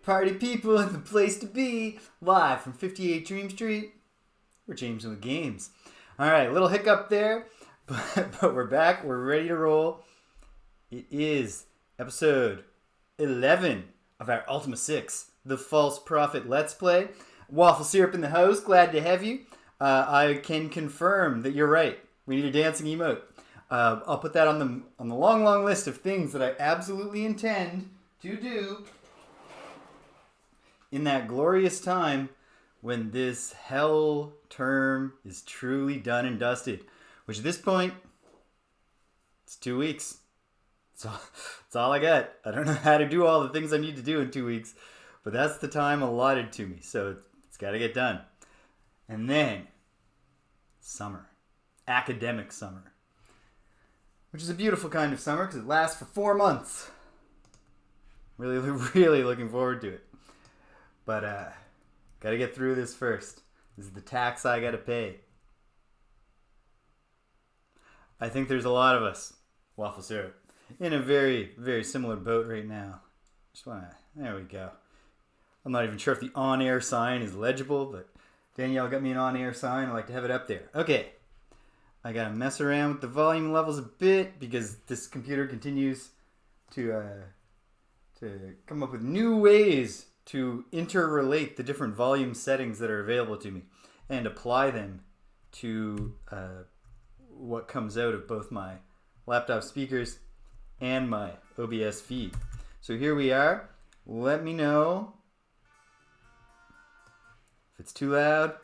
Party people in the place to be. Live from 58 Dream Street. We're James with Games. Alright, little hiccup there. But we're back. We're ready to roll. It is episode 11 of our Ultima VI, the False Prophet Let's Play. Waffle Syrup in the house. Glad to have you. I can confirm that you're right. We need a dancing emote. I'll put that on the long list of things that I absolutely intend to do in that glorious time when this hell term is truly done and dusted. Which at this point, it's 2 weeks. It's all I got. I don't know how to do all the things I need to do in 2 weeks, but that's the time allotted to me, so it's got to get done. And then, summer. Academic summer. Which is a beautiful kind of summer because it lasts for 4 months. Really looking forward to it. But, gotta get through this first. This is the tax I gotta pay. I think there's a lot of us, Waffle Syrup, in a very similar boat right now. There we go. I'm not even sure if the on-air sign is legible, but Danielle got me an on-air sign. I like to have it up there. Okay. I gotta mess around with the volume levels a bit because this computer continues to come up with new ways to interrelate the different volume settings that are available to me and apply them to what comes out of both my laptop speakers and my OBS feed. So here we are. Let me know if it's too loud,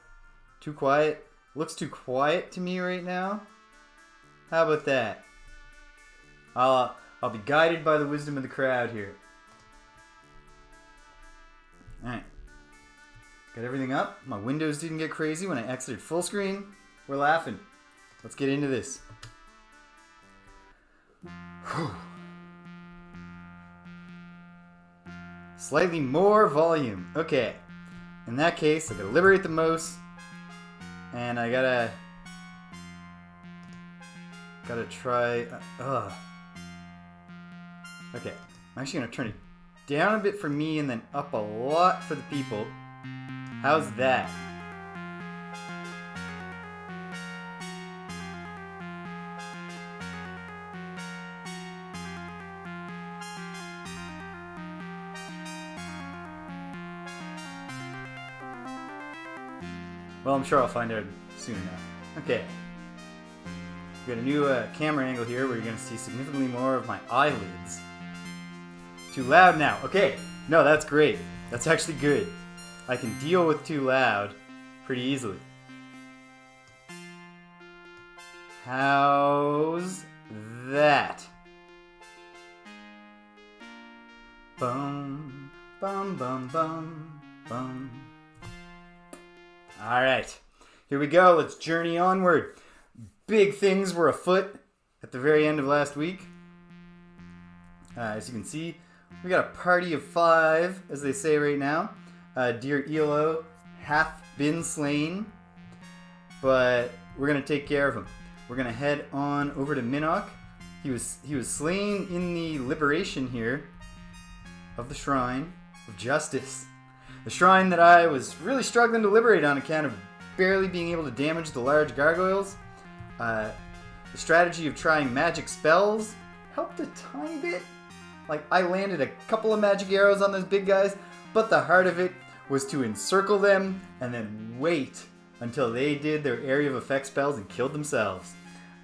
too quiet. Looks too quiet to me right now. How about that? I'll be guided by the wisdom of the crowd here. Alright. Got everything up. My windows didn't get crazy when I exited full screen. We're laughing. Let's get into this. Whew. Slightly more volume. Okay. In that case, I gotta liberate the mouse. And I gotta try. Okay. I'm actually gonna turn it down a bit for me and then up a lot for the people. How's that? Well, I'm sure I'll find out soon enough. Okay. We've got a new camera angle here where you're going to see significantly more of my eyelids. Too loud now. Okay. No, that's great. That's actually good. I can deal with too loud pretty easily. How's that? Bum, bum, bum, bum, bum. Alright. Here we go. Let's journey onward. Big things were afoot at the very end of last week. As you can see, we got a party of 5, as they say right now. Dear Iolo hath been slain, but we're going to take care of him. We're going to head on over to Minnock. He was slain in the liberation here of the Shrine of Justice. The shrine that I was really struggling to liberate on account of barely being able to damage the large gargoyles. The strategy of trying magic spells helped a tiny bit. Like, I landed a couple of magic arrows on those big guys, but the heart of it was to encircle them and then wait until they did their area of effect spells and killed themselves.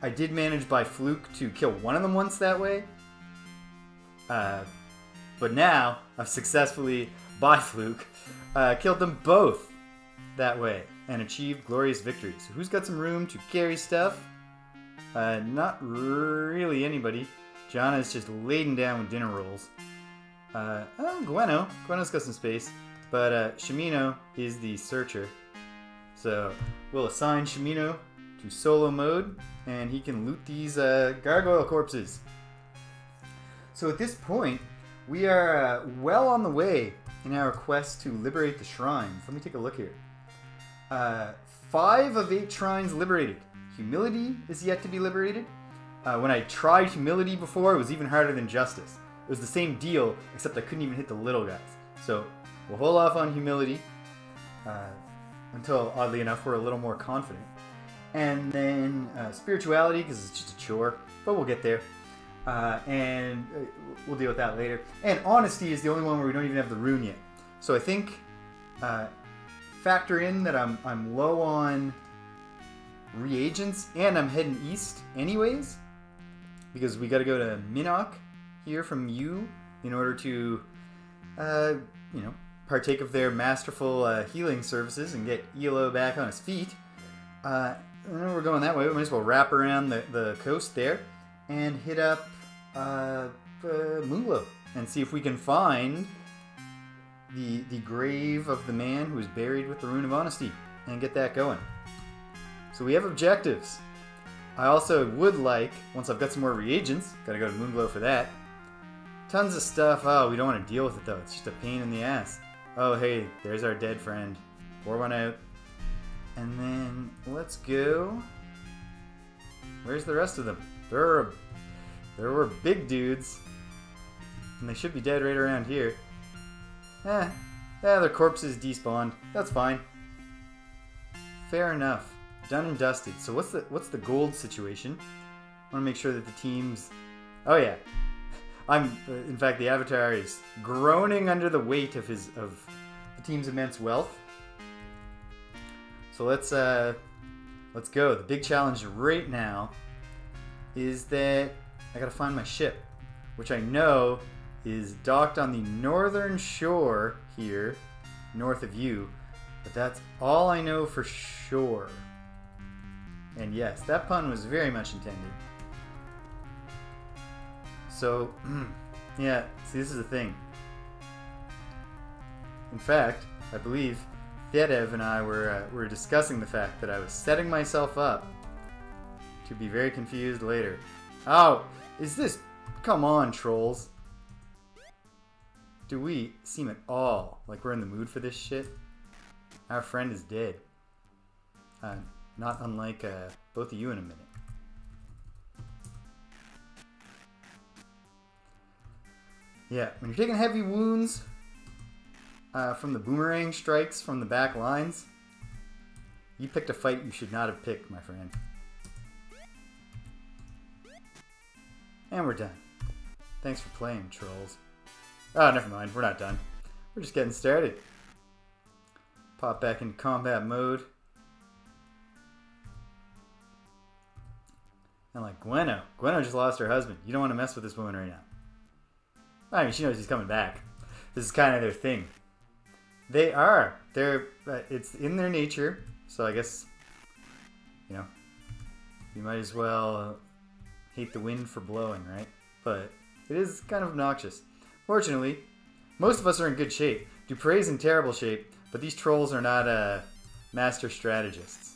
I did manage by fluke to kill one of them once that way. But now, I've successfully, by fluke, killed them both that way and achieved glorious victories. So who's got some room to carry stuff? Not really anybody. Jana's just laden down with dinner rolls. Gweno's got some space. But Shimino is the searcher. So we'll assign Shimino to solo mode and he can loot these gargoyle corpses. So at this point, we are well on the way in our quest to liberate the shrines. Let me take a look here. 5 of 8 shrines liberated. Humility is yet to be liberated. When I tried humility before, it was even harder than justice. It was the same deal, except I couldn't even hit the little guys. So we'll hold off on humility until, oddly enough, we're a little more confident. And then spirituality, because it's just a chore, but we'll get there. And we'll deal with that later. And honesty is the only one where we don't even have the rune yet. So I think factor in that I'm low on reagents, and I'm heading east anyways, because we got to go to Minok here from you in order to, partake of their masterful healing services and get Iolo back on his feet. We're going that way. We might as well wrap around the coast there and hit up Moonglow and see if we can find the grave of the man who was buried with the Rune of Honesty and get that going. So we have objectives. I also would like, once I've got some more reagents, gotta go to Moonglow for that. Tons of stuff. Oh, we don't want to deal with it though. It's just a pain in the ass. Oh, hey, there's our dead friend. Pour one out. And then let's go. Where's the rest of them? There were big dudes. And they should be dead right around here. Their corpses despawned. That's fine. Fair enough. Done and dusted. So what's the gold situation? I want to make sure that the teams... Oh yeah. In fact, the Avatar is groaning under the weight of the team's immense wealth. So let's go. The big challenge right now is that I gotta find my ship, which I know is docked on the northern shore here, north of you, but that's all I know for sure. And yes, that pun was very much intended. So, yeah, see, this is the thing. In fact, I believe Thedev and I were discussing the fact that I was setting myself up to be very confused later. Oh, is this... Come on, trolls. Do we seem at all like we're in the mood for this shit? Our friend is dead. Not unlike both of you in a minute. Yeah, when you're taking heavy wounds from the boomerang strikes from the back lines, you picked a fight you should not have picked, my friend. And we're done. Thanks for playing, trolls. Oh, never mind. We're not done. We're just getting started. Pop back into combat mode. And like Gwenno. Gwenno just lost her husband. You don't want to mess with this woman right now. I mean, she knows he's coming back. This is kind of their thing. They are. It's in their nature. So I guess, you might as well hate the wind for blowing, right? But it is kind of obnoxious. Fortunately, most of us are in good shape. Dupre's in terrible shape, but these trolls are not master strategists.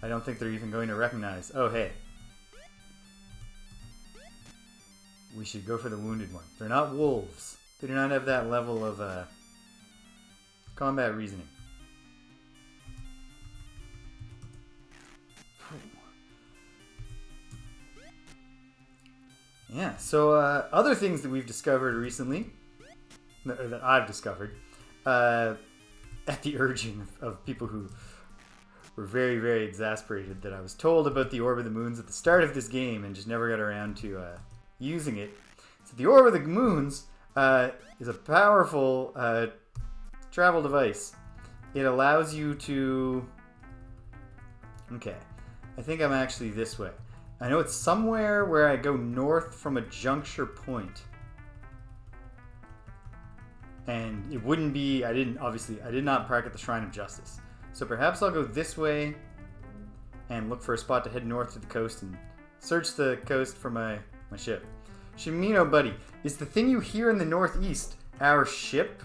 I don't think they're even going to recognize, oh hey, we should go for the wounded one. They're not wolves. They do not have that level of combat reasoning. Yeah, so other things that we've discovered recently, that I've discovered, at the urging of people who were very, very exasperated that I was told about the Orb of the Moons at the start of this game and just never got around to using it. So the Orb of the Moons is a powerful travel device. It allows you to... Okay, I think I'm actually this way. I know it's somewhere where I go north from a juncture point. And it wouldn't be... I did not park at the Shrine of Justice. So perhaps I'll go this way and look for a spot to head north to the coast and search the coast for my ship. Shimino, buddy, is the thing you hear in the northeast our ship?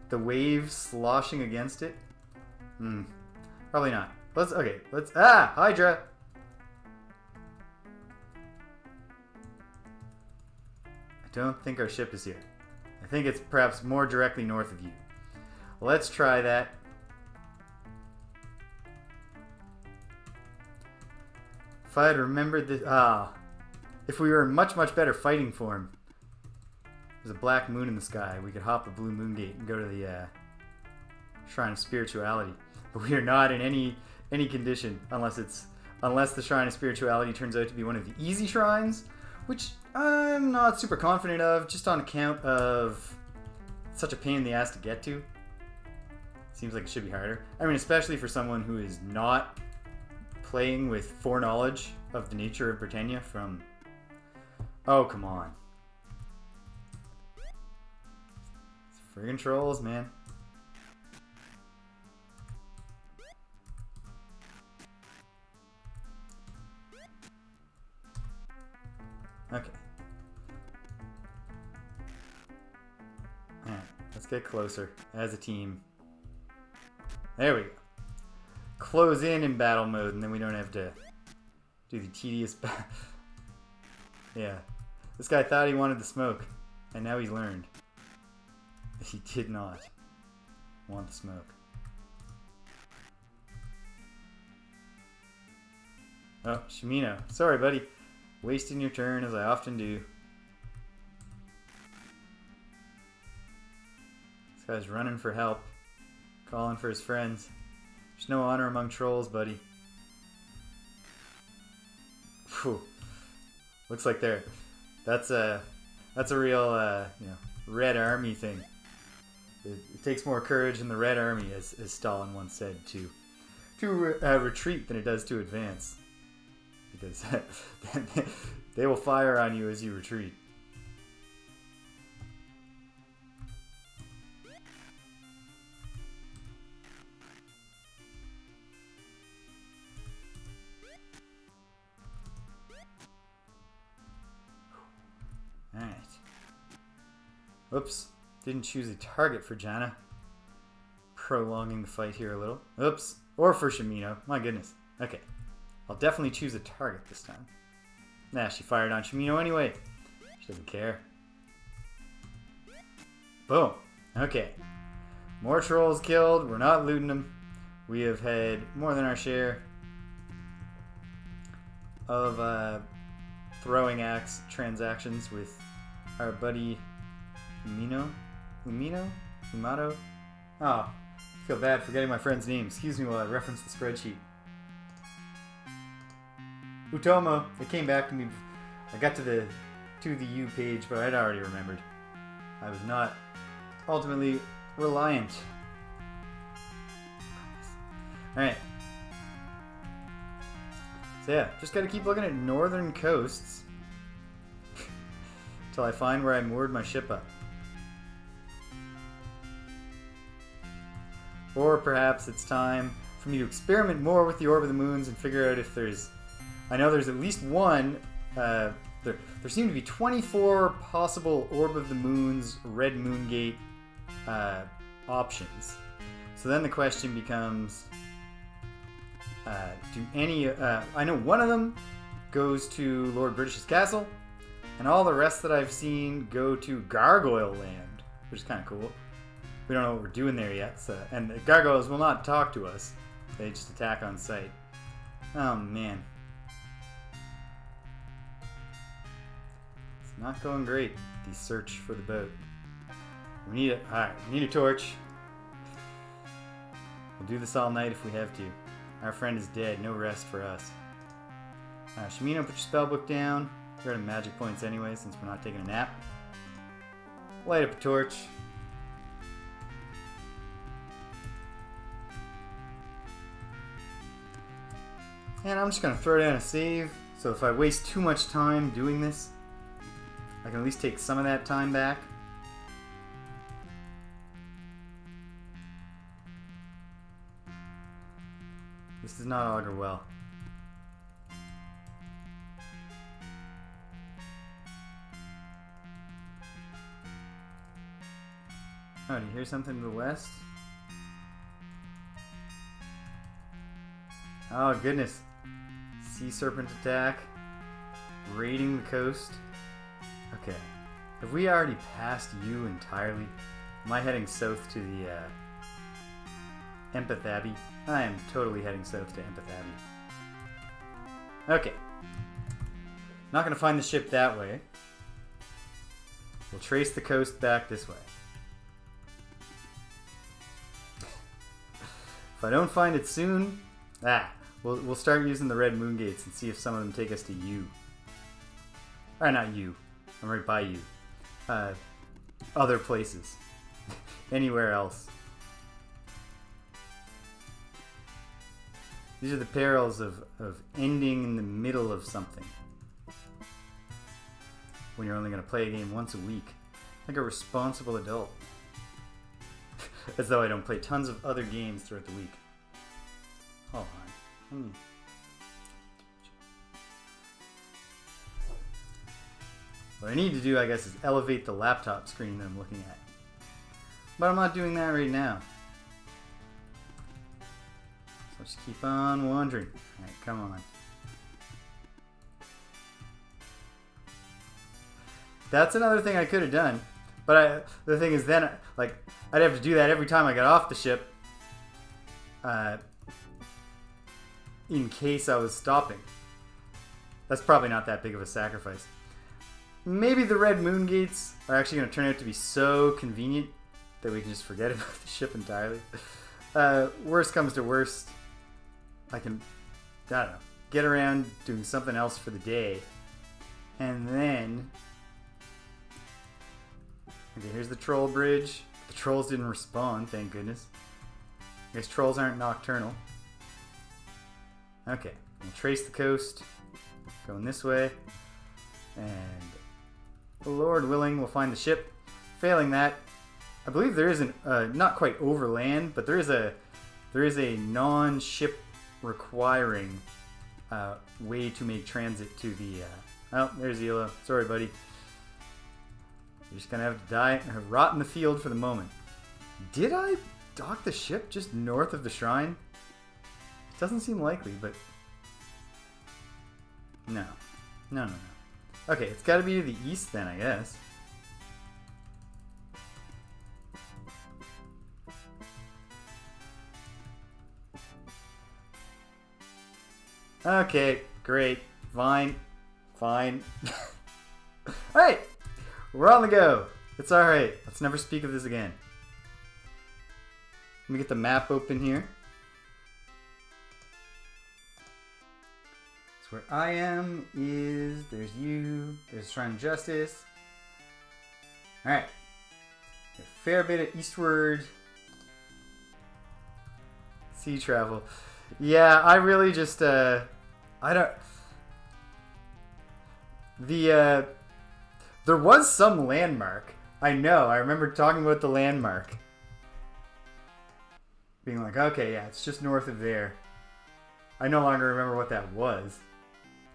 The waves sloshing against it? Probably not. Let's... Hydra! I don't think our ship is here. I think it's perhaps more directly north of you. Let's try that. If I had remembered this... if we were in much, much better fighting form, There's a black moon in the sky. We could hop the blue moon gate and go to the Shrine of Spirituality. But we are not in any condition unless the Shrine of Spirituality turns out to be one of the easy shrines, which I'm not super confident of, just on account of such a pain in the ass to get to. Seems like it should be harder. I mean, especially for someone who is not playing with foreknowledge of the nature of Britannia from... Oh, come on. It's friggin' trolls, man. Okay. Alright, let's get closer as a team. There we go. Close in battle mode, and then we don't have to do the tedious Yeah. This guy thought he wanted the smoke, and now he's learned that he did not want the smoke. Oh, Shimino. Sorry, buddy. Wasting your turn, as I often do. This guy's running for help. Calling for his friends. There's no honor among trolls, buddy. Phew. Looks like that's a real Red Army thing. It takes more courage in the Red Army, as Stalin once said, to retreat than it does to advance, because they will fire on you as you retreat. Alright. Oops. Didn't choose a target for Janna. Prolonging the fight here a little. Oops. Or for Shimino. My goodness. Okay. I'll definitely choose a target this time. Nah, she fired on Shimino anyway. She doesn't care. Boom. Okay. More trolls killed. We're not looting them. We have had more than our share of throwing axe transactions with our buddy Umato? Oh, I feel bad forgetting my friend's name. Excuse me while I reference the spreadsheet. Utomo. It came back to me. I got to the U page, but I'd already remembered. I was not ultimately reliant. Alright. So yeah, just gotta keep looking at northern coasts until I find where I moored my ship up. Or perhaps it's time for me to experiment more with the Orb of the Moons and figure out if there's... I know there's at least one... there seem to be 24 possible Orb of the Moons, Red Moon Gate options. So then the question becomes... do any... I know one of them goes to Lord British's castle, and all the rest that I've seen go to Gargoyle Land, which is kind of cool. We don't know what we're doing there yet, so, and the gargoyles will not talk to us. They just attack on sight. Oh, man. It's not going great, the search for the boat. We need it. Alright, we need a torch. We'll do this all night if we have to. Our friend is dead. No rest for us. Shimino, put your spellbook down. We're out of magic points anyway, since we're not taking a nap. Light up a torch. And I'm just going to throw down a save, so if I waste too much time doing this, I can at least take some of that time back. This does not augur well. Oh, do you hear something to the west? Oh, goodness. Sea serpent attack. Raiding the coast. Okay. Have we already passed you entirely? Am I heading south to the Empath Abbey? I am totally heading south to Empath Abbey. Okay. Not going to find the ship that way. We'll trace the coast back this way. If I don't find it soon, we'll start using the red moon gates and see if some of them take us to you. Or not you. I'm right by you. Other places. Anywhere else. These are the perils of ending in the middle of something. When you're only going to play a game once a week. Like a responsible adult. As though I don't play tons of other games throughout the week. Hold on. What I need to do, I guess, is elevate the laptop screen that I'm looking at. But I'm not doing that right now. So let's keep on wandering. Alright, come on. That's another thing I could have done. But the thing is then, like, I'd have to do that every time I got off the ship. In case I was stopping. That's probably not that big of a sacrifice. Maybe the red moon gates are actually going to turn out to be so convenient that we can just forget about the ship entirely. Worst comes to worst, I can, I don't know, get around doing something else for the day. And then... Okay, here's the troll bridge. The trolls didn't respawn, thank goodness. I guess trolls aren't nocturnal. Okay, we'll trace the coast, going this way, and Lord willing, we'll find the ship. Failing that, I believe there is not quite overland, but there is a non-ship requiring way to make transit to the. Oh, there's Iolo. Sorry, buddy. You're just gonna have to die, rot in the field for the moment. Did I dock the ship just north of the shrine? It doesn't seem likely, but no. Okay, it's got to be to the east then, I guess. Okay, great. Fine. Alright! We're on the go. It's alright. Let's never speak of this again. Let me get the map open here. So where I am is... There's you. There's Shrine of Justice. Alright. A fair bit of eastward sea travel. Yeah, I really just... I don't... There was some landmark. I know. I remember talking about the landmark. Being like, okay, yeah, it's just north of there. I no longer remember what that was.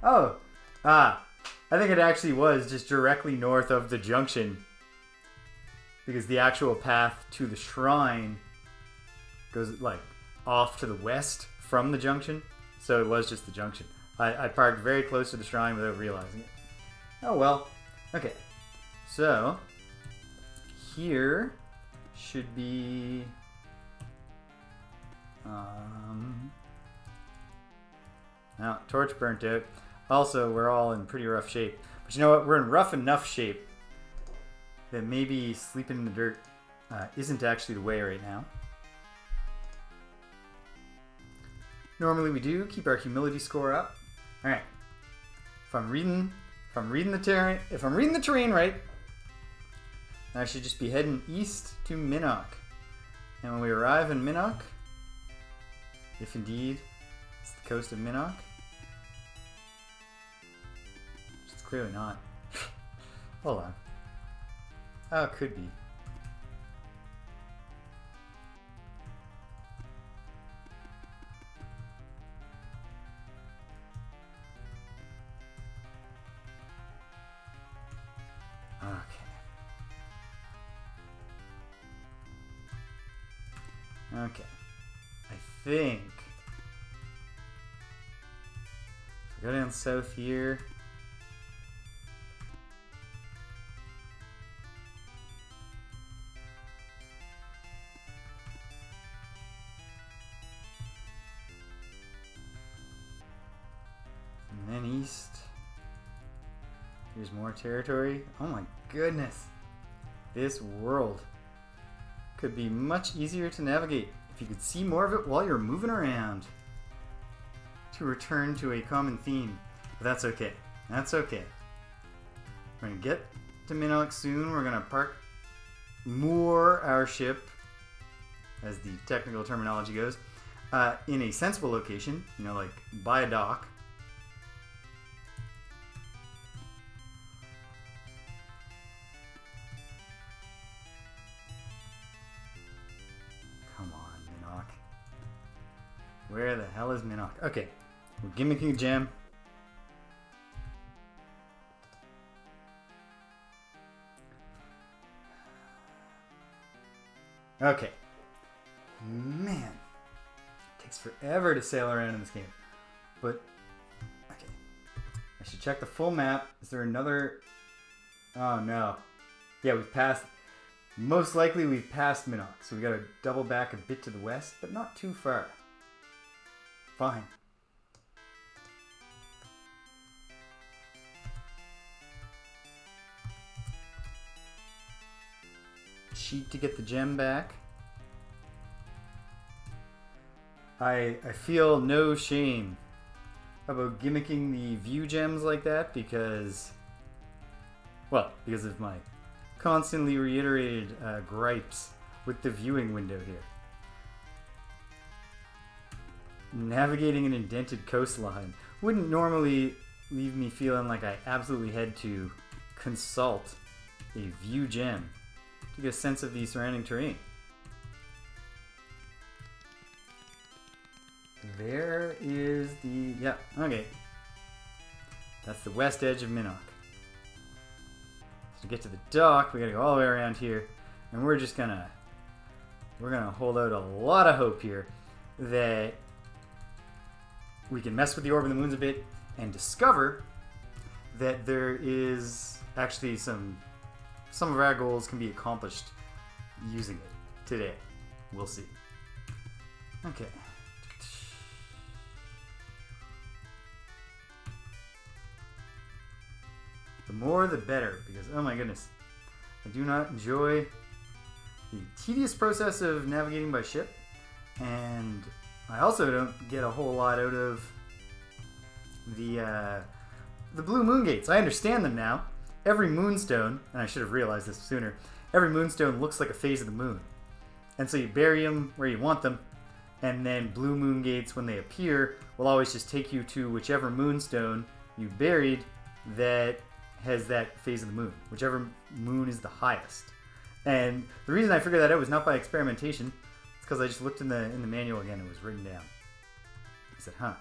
Oh. I think it actually was just directly north of the junction. Because the actual path to the shrine goes, like, off to the west from the junction. So it was just the junction. I parked very close to the shrine without realizing it. Oh well. Okay. So, here should be... Now, torch burnt out. Also, we're all in pretty rough shape. But you know what? We're in rough enough shape that maybe sleeping in the dirt isn't actually the way right now. Normally we do keep our humility score up. All right. If I'm reading the terrain right, I should just be heading east to Minnock. And when we arrive in Minnock, if indeed it's the coast of Minnock, which it's clearly not. Hold on. Oh, it could be. Okay. I think if I go down south here. And then east. Here's more territory. Oh my goodness. this world could be much easier to navigate if you could see more of it while you're moving around. To return to a common theme. But that's okay. That's okay. We're going to get to Minnock soon. We're going to moor our ship, as the technical terminology goes, in a sensible location, you know, like by a dock. Come on, Minnock. Where the hell is Minnock? Okay, we're gimmicking a gem. Okay. Man. It takes forever to sail around in this game. But, okay. I should check the full map. Is there another... Oh, no. Yeah, we've passed... Most likely we've passed Minnock. So we gotta double back a bit to the west, but not too far. Fine. Cheat to get the gem back. I feel no shame about gimmicking the view gems like that because of my constantly reiterated gripes with the viewing window here. Navigating an indented coastline wouldn't normally leave me feeling like I absolutely had to consult a view gem to get a sense of the surrounding terrain. There is the... yeah, okay. That's the west edge of Minnock. So to get to the dock, we gotta go all the way around here. And we're just gonna... we're gonna hold out a lot of hope here that we can mess with the Orb of the Moons a bit and discover that there is actually some of our goals can be accomplished using it today. We'll see. Okay. The more the better, because oh my goodness, I do not enjoy the tedious process of navigating by ship, and I also don't get a whole lot out of the blue moon gates. I understand them now. Every moonstone, and I should have realized this sooner, every moonstone looks like a phase of the moon. And so you bury them where you want them, and then blue moon gates, when they appear, will always just take you to whichever moonstone you buried that has that phase of the moon, whichever moon is the highest. And the reason I figured that out was not by experimentation, it's because I just looked in the manual again, it was written down. I said, huh,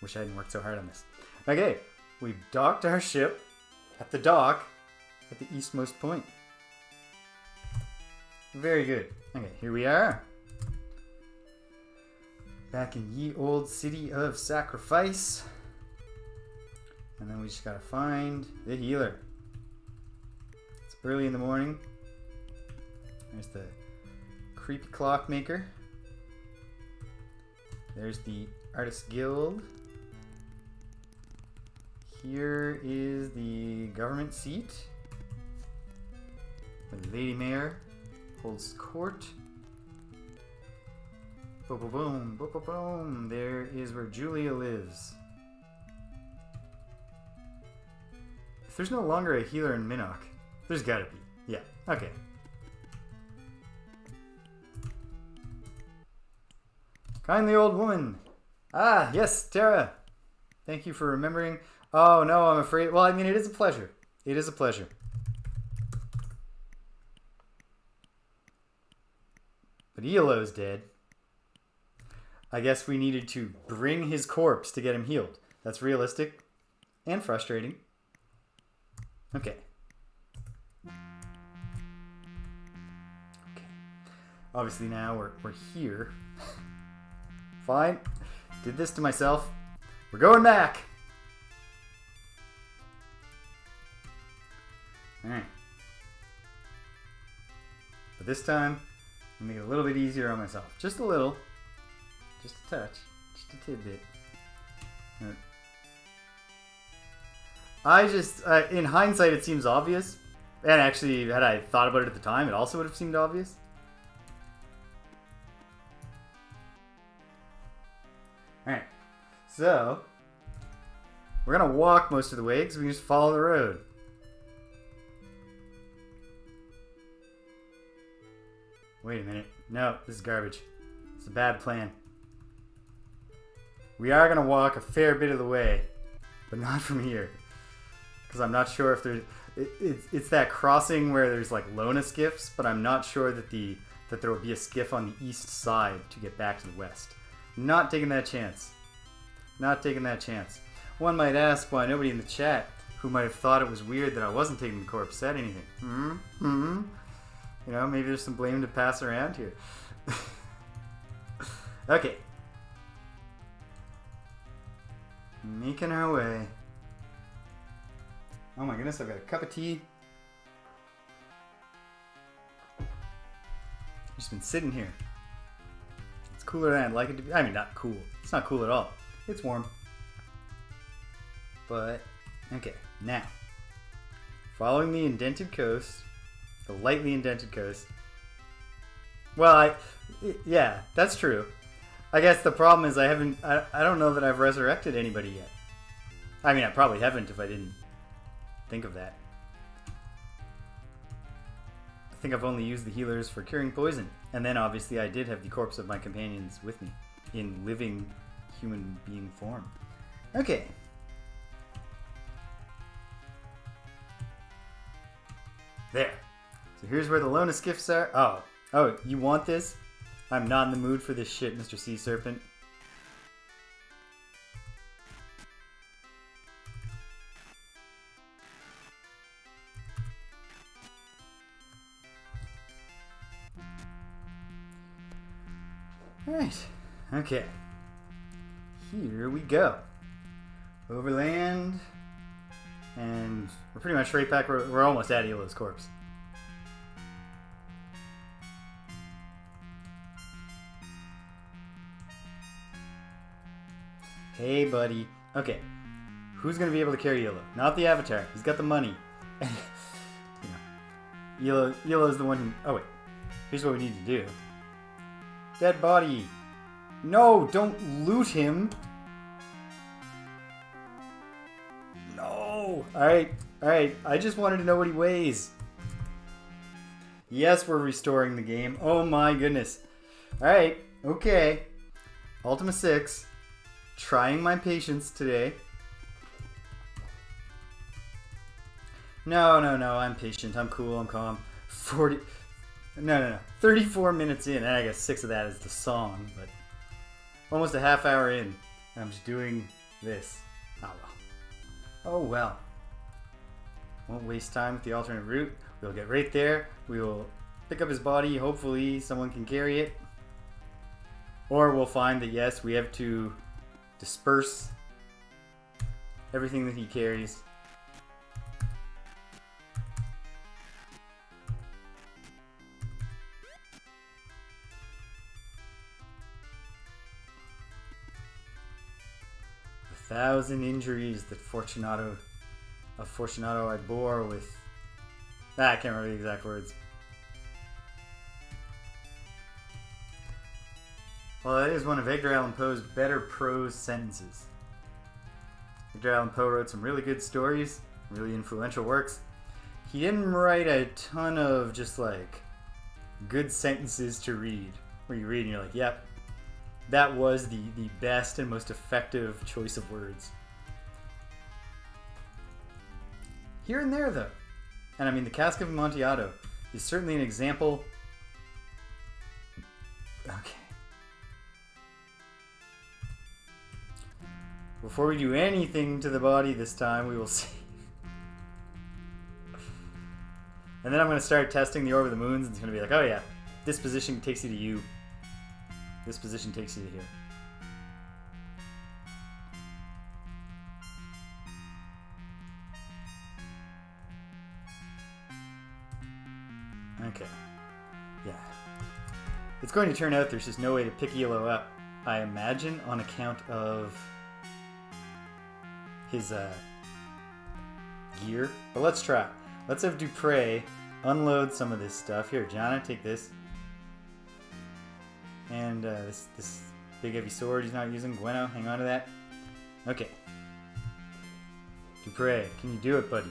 wish I hadn't worked so hard on this. Okay, we've docked our ship at the dock at the eastmost point. Very good. Okay, here we are. Back in ye old city of sacrifice. And then we just gotta find the healer. It's early in the morning. There's the creepy clockmaker. There's the Artist Guild. Here is the government seat, where the Lady Mayor holds court. Boom, boom, boom, boom, boom, boom. There is where Julia lives. If there's no longer a healer in Minnock, there's gotta be. Yeah, okay. Kindly old woman. Ah, yes, Tara. Thank you for remembering. Oh, no, I'm afraid. Well, I mean, it is a pleasure. It is a pleasure. But Iolo's dead. I guess we needed to bring his corpse to get him healed. That's realistic and frustrating. Okay. Okay. Obviously now we're here. Fine. Did this to myself. We're going back. Alright. But this time, I'll make it a little bit easier on myself. Just a little. Just a touch. Just a tidbit. I just, in hindsight it seems obvious, And actually, had I thought about it at the time, it also would have seemed obvious. Alright, so we're gonna walk most of the way because we can just follow the road. Wait a minute. No, this is garbage. It's a bad plan. We are gonna walk a fair bit of the way, but not from here. Because I'm not sure if there's... It's that crossing where there's like Lona skiffs, but I'm not sure that there will be a skiff on the east side to get back to the west. Not taking that chance. Not taking that chance. One might ask why nobody in the chat who might have thought it was weird that I wasn't taking the corpse said anything. You know, maybe there's some blame to pass around here. Okay. Making our way. Oh my goodness, I've got a cup of tea. Just been sitting here. It's cooler than I'd like it to be. I mean, not cool. It's not cool at all. It's warm. But, okay, now. Following the indented coast, the lightly indented coast. Well, yeah, that's true. I guess the problem is I don't know that I've resurrected anybody yet. I mean, I probably haven't if I didn't think of that. I think I've only used the healers for curing poison. And then obviously I did have the corpse of my companions with me in living human being form. Okay. There. So here's where the Lona skiffs are. Oh, you want this? I'm not in the mood for this shit, Mr. Sea Serpent. Alright. Okay. Here we go. Overland. And we're pretty much right back. We're almost at Iolo's corpse. Hey, buddy. Okay. Who's going to be able to carry Iolo? Not the Avatar. He's got the money. You know, Iolo's the one who... Oh, wait. Here's what we need to do. Dead body. No, don't loot him. No. Alright. I just wanted to know what he weighs. Yes, we're restoring the game. Oh my goodness. Alright. Okay. Ultima VI. Trying my patience today. No. I'm patient. I'm cool. I'm calm. 34 minutes in. I guess 6 of that is the song, but almost a half hour in. And I'm just doing this. Oh well. Won't waste time with the alternate route. We'll get right there. We will pick up his body. Hopefully someone can carry it. Or we'll find that yes, we have to disperse everything that he carries. The 1,000 injuries that Fortunato I bore with... I can't remember the exact words. Well, that is one of Edgar Allan Poe's better prose sentences. Edgar Allan Poe wrote some really good stories, really influential works. He didn't write a ton of just like good sentences to read, where you read and you're like, yep, that was the best and most effective choice of words. Here and there, though. And I mean, the Cask of Amontillado is certainly an example. Okay. Before we do anything to the body this time, we will save. And then I'm going to start testing the Orb of the Moons, and it's going to be like, oh yeah, this position takes you to you. This position takes you to here. Okay. Yeah. It's going to turn out there's just no way to pick Iolo up, I imagine, on account of his gear. But let's try. Let's have Dupre unload some of this stuff. Here, Jana, take this. And this big heavy sword he's not using. Gweno, hang on to that. Okay. Dupre, can you do it, buddy?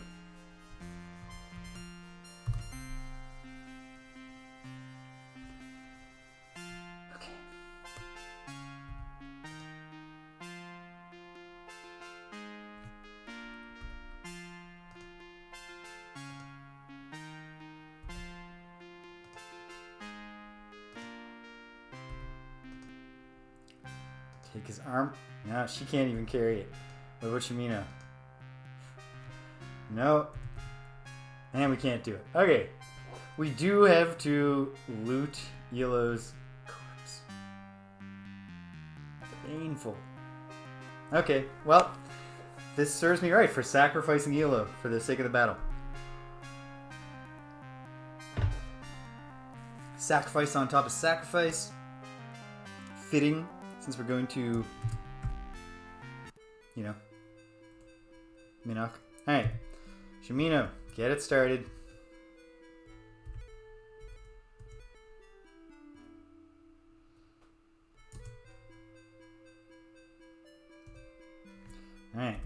Okay. Take his arm. No, she can't even carry it. What about Shimino? No. And we can't do it. Okay. We do have to loot Iolo's corpse. Painful. Okay, well, this serves me right for sacrificing Iolo for the sake of the battle. Sacrifice on top of sacrifice. Fitting, since we're going to, you know, Minok. Alright. Shimino, get it started. Alright.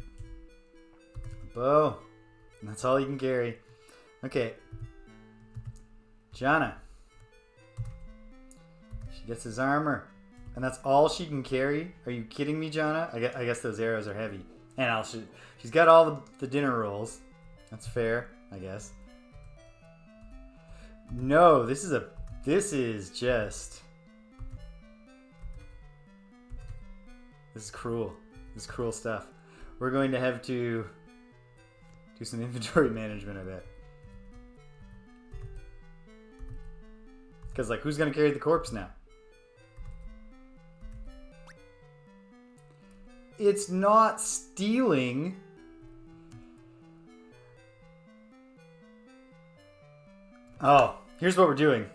Bow. That's all you can carry. Okay. Jana. She gets his armor. And that's all she can carry? Are you kidding me, Jana? I guess those arrows are heavy. And she's got all the dinner rolls. That's fair, I guess. No, this is cruel. This is cruel stuff. We're going to have to do some inventory management, I bet. Because, like, who's going to carry the corpse now? It's not stealing. Oh, here's what we're doing.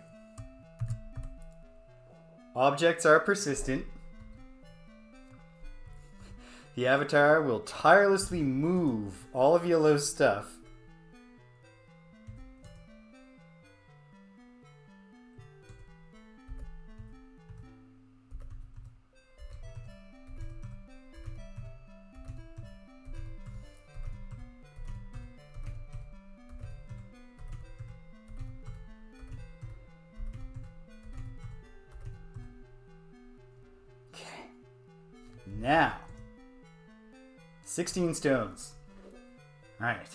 Objects are persistent. The avatar will tirelessly move all of Iolo's stuff. Now, 16 stones. Alright.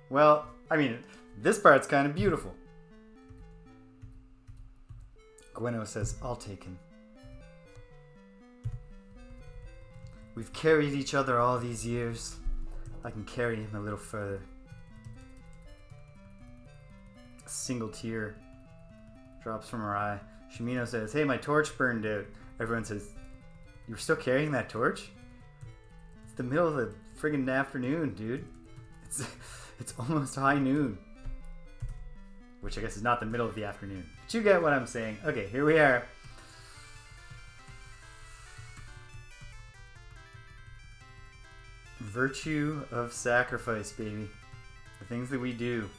Well, I mean, this part's kind of beautiful. Gweno says, I'll take him. We've carried each other all these years. I can carry him a little further. A single tear drops from her eye. Shimino says, hey, my torch burned out. Everyone says, you were still carrying that torch? It's the middle of the friggin' afternoon, dude. It's almost high noon. Which I guess is not the middle of the afternoon. But you get what I'm saying. Okay, here we are. Virtue of sacrifice, baby. The things that we do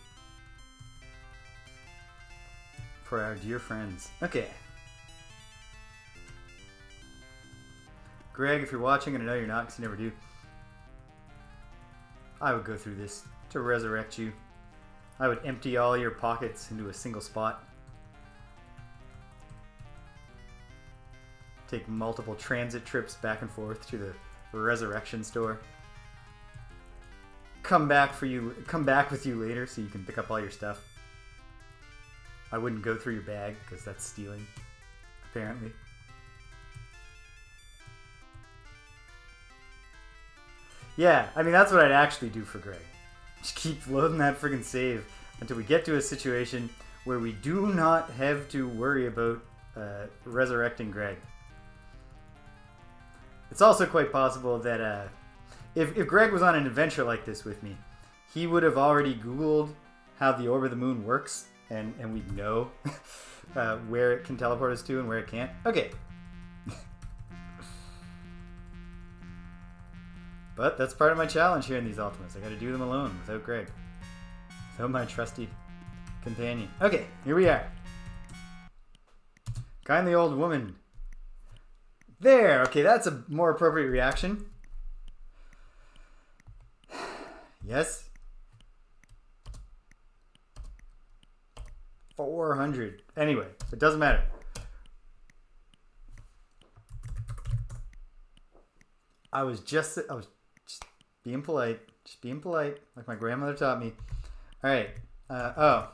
for our dear friends. Okay. Greg, if you're watching, and I know you're not because you never do, I would go through this to resurrect you. I would empty all your pockets into a single spot. Take multiple transit trips back and forth to the resurrection store. Come back with you later so you can pick up all your stuff. I wouldn't go through your bag because that's stealing, apparently. Yeah, I mean, that's what I'd actually do for Greg. Just keep loading that friggin' save until we get to a situation where we do not have to worry about resurrecting Greg. It's also quite possible that if Greg was on an adventure like this with me, he would have already Googled how the Orb of the Moon works, and we'd know where it can teleport us to and where it can't. Okay. But that's part of my challenge here in these Ultimates. I gotta do them alone, without Greg. Without my trusty companion. Okay, here we are. Kindly old woman. There! Okay, that's a more appropriate reaction. Yes. 400. Anyway, it doesn't matter. I was just being polite. Just being polite, like my grandmother taught me. Alright. Oh.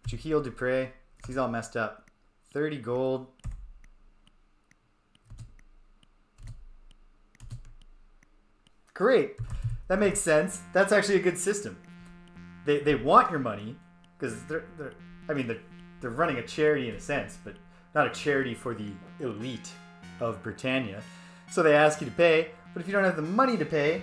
Would you heal Dupre? He's all messed up. 30 gold. Great. That makes sense. That's actually a good system. They want your money because they're running a charity in a sense, but not a charity for the elite of Britannia. So they ask you to pay, but if you don't have the money to pay,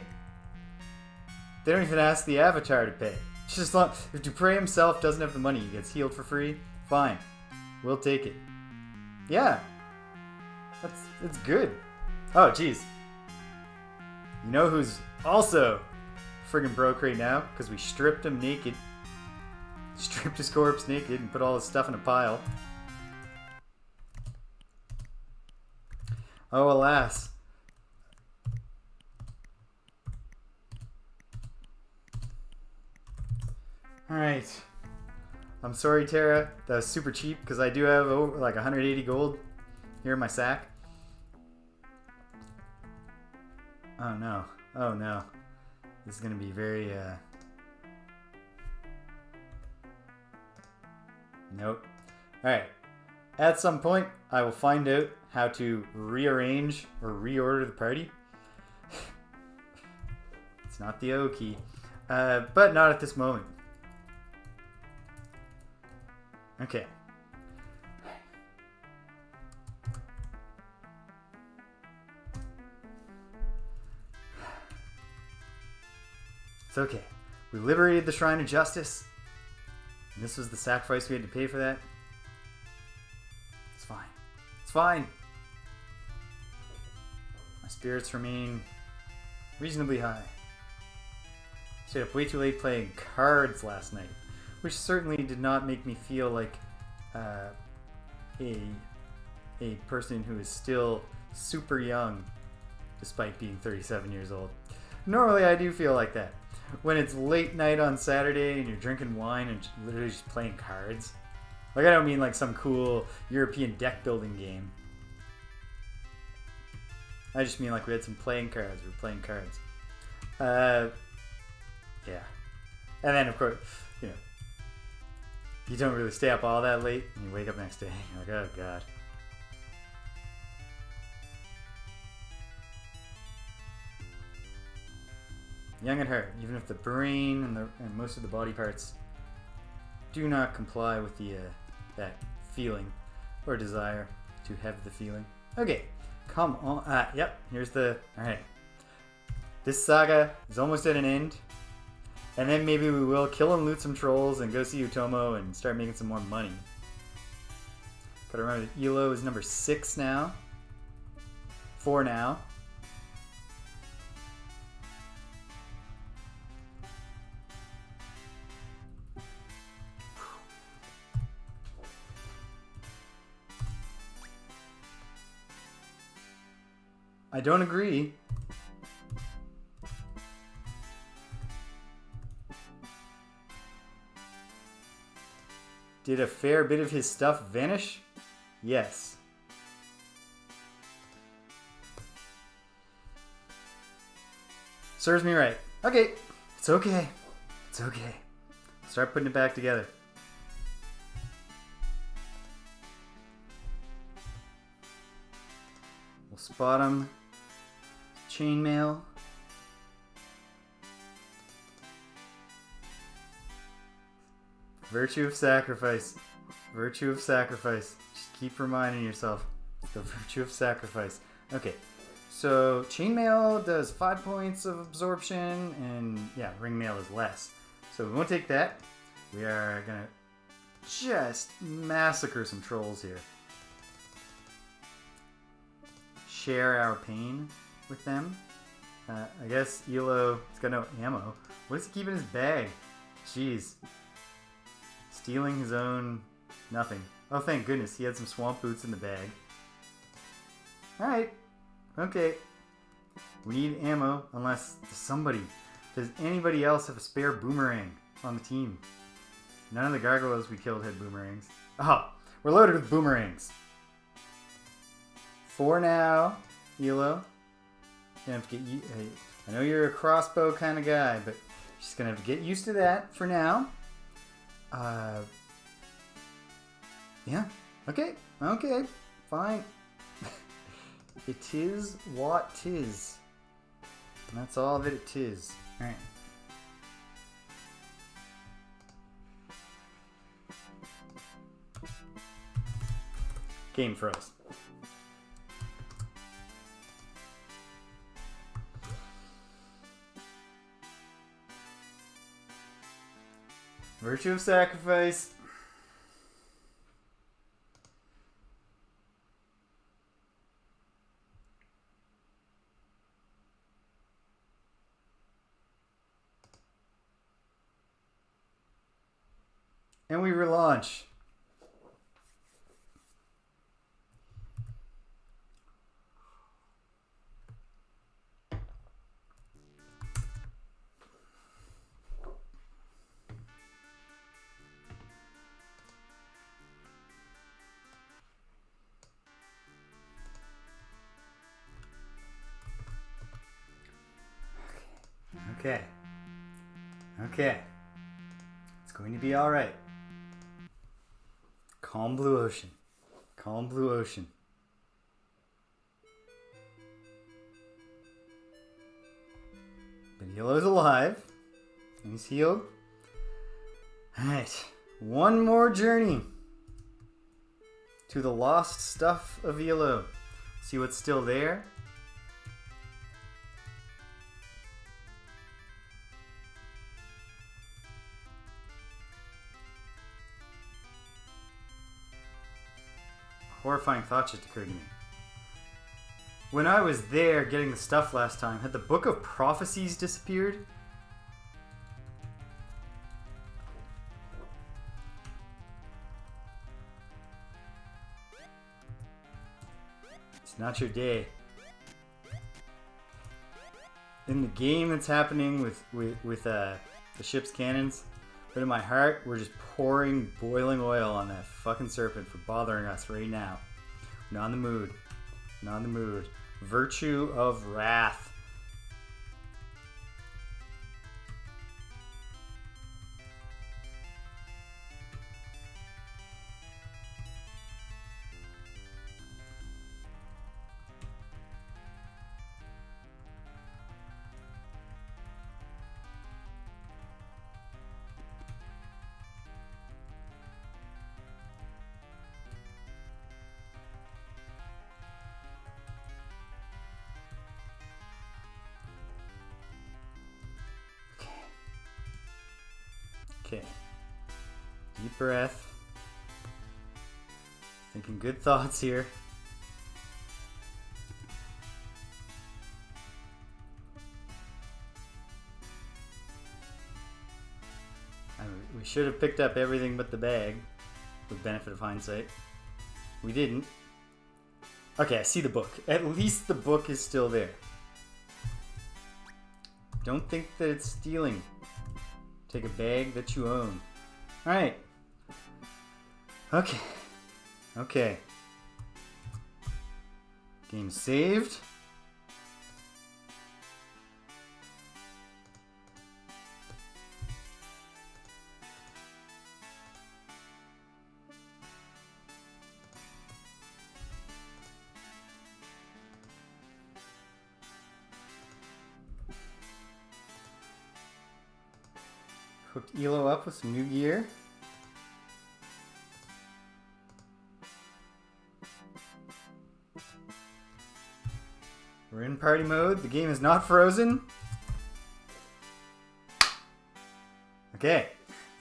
they don't even ask the avatar to pay. It's just if Dupre himself doesn't have the money, he gets healed for free. Fine, we'll take it. Yeah, it's good. Oh, geez. You know who's also friggin' broke right now? Because we stripped him naked. Stripped his corpse naked and put all his stuff in a pile. Oh, alas. Alright. I'm sorry, Tara. That was super cheap because I do have over like 180 gold here in my sack. Oh no. Oh no. This is going to be very, Nope. Alright. At some point, I will find out how to rearrange or reorder the party. It's not the O key. But not at this moment. Okay. It's okay. We liberated the Shrine of Justice. And this was the sacrifice we had to pay for that. It's fine. It's fine. My spirits remain reasonably high. Stayed up way too late playing cards last night, which certainly did not make me feel like a person who is still super young despite being 37 years old. Normally I do feel like that. When it's late night on Saturday and you're drinking wine and literally just playing cards. Like, I don't mean like some cool European deck building game. I just mean like we had some playing cards. We were playing cards. Yeah. And then, of course, you know, you don't really stay up all that late and you wake up next day and you're like, oh god. Young at heart, even if the brain and most of the body parts do not comply with the that feeling or desire to have the feeling. Okay, come on. Yep, here's the... Alright. This saga is almost at an end. And then maybe we will kill and loot some trolls and go see Utomo and start making some more money. Gotta remember that Iolo is number 6 now. 4 now. I don't agree. Did a fair bit of his stuff vanish? Yes. Serves me right. Okay. It's okay. It's okay. Start putting it back together. We'll spot him. Chainmail. Virtue of sacrifice. Virtue of sacrifice. Just keep reminding yourself. The virtue of sacrifice. Okay. So chainmail does 5 points of absorption, and yeah, ringmail is less. So we won't take that. We are gonna just massacre some trolls here. Share our pain. with them. I guess Iolo has got no ammo. What does he keep in his bag? Jeez. Stealing his own nothing. Oh, thank goodness. He had some swamp boots in the bag. Alright. Okay. We need ammo unless somebody... Does anybody else have a spare boomerang on the team? None of the gargoyles we killed had boomerangs. Oh, we're loaded with boomerangs. For now, Iolo. Gonna have to get you. Hey, I know you're a crossbow kind of guy, but she's gonna have to get used to that for now. Yeah. Okay. Okay. Fine. It is what 'tis. And that's all that it is. All right. Game froze. Virtue of sacrifice. And we relaunch. Okay. Okay. It's going to be all right. Calm blue ocean. Calm blue ocean. But Iolo's alive. And he's healed. Alright. One more journey to the lost stuff of Iolo. See what's still there. Horrifying thought just occurred to me. When I was there getting the stuff last time, had the Book of Prophecies disappeared? It's not your day. In the game that's happening with the ship's cannons, but in my heart, we're just pouring boiling oil on that fucking serpent for bothering us right now. We're not in the mood. Not in the mood. Virtue of wrath. Okay. Deep breath. Thinking good thoughts here. We should have picked up everything but the bag, with benefit of hindsight. We didn't. Okay, I see the book. At least the book is still there. Don't think that it's stealing. Take a bag that you own. Alright. Okay. Okay. Game saved. Hooked Iolo up with some new gear. We're in party mode. The game is not frozen. Okay,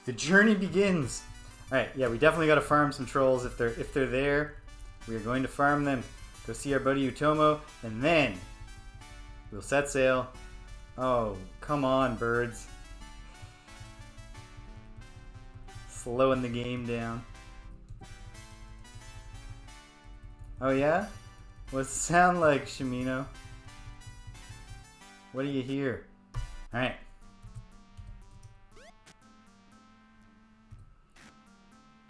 the journey begins. All right, yeah, we definitely got to farm some trolls if they're there. We are going to farm them. Go see our buddy Utomo, and then We'll set sail. Oh, come on, birds. Slowing the game down. Oh yeah? What's it sound like, Shimino? What do you hear? Alright.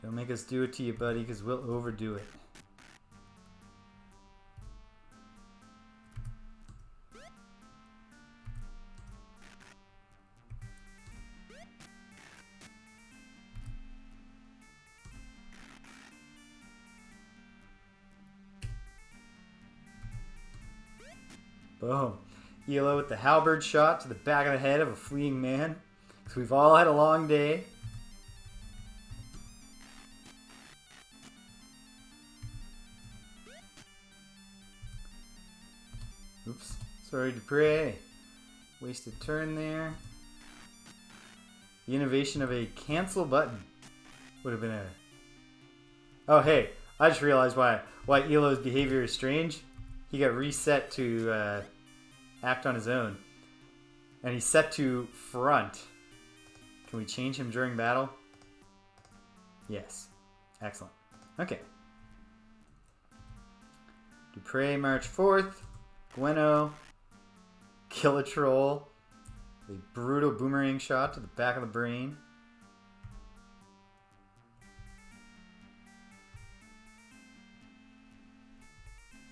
Don't make us do it to you, buddy, because we'll overdo it. Boom. Iolo with the halberd shot to the back of the head of a fleeing man. Because we've all had a long day. Oops. Sorry, Dupre. Wasted turn there. The innovation of a cancel button would have been a... Oh, hey. I just realized why Iolo's behavior is strange. He got reset to act on his own. And he's set to front. Can we change him during battle? Yes. Excellent. Okay. Dupre march forth. Gweno. Kill a troll. A brutal boomerang shot to the back of the brain.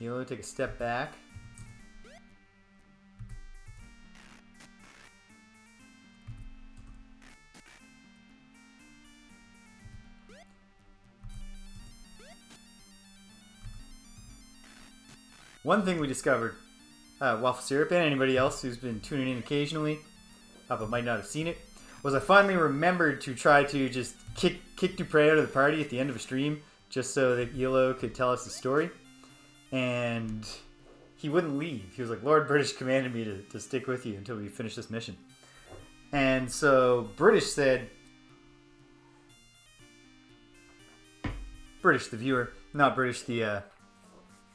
Iolo take a step back. One thing we discovered, Waffle Syrup and anybody else who's been tuning in occasionally, but might not have seen it, was I finally remembered to try to just kick Dupre out of the party at the end of a stream, just so that Iolo could tell us the story. And he wouldn't leave. He was like, Lord British commanded me to stick with you until we finish this mission. And so British said, British the viewer, not British the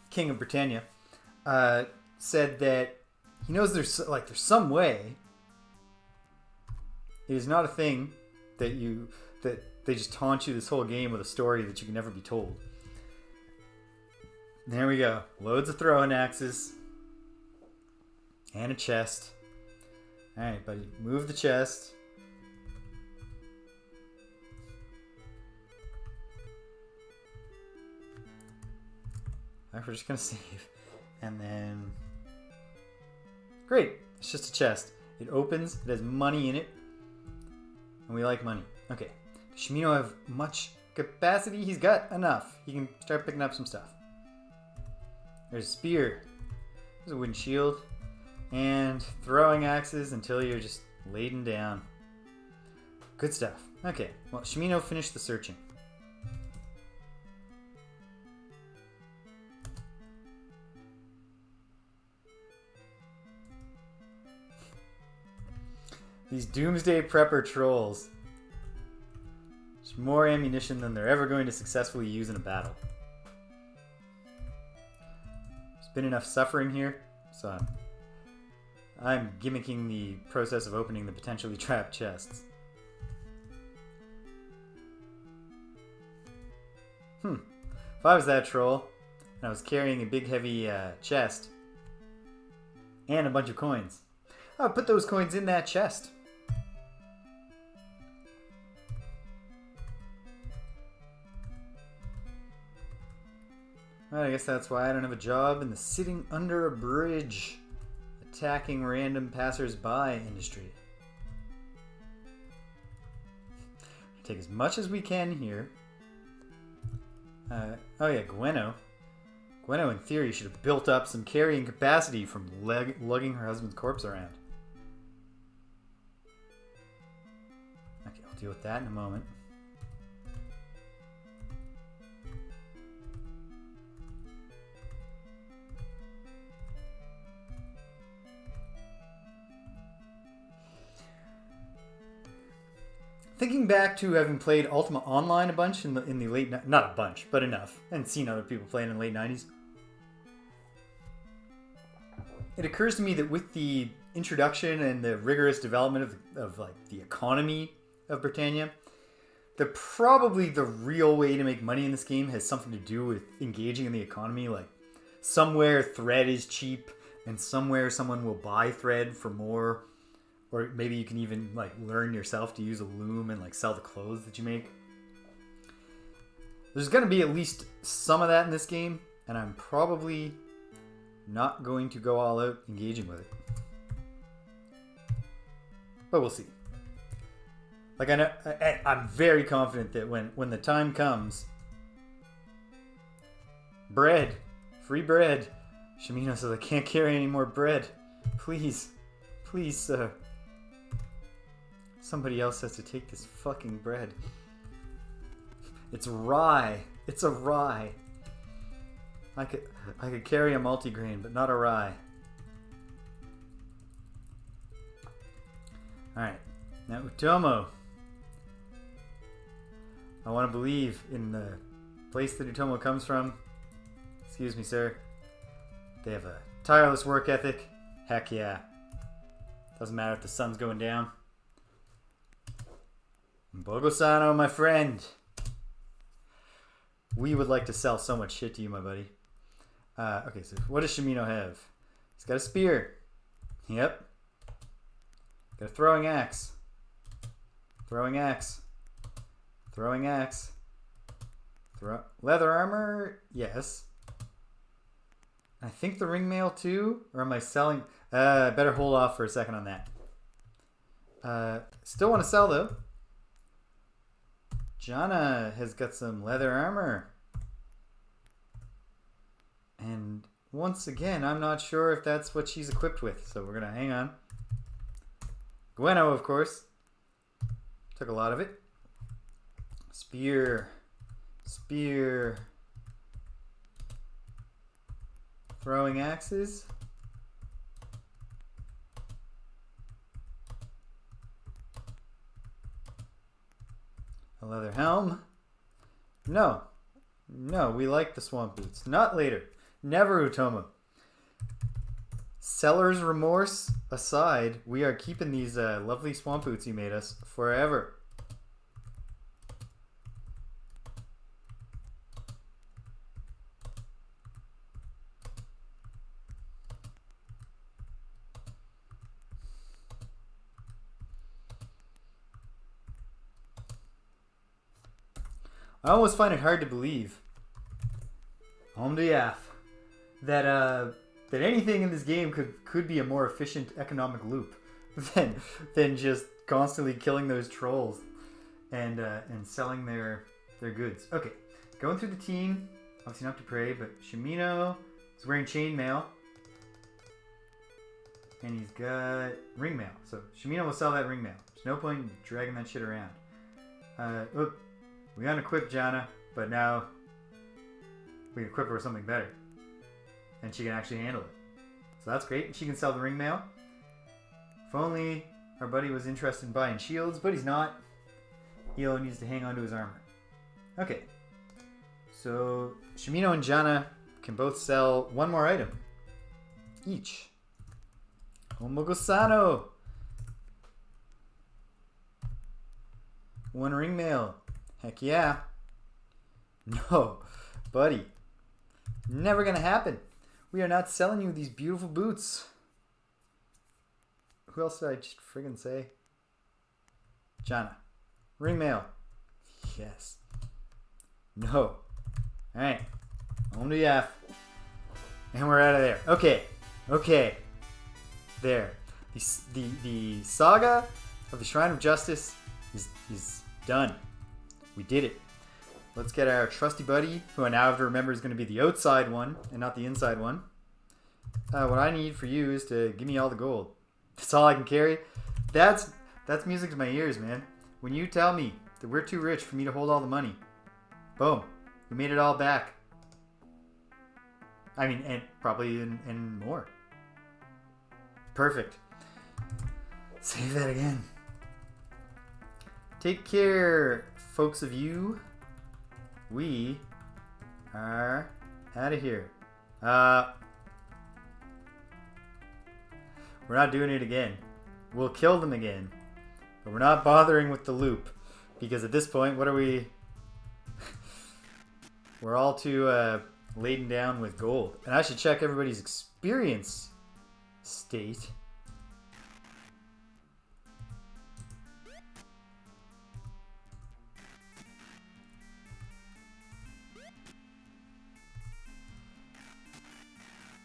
King of Britannia, said that he knows there's some way. It is not a thing that they just taunt you this whole game with a story that you can never be told. There we go. Loads of throwing axes. And a chest. Alright, buddy. Move the chest. Alright, we're just gonna save. And then... Great! It's just a chest. It opens. It has money in it. And we like money. Okay. Does Shimino have much capacity? He's got enough. He can start picking up some stuff. There's a spear. There's a wooden shield. And throwing axes until you're just laden down. Good stuff. Okay, well, Shimino finished the searching. These Doomsday Prepper trolls. There's more ammunition than they're ever going to successfully use in a battle. Been enough suffering here, so I'm gimmicking the process of opening the potentially trapped chests. If I was that troll, and I was carrying a big heavy chest, and a bunch of coins, I would put those coins in that chest. Well, I guess that's why I don't have a job in the sitting under a bridge, attacking random passers-by industry. Take as much as we can here. Oh yeah, Gweno. Gweno, in theory, should have built up some carrying capacity from lugging her husband's corpse around. Okay, I'll deal with that in a moment. Thinking back to having played Ultima Online a bunch in the late... Not a bunch, but enough. And seen other people playing in the late 90s. it occurs to me that with the introduction and the rigorous development of like the economy of Britannia, that probably the real way to make money in this game has something to do with engaging in the economy. Like somewhere thread is cheap and somewhere someone will buy thread for more, or maybe you can even like learn yourself to use a loom and like sell the clothes that you make. There's going to be at least some of that in this game, and I'm probably not going to go all out engaging with it. But we'll see. Like I know, I'm very confident that when the time comes, bread, free bread. Shimino says I can't carry any more bread. Please, sir. Somebody else has to take this fucking bread. It's rye. It's a rye. I could carry a multigrain, but not a rye. Alright. Now Utomo. I want to believe in the place that Utomo comes from. Excuse me, sir. They have a tireless work ethic. Heck yeah. Doesn't matter if the sun's going down. Bogosano, my friend. We would like to sell so much shit to you, my buddy. Okay, so what does Shimino have? He's got a spear. Yep. Got a throwing axe. Throwing axe. Throwing axe. Leather armor? Yes. I think the ring mail too? Or am I selling? Better hold off for a second on that. Still want to sell though. Jana has got some leather armor. And once again, I'm not sure if that's what she's equipped with. So we're going to hang on. Gueno, of course. Took a lot of it. Spear. Spear. Throwing axes. A leather helm. No. No, we like the swamp boots. Not later. Never, Utomo. Seller's remorse aside, we are keeping these lovely swamp boots you made us forever. I almost find it hard to believe, that anything in this game could be a more efficient economic loop than just constantly killing those trolls and selling their goods. Okay, going through the team, obviously not to pray, but Shimino is wearing chainmail and he's got ring mail. So Shimino will sell that ring mail. There's no point in dragging that shit around. We unequipped Jana, but now we equip her with something better. And she can actually handle it. So that's great. She can sell the ring mail. If only our buddy was interested in buying shields, but he's not. Iolo needs to hang on to his armor. Okay. So Shimino and Jana can both sell one more item each. Omogosano. One ring mail. Heck yeah. No, buddy. Never gonna happen. We are not selling you these beautiful boots. Who else did I just friggin' say? Jana. Ring mail. Yes. No. Alright. Home to Yaf. And we're out of there. Okay. Okay. There. The saga of the Shrine of Justice is done. We did it. Let's get our trusty buddy, who I now have to remember is going to be the outside one and not the inside one. What I need for you is to give me all the gold. That's all I can carry. That's music to my ears, man. When you tell me that we're too rich for me to hold all the money, boom, we made it all back. I mean, and probably and more. Perfect. Save that again. Take care, folks of you. We are out of here. We're not doing it again. We'll kill them again. But we're not bothering with the loop. Because at this point, what are we... We're all too laden down with gold. And I should check everybody's experience state.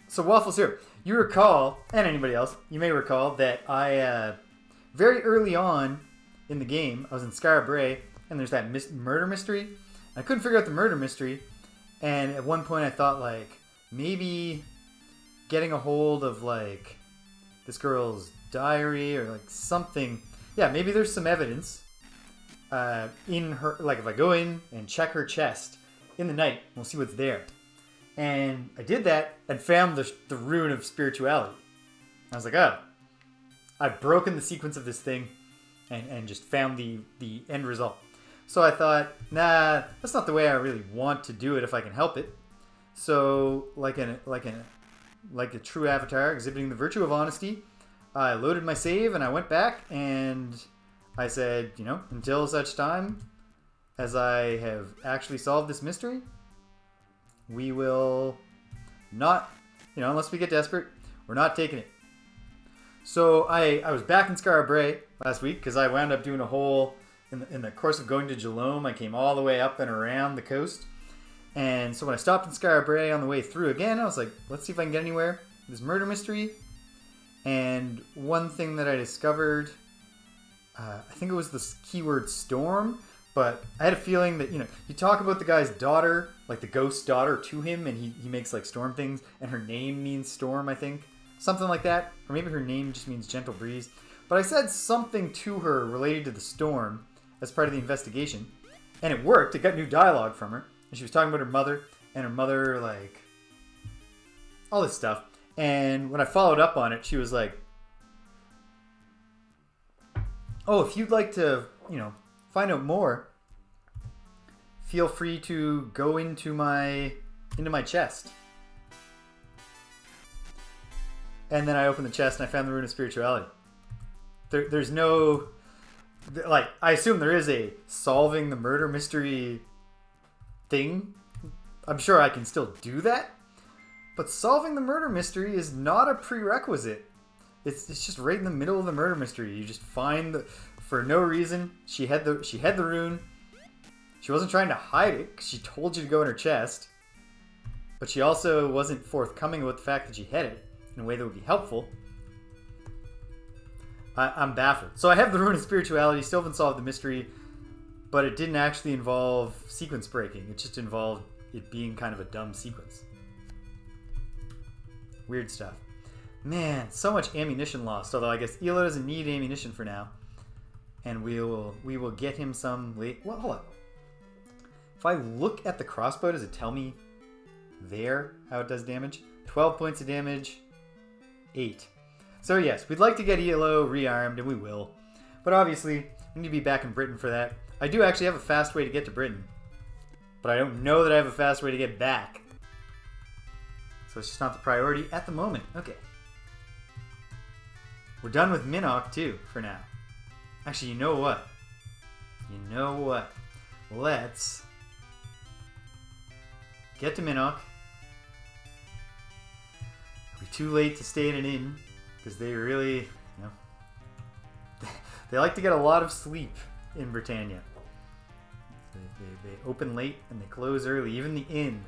So Waffles here, you recall, and anybody else, you may recall that I, very early on in the game, I was in Scar Bray, and there's that murder mystery. I couldn't figure out the murder mystery, and at one point I thought, like, maybe getting a hold of, like, this girl's diary or, like, something. Yeah, maybe there's some evidence in her, like, if I go in and check her chest in the night, we'll see what's there. And I did that and found the rune of spirituality. I was like, oh, I've broken the sequence of this thing and just found the end result. So I thought, nah, that's not the way I really want to do it if I can help it. So like a true avatar exhibiting the virtue of honesty, I loaded my save and I went back and I said, you know, until such time as I have actually solved this mystery, we will not, you know, unless we get desperate, we're not taking it. So I was back in Scar Bray last week because I wound up doing a whole, in the course of going to Geelong, I came all the way up and around the coast. And so when I stopped in Scar Bray on the way through again, I was like, let's see if I can get anywhere. This murder mystery. And one thing that I discovered, I think it was the keyword storm. But I had a feeling that, you know, you talk about the guy's daughter, like the ghost daughter to him, and he makes like storm things, and her name means storm, I think. Something like that. Or maybe her name just means gentle breeze. But I said something to her related to the storm as part of the investigation. And it worked. It got new dialogue from her. And she was talking about her mother, and her mother, like, all this stuff. And when I followed up on it, she was like, oh, if you'd like to, you know, find out more, feel free to go into my chest. And then I opened the chest and I found the rune of spirituality. There's no, like, I assume there is a solving the murder mystery thing. I'm sure I can still do that. But solving the murder mystery is not a prerequisite. It's just right in the middle of the murder mystery. You just find the, for no reason, she had the rune. She wasn't trying to hide it because she told you to go in her chest. But she also wasn't forthcoming with the fact that she had it in a way that would be helpful. I'm baffled. So I have the rune of spirituality, still haven't solved the mystery, but it didn't actually involve sequence breaking. It just involved it being kind of a dumb sequence. Weird stuff. Man, so much ammunition lost. Although I guess Iolo doesn't need ammunition for now. And we will get him some late... Well, hold on. If I look at the crossbow, does it tell me there how it does damage? 12 points of damage. 8. So yes, we'd like to get Iolo rearmed, and we will. But obviously, we need to be back in Britain for that. I do actually have a fast way to get to Britain. But I don't know that I have a fast way to get back. So it's just not the priority at the moment. Okay. We're done with Minnock too, for now. Actually, you know what? Let's get to Minnock. It'll be too late to stay in an inn, because they really, you know, they like to get a lot of sleep in Britannia. They open late and they close early. Even the inn,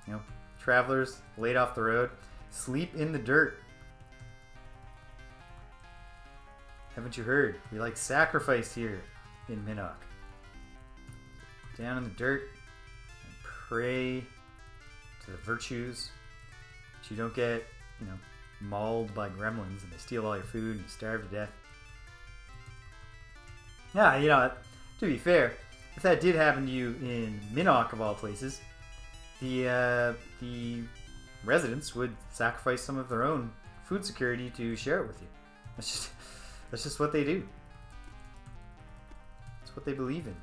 you know, travelers laid off the road, sleep in the dirt. Haven't you heard? We like sacrifice here in Minnock. Down in the dirt and pray to the virtues that you don't get, you know, mauled by gremlins and they steal all your food and you starve to death. Yeah, you know, to be fair, if that did happen to you in Minnock of all places, the residents would sacrifice some of their own food security to share it with you. That's just what they do. It's what they believe in.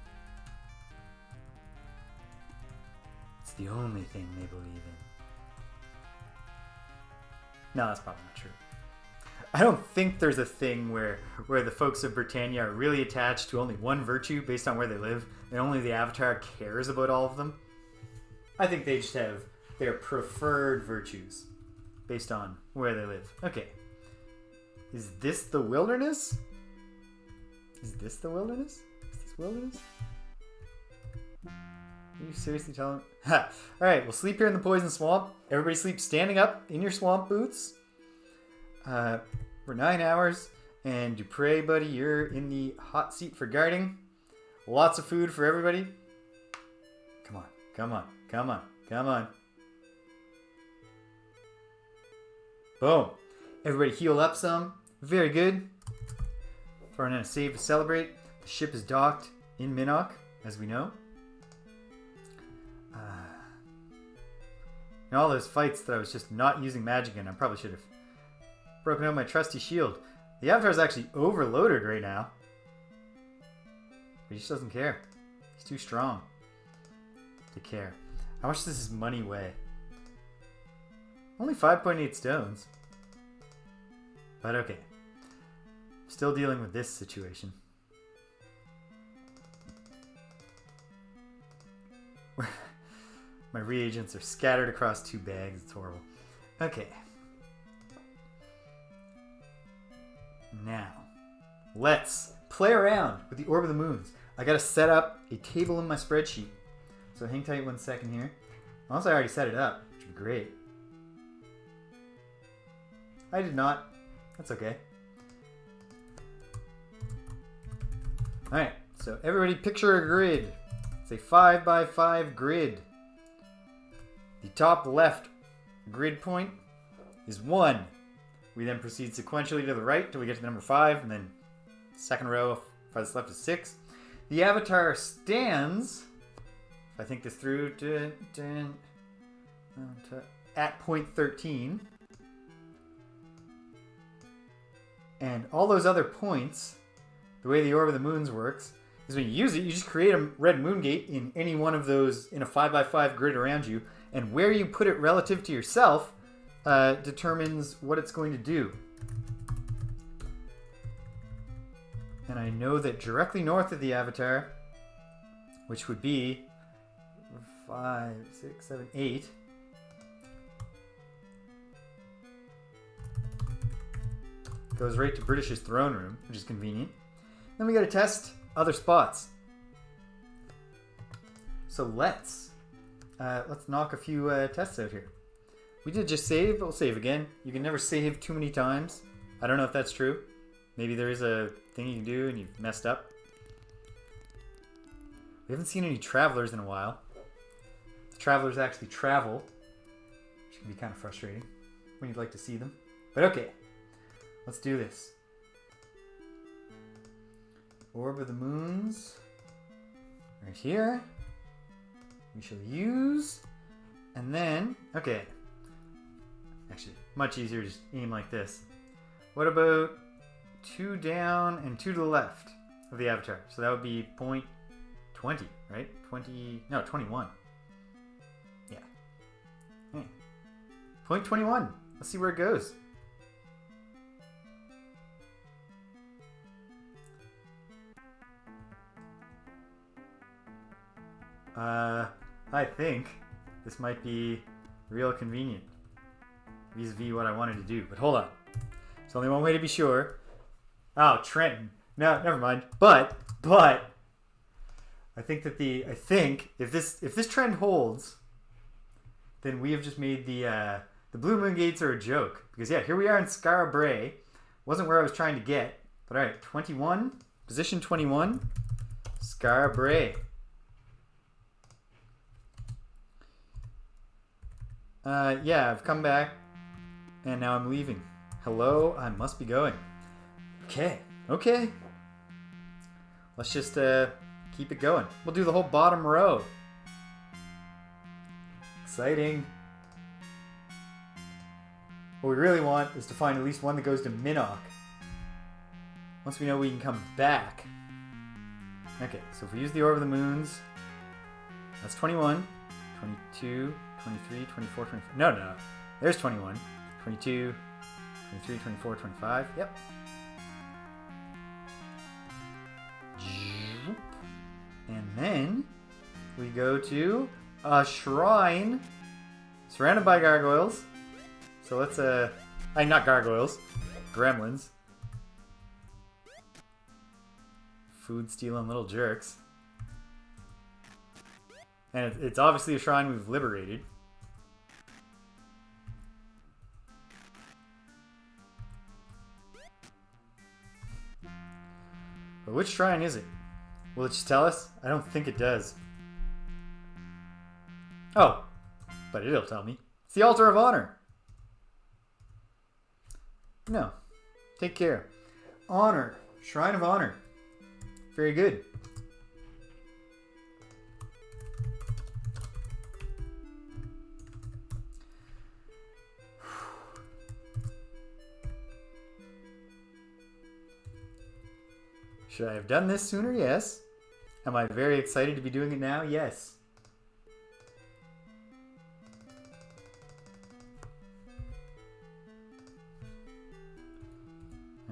It's the only thing they believe in. No, that's probably not true. I don't think there's a thing where the folks of Britannia are really attached to only one virtue based on where they live, and only the Avatar cares about all of them. I think they just have their preferred virtues based on where they live. Okay. Is this the wilderness? Is this the wilderness? Is this wilderness? Are you seriously telling me? Ha! Alright, we'll sleep here in the poison swamp. Everybody sleep standing up in your swamp boots. For 9 hours. And Dupre, buddy, you're in the hot seat for guarding. Lots of food for everybody. Come on, come on, come on, come on. Boom. Everybody heal up some. Very good. Throwing in a save to celebrate. The ship is docked in Minnock, as we know. In all those fights that I was just not using magic in, I probably should have broken out my trusty shield. The Avatar's actually overloaded right now. But he just doesn't care. He's too strong to care. How much does his money weigh? Only 5.8 stones. But okay. Still dealing with this situation. My reagents are scattered across 2 bags. It's horrible. Okay. Now, let's play around with the Orb of the Moons. I gotta set up a table in my spreadsheet. So hang tight 1 second here. Unless I already set it up, which would be great. I did not. That's okay. Alright, so everybody picture a grid. It's a 5x5 grid. The top left grid point is 1. We then proceed sequentially to the right till we get to the number 5, and then second row farthest left is 6. The Avatar stands, if I think this through, at point 13. And all those other points, the way the Orb of the Moons works, is when you use it, you just create a red moon gate in any one of those in a 5x5 grid around you, and where you put it relative to yourself determines what it's going to do. And I know that directly north of the Avatar, which would be 5, 6, 7, 8, goes right to British's throne room, which is convenient. Then we got to test other spots. So let's knock a few tests out here. We did just save, but we'll save again. You can never save too many times. I don't know if that's true. Maybe there is a thing you can do and you've messed up. We haven't seen any travelers in a while. The travelers actually travel, which can be kind of frustrating when you'd like to see them. But okay, let's do this. Orb of the Moons, right here. We shall use, and then, okay. Actually, much easier to just aim like this. What about 2 down and 2 to the left of the Avatar? So that would be point 20, right? 21. Yeah. Okay. Point 21. Let's see where it goes. I think this might be real convenient vis-a-vis what I wanted to do. But hold on. There's only one way to be sure. Oh, Trenton. No, never mind. But I think that if this trend holds, then we have just made the Blue Moon Gates are a joke. Because yeah, here we are in Skara Brae. Wasn't where I was trying to get. But alright, 21. Position 21. Skara Brae. Yeah, I've come back, and now I'm leaving. Hello, I must be going. Okay. Let's just keep it going. We'll do the whole bottom row. Exciting. What we really want is to find at least one that goes to Minnock. Once we know we can come back. Okay, so if we use the Orb of the Moons, that's 21, 22, 23, 24, 25. No. There's 21, 22, 23, 24, 25. Yep. And then we go to a shrine surrounded by gargoyles. So let's, not gargoyles, gremlins. Food stealing little jerks. And it's obviously a shrine we've liberated. But which shrine is it? Will it just tell us? I don't think it does. Oh, but it'll tell me. It's the Altar of Honor. No. Take care. Honor. Shrine of Honor. Very good. Should I have done this sooner? Yes. Am I very excited to be doing it now? Yes.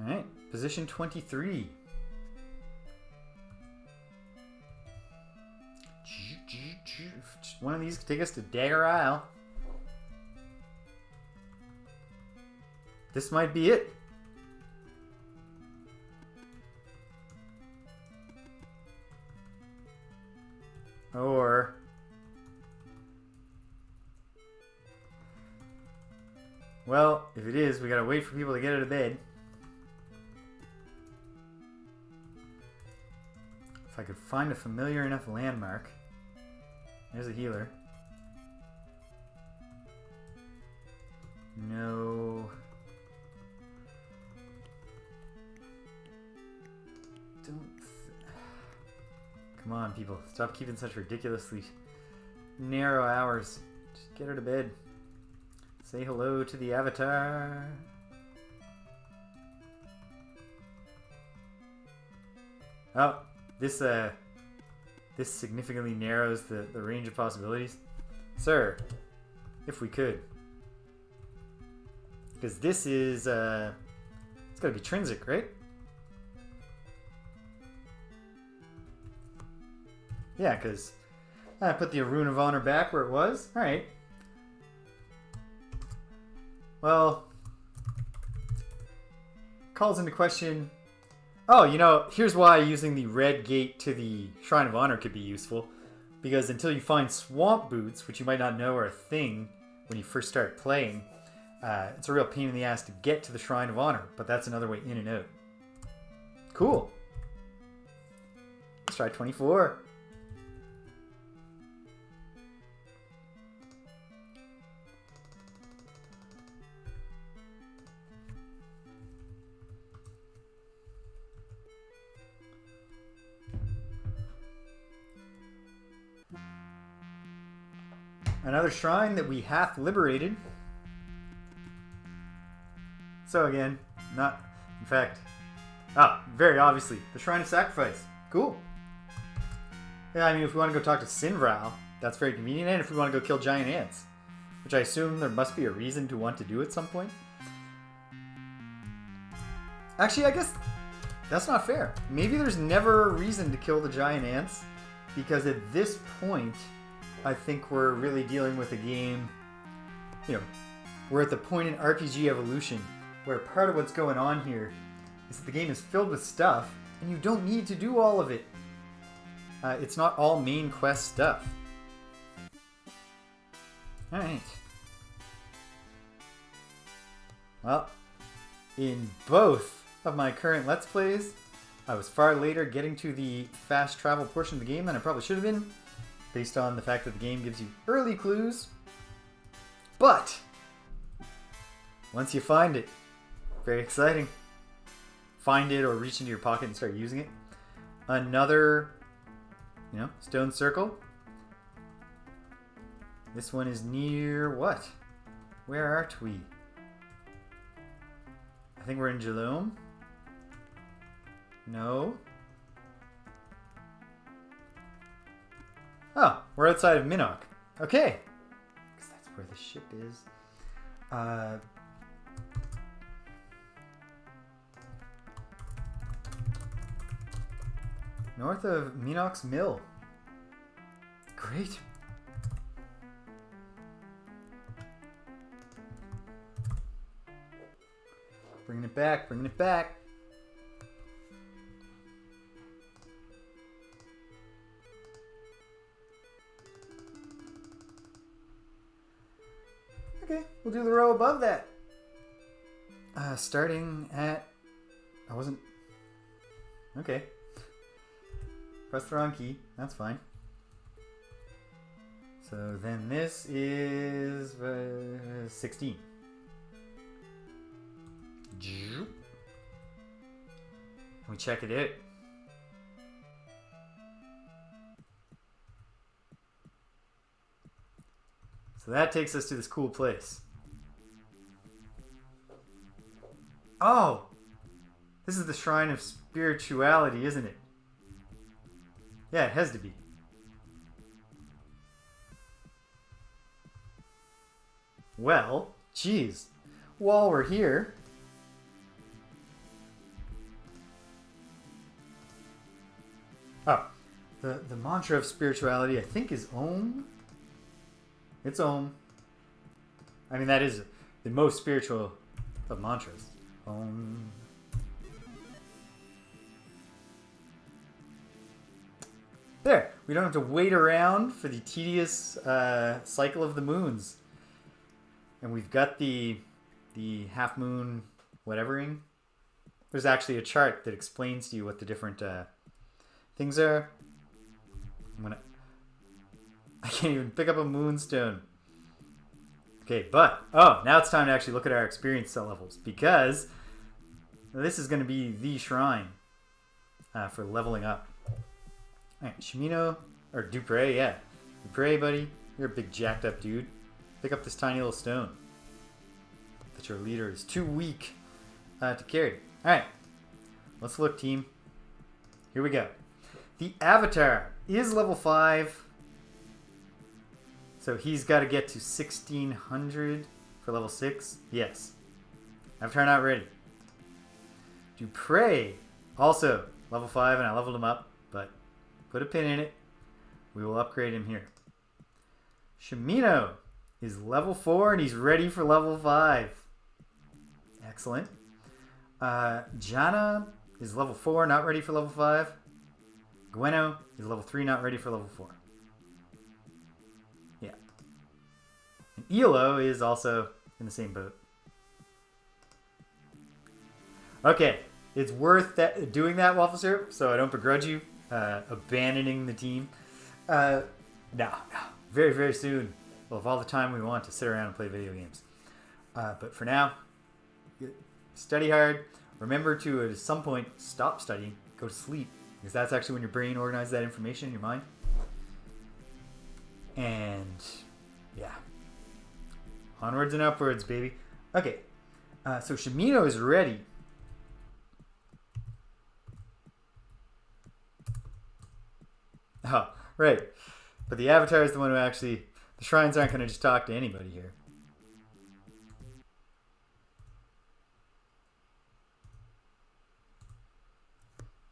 Alright, position 23. One of these could take us to Dagger Isle. This might be it. Or... well, if it is, we gotta wait for people to get out of bed. If I could find a familiar enough landmark. There's a healer. No. Come on, people. Stop keeping such ridiculously narrow hours. Just get her to bed. Say hello to the avatar. Oh, this significantly narrows the range of possibilities. Sir, if we could. Because this is, it's gotta be Trinsic, right? Yeah, because I put the Rune of Honor back where it was. Alright. Well, calls into question... oh, you know, here's why using the red gate to the Shrine of Honor could be useful. Because until you find swamp boots, which you might not know are a thing when you first start playing, it's a real pain in the ass to get to the Shrine of Honor. But that's another way in and out. Cool. Let's try 24. Another shrine that we hath liberated. So again, not, in fact, very obviously, the Shrine of Sacrifice. Cool. Yeah, I mean, if we want to go talk to Sinvral, that's very convenient. And if we want to go kill giant ants, which I assume there must be a reason to want to do at some point. Actually, I guess that's not fair. Maybe there's never a reason to kill the giant ants, because at this point, I think we're really dealing with a game, you know, we're at the point in RPG evolution where part of what's going on here is that the game is filled with stuff and you don't need to do all of it. It's not all main quest stuff. Alright. Well, in both of my current Let's Plays, I was far later getting to the fast travel portion of the game than I probably should have been, based on the fact that the game gives you early clues. But once you find it, very exciting. Find it or reach into your pocket and start using it. Another, you know, stone circle. This one is near what? Where art we? I think we're in Jalome. No. Oh, we're outside of Minnock. Okay. Because that's where the ship is. North of Minox Mill. Great. Bringing it back, bringing it back. Okay, we'll do the row above that. Starting at... I wasn't... Okay. Press the wrong key. That's fine. So then this is 16. We check it out. So that takes us to this cool place. Oh! This is the Shrine of Spirituality, isn't it? Yeah, it has to be. Well, geez. While we're here... Oh, the mantra of spirituality, I think, is Om. It's Om. I mean, that is the most spiritual of mantras. Om. There. We don't have to wait around for the tedious cycle of the moons. And we've got the half moon whatevering. There's actually a chart that explains to you what the different things are. I can't even pick up a moonstone. Okay, but now it's time to actually look at our experience cell levels, because this is going to be the shrine for leveling up. All right, Shimino or Dupre, yeah, Dupre, buddy, you're a big jacked up dude. Pick up this tiny little stone that your leader is too weak to carry. All right, let's look, team. Here we go. The Avatar is level 5. So he's got to get to 1600 for level 6. Yes. Avatar not ready. Dupre, also level 5, and I leveled him up, but put a pin in it. We will upgrade him here. Shimino is level 4, and he's ready for level 5. Excellent. Jana is level 4, not ready for level 5. Gweno is level 3, not ready for level 4. Yeah. And Iolo is also in the same boat. Okay. It's worth doing that, Waffle Syrup, so I don't begrudge you abandoning the team. No. Very, very soon we'll have all the time we want to sit around and play video games. But for now, study hard. Remember to, at some point, stop studying, go to sleep, because that's actually when your brain organizes that information in your mind. And, yeah. Onwards and upwards, baby. Okay. So Shimino is ready. Oh, right. But the Avatar is the one who actually... The shrines aren't going to just talk to anybody here.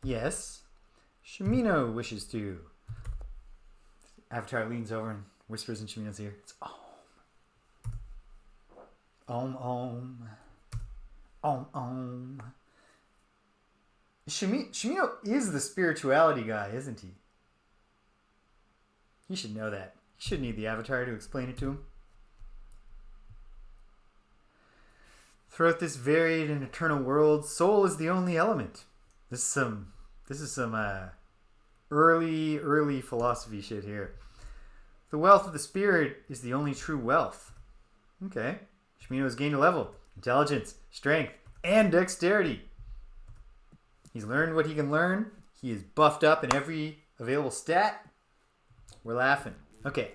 Yes. Shimino wishes to. Avatar leans over and whispers in Shimino's ear. It's Om. Om, Om. Om, Om. Shimino is the spirituality guy, isn't he? He should know that. He shouldn't need the Avatar to explain it to him. Throughout this varied and eternal world, soul is the only element. This is some early philosophy shit here. The wealth of the spirit is the only true wealth. Okay. Shimino has gained a level. Intelligence, strength, and dexterity. He's learned what he can learn. He is buffed up in every available stat. We're laughing. Okay.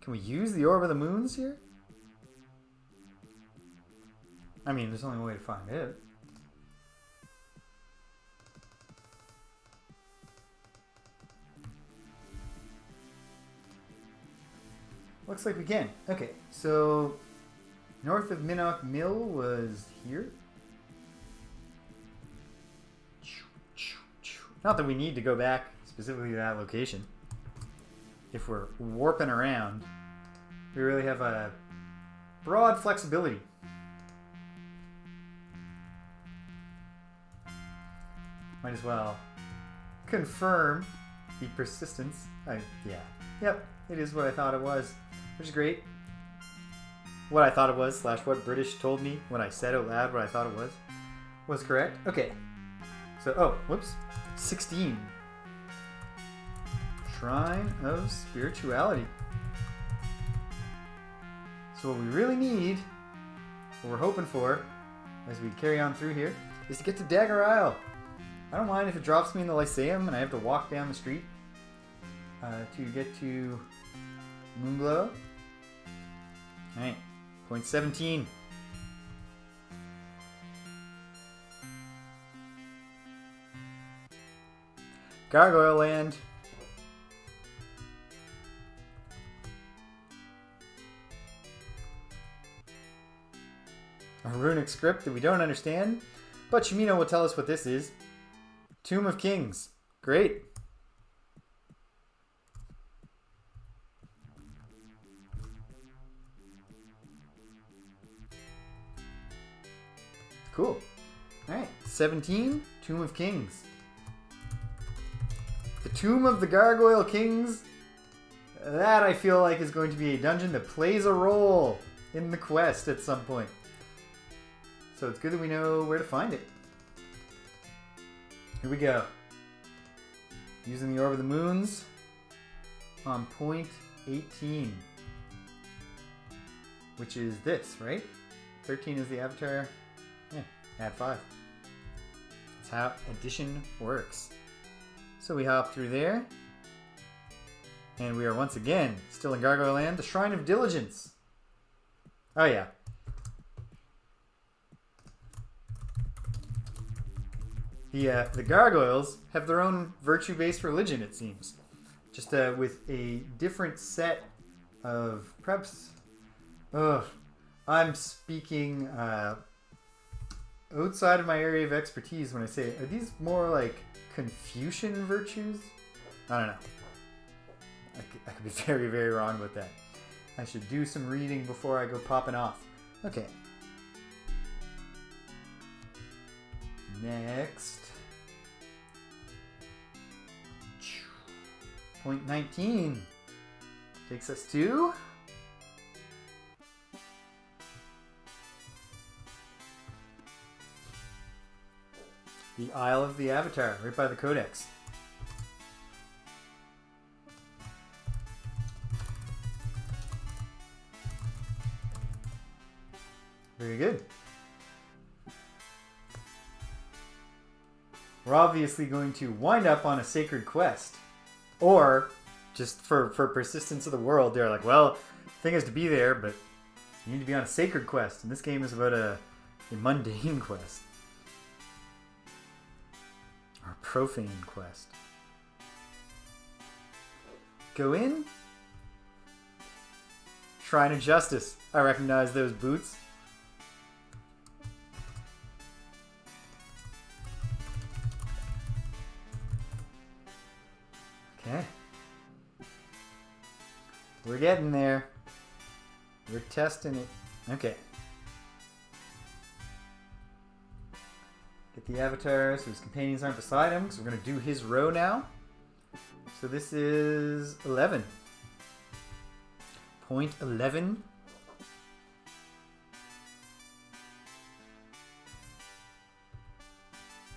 Can we use the Orb of the Moons here? I mean, there's only one way to find it. Looks like we can. Okay, so north of Minnock Mill was here. Not that we need to go back specifically to that location. If we're warping around, we really have a broad flexibility. Might as well confirm the persistence. Yeah. Yep, it is what I thought it was, which is great. What I thought it was, / what British told me when I said out loud what I thought it was correct. Okay. So, oh, whoops. 16. Shrine of Spirituality. So what we really need, what we're hoping for, as we carry on through here, is to get to Dagger Isle. I don't mind if it drops me in the Lyceum and I have to walk down the street to get to Moonglow. Alright, point 17. Gargoyle Land. A runic script that we don't understand, but Shimino will tell us what this is. Tomb of Kings. Great. Cool. Alright, 17, Tomb of Kings. The Tomb of the Gargoyle Kings. That I feel like is going to be a dungeon that plays a role in the quest at some point. So it's good that we know where to find it. Here we go. Using the Orb of the Moons on point 18. Which is this, right? 13 is the avatar. Yeah, add 5. That's how addition works. So we hop through there. And we are once again still in Gargoyle Land, the Shrine of Diligence. Oh yeah. The gargoyles have their own virtue-based religion, it seems. Just with a different set of perhaps. I'm speaking outside of my area of expertise when I say, are these more like Confucian virtues? I don't know. I could be very, very wrong about that. I should do some reading before I go popping off. Okay. Next. Point 19 takes us to the Isle of the Avatar, right by the Codex. Very good. We're obviously going to wind up on a sacred quest. Or, just for persistence of the world, they're like, well, the thing is to be there, but you need to be on a sacred quest. And this game is about a mundane quest. Or a profane quest. Go in. Shrine of Justice. I recognize those boots. Okay. We're getting there. We're testing it. Okay. Get the avatar so his companions aren't beside him, because we're going to do his row now. So this is 11. Point 11.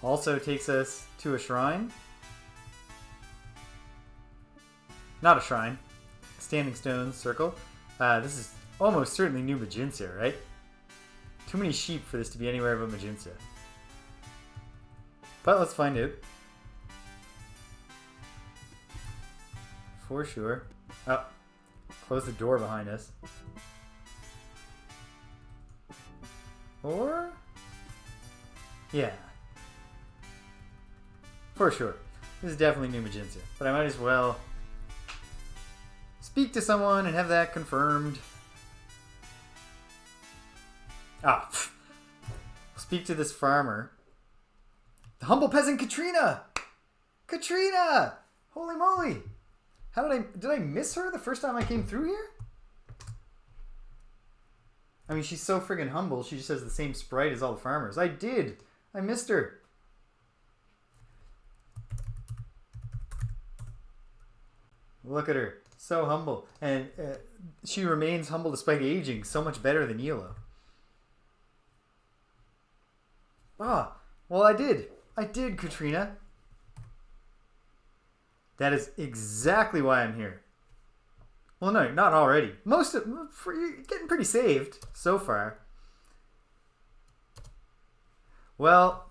Also takes us to a shrine. Not a shrine. Standing Stones Circle. This is almost certainly New Maginsia, right? Too many sheep for this to be anywhere but Maginsia. But let's find out. For sure. Oh. Close the door behind us. Or? Yeah. For sure. This is definitely New Maginsia. But I might as well speak to someone and have that confirmed. Speak to this farmer. The humble peasant Katrina! Katrina! Holy moly! How did I miss her the first time I came through here? I mean, she's so friggin' humble. She just has the same sprite as all the farmers. I did. I missed her. Look at her. So humble. And she remains humble despite aging. So much better than Iolo. Ah, well, I did. I did, Katrina. That is exactly why I'm here. Well, no, not already. You're getting pretty saved so far. Well,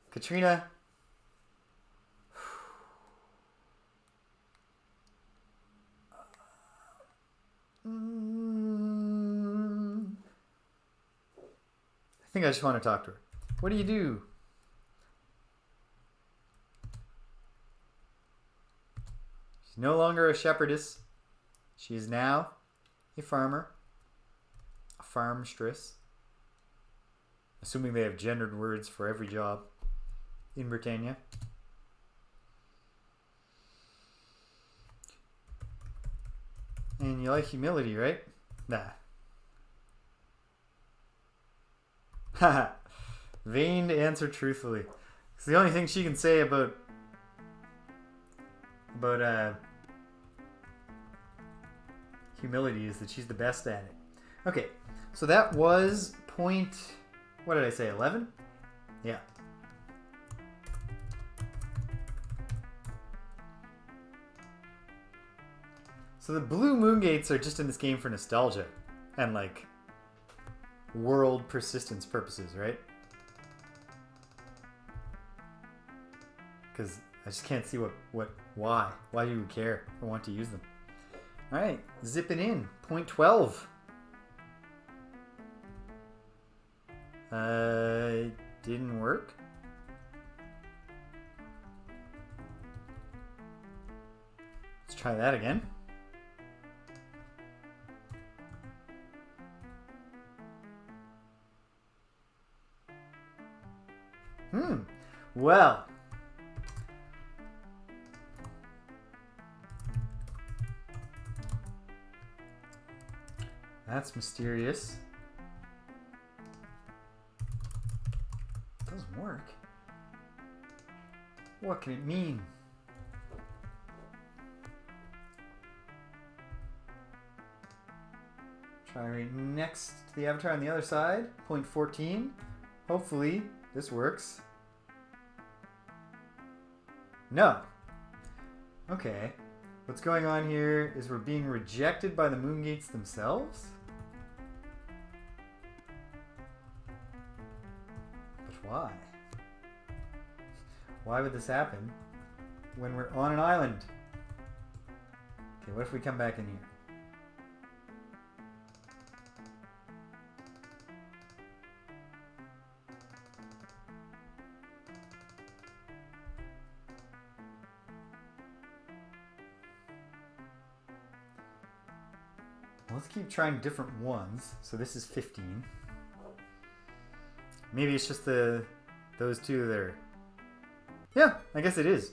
Katrina. I think I just want to talk to her. What do you do? She's no longer a shepherdess. She is now a farmer. A farmstress. Assuming they have gendered words for every job in Britannia. And you like humility, right? Nah. Haha. Vain to answer truthfully. It's the only thing she can say about humility is that she's the best at it. Okay, so that was point, what did I say, 11? Yeah. So the blue moon gates are just in this game for nostalgia and like world persistence purposes, right? Because I just can't see why do you care or want to use them? All right, zipping in, point 12. Didn't work. Let's try that again. Well. That's mysterious. It doesn't work. What can it mean? Try right next to the avatar on the other side. Point 14. Hopefully this works. No. Okay. What's going on here is we're being rejected by the moon gates themselves? But why? Why would this happen when we're on an island? Okay, what if we come back in here? Let's keep trying different ones. So this is 15. Maybe it's just those two there. Yeah, I guess it is.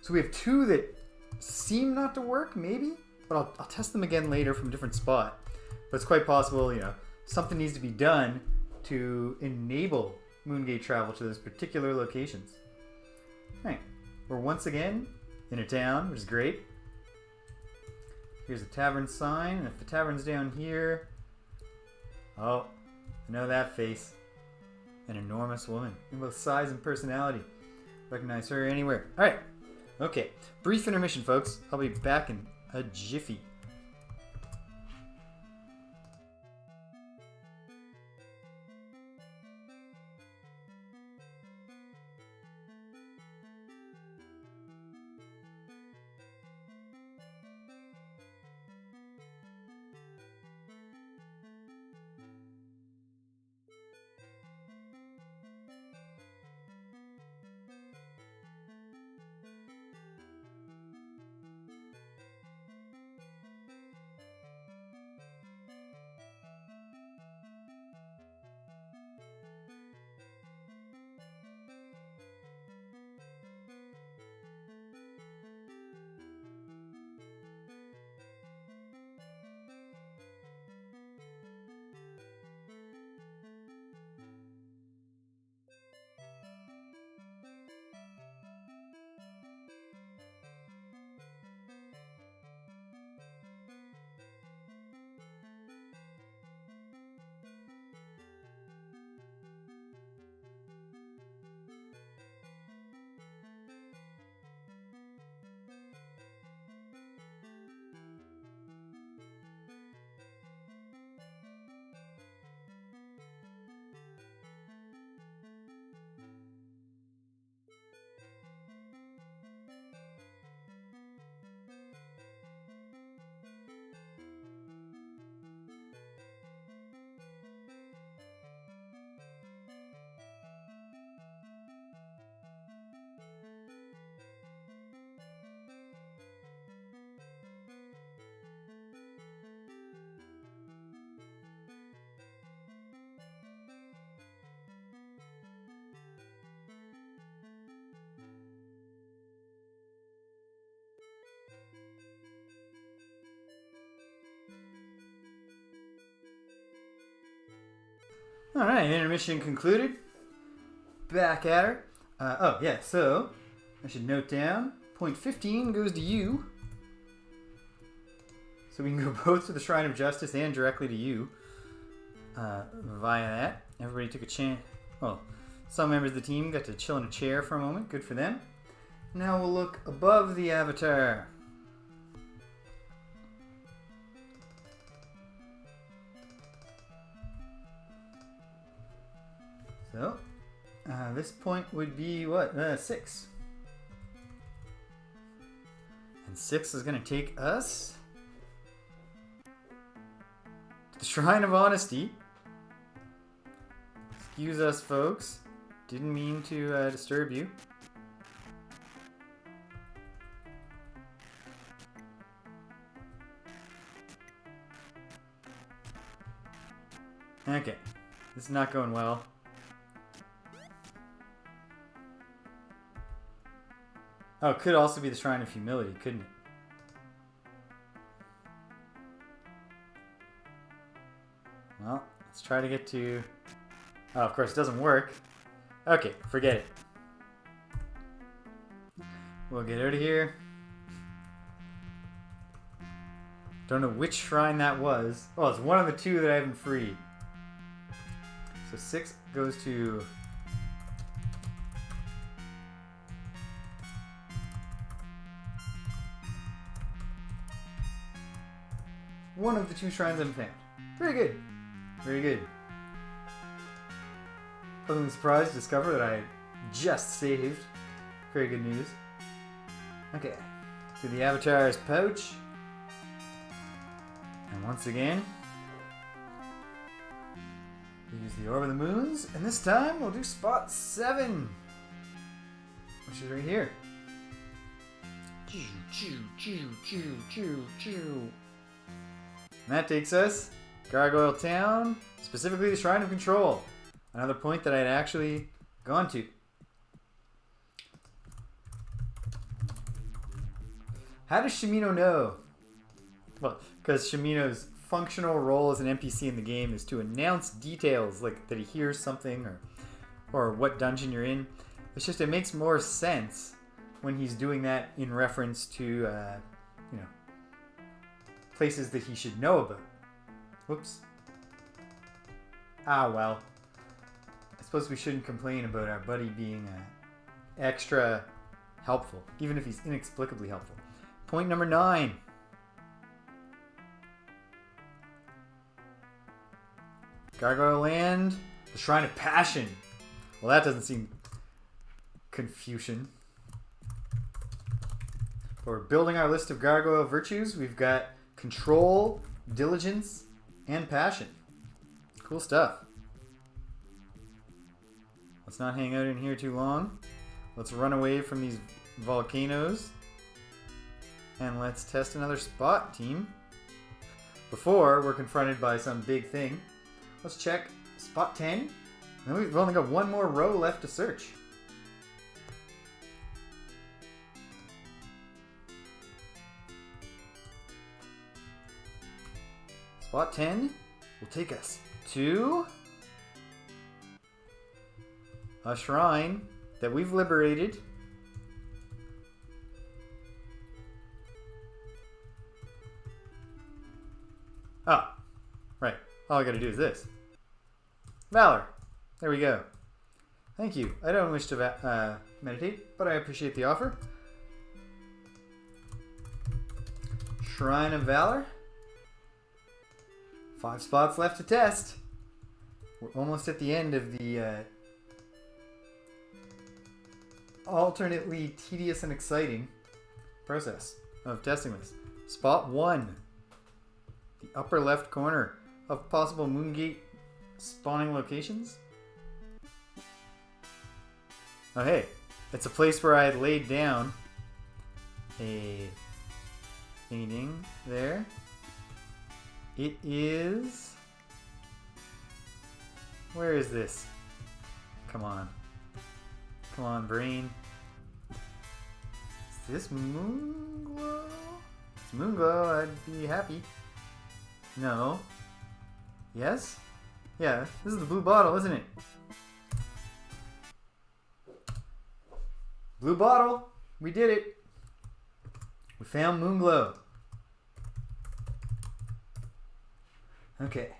So we have two that seem not to work, maybe, but I'll test them again later from a different spot. But it's quite possible, you know, something needs to be done to enable Moongate travel to those particular locations. All right, we're once again in a town, which is great. Here's a tavern sign, and if the tavern's down here... Oh, I know that face. An enormous woman, in both size and personality. Recognize her anywhere. Alright, okay. Brief intermission, folks. I'll be back in a jiffy. Alright, intermission concluded. Back at her. Oh, yeah, so I should note down point 15 goes to you. So we can go both to the Shrine of Justice and directly to you via that. Everybody took a chance. Well, some members of the team got to chill in a chair for a moment. Good for them. Now we'll look above the avatar. So, this point would be what? 6. And 6 is going to take us to the Shrine of Honesty. Excuse us, folks. Didn't mean to disturb you. Okay, this is not going well. Oh, it could also be the Shrine of Humility, couldn't it? Well, let's try to get to... Oh, of course, it doesn't work. Okay, forget it. We'll get out of here. Don't know which shrine that was. Oh, it's one of the 2 that I haven't freed. So 6 goes to... one of the 2 shrines I've found. Very good. Very good. Pleasantly surprised to discover that I just saved. Very good news. Okay. To the avatar's pouch. And once again, we use the Orb of the Moons. And this time we'll do spot 7. Which is right here. Choo, choo, choo, choo, choo, choo. And that takes us Gargoyle Town, specifically the Shrine of Control. Another point that I'd actually gone to. How does Shimino know? Well, because Shimino's functional role as an NPC in the game is to announce details, like that he hears something or what dungeon you're in. It's just, it makes more sense when he's doing that in reference to, you know, places that he should know about. Whoops. Ah, well. I suppose we shouldn't complain about our buddy being extra helpful, even if he's inexplicably helpful. Point number 9. Gargoyle Land, the Shrine of Passion. Well, that doesn't seem Confucian. But we're building our list of gargoyle virtues. We've got Control, Diligence, and Passion. Cool stuff. Let's not hang out in here too long. Let's run away from these volcanoes. And let's test another spot, team. Before we're confronted by some big thing. Let's check spot 10. And then we've only got one more row left to search. Spot 10 will take us to a shrine that we've liberated. Oh, right. All I gotta do is this. Valor. There we go. Thank you. I don't wish to meditate, but I appreciate the offer. Shrine of Valor. 5 spots left to test. We're almost at the end of the alternately tedious and exciting process of testing this. Spot 1. The upper left corner of possible Moongate spawning locations. Oh hey, it's a place where I had laid down a painting there. It is... Where is this? Come on. Come on, brain. Is this Moonglow? If it's Moonglow, I'd be happy. No. Yes? Yeah, this is the blue bottle, isn't it? Blue bottle. We did it. We found Moonglow. Okay.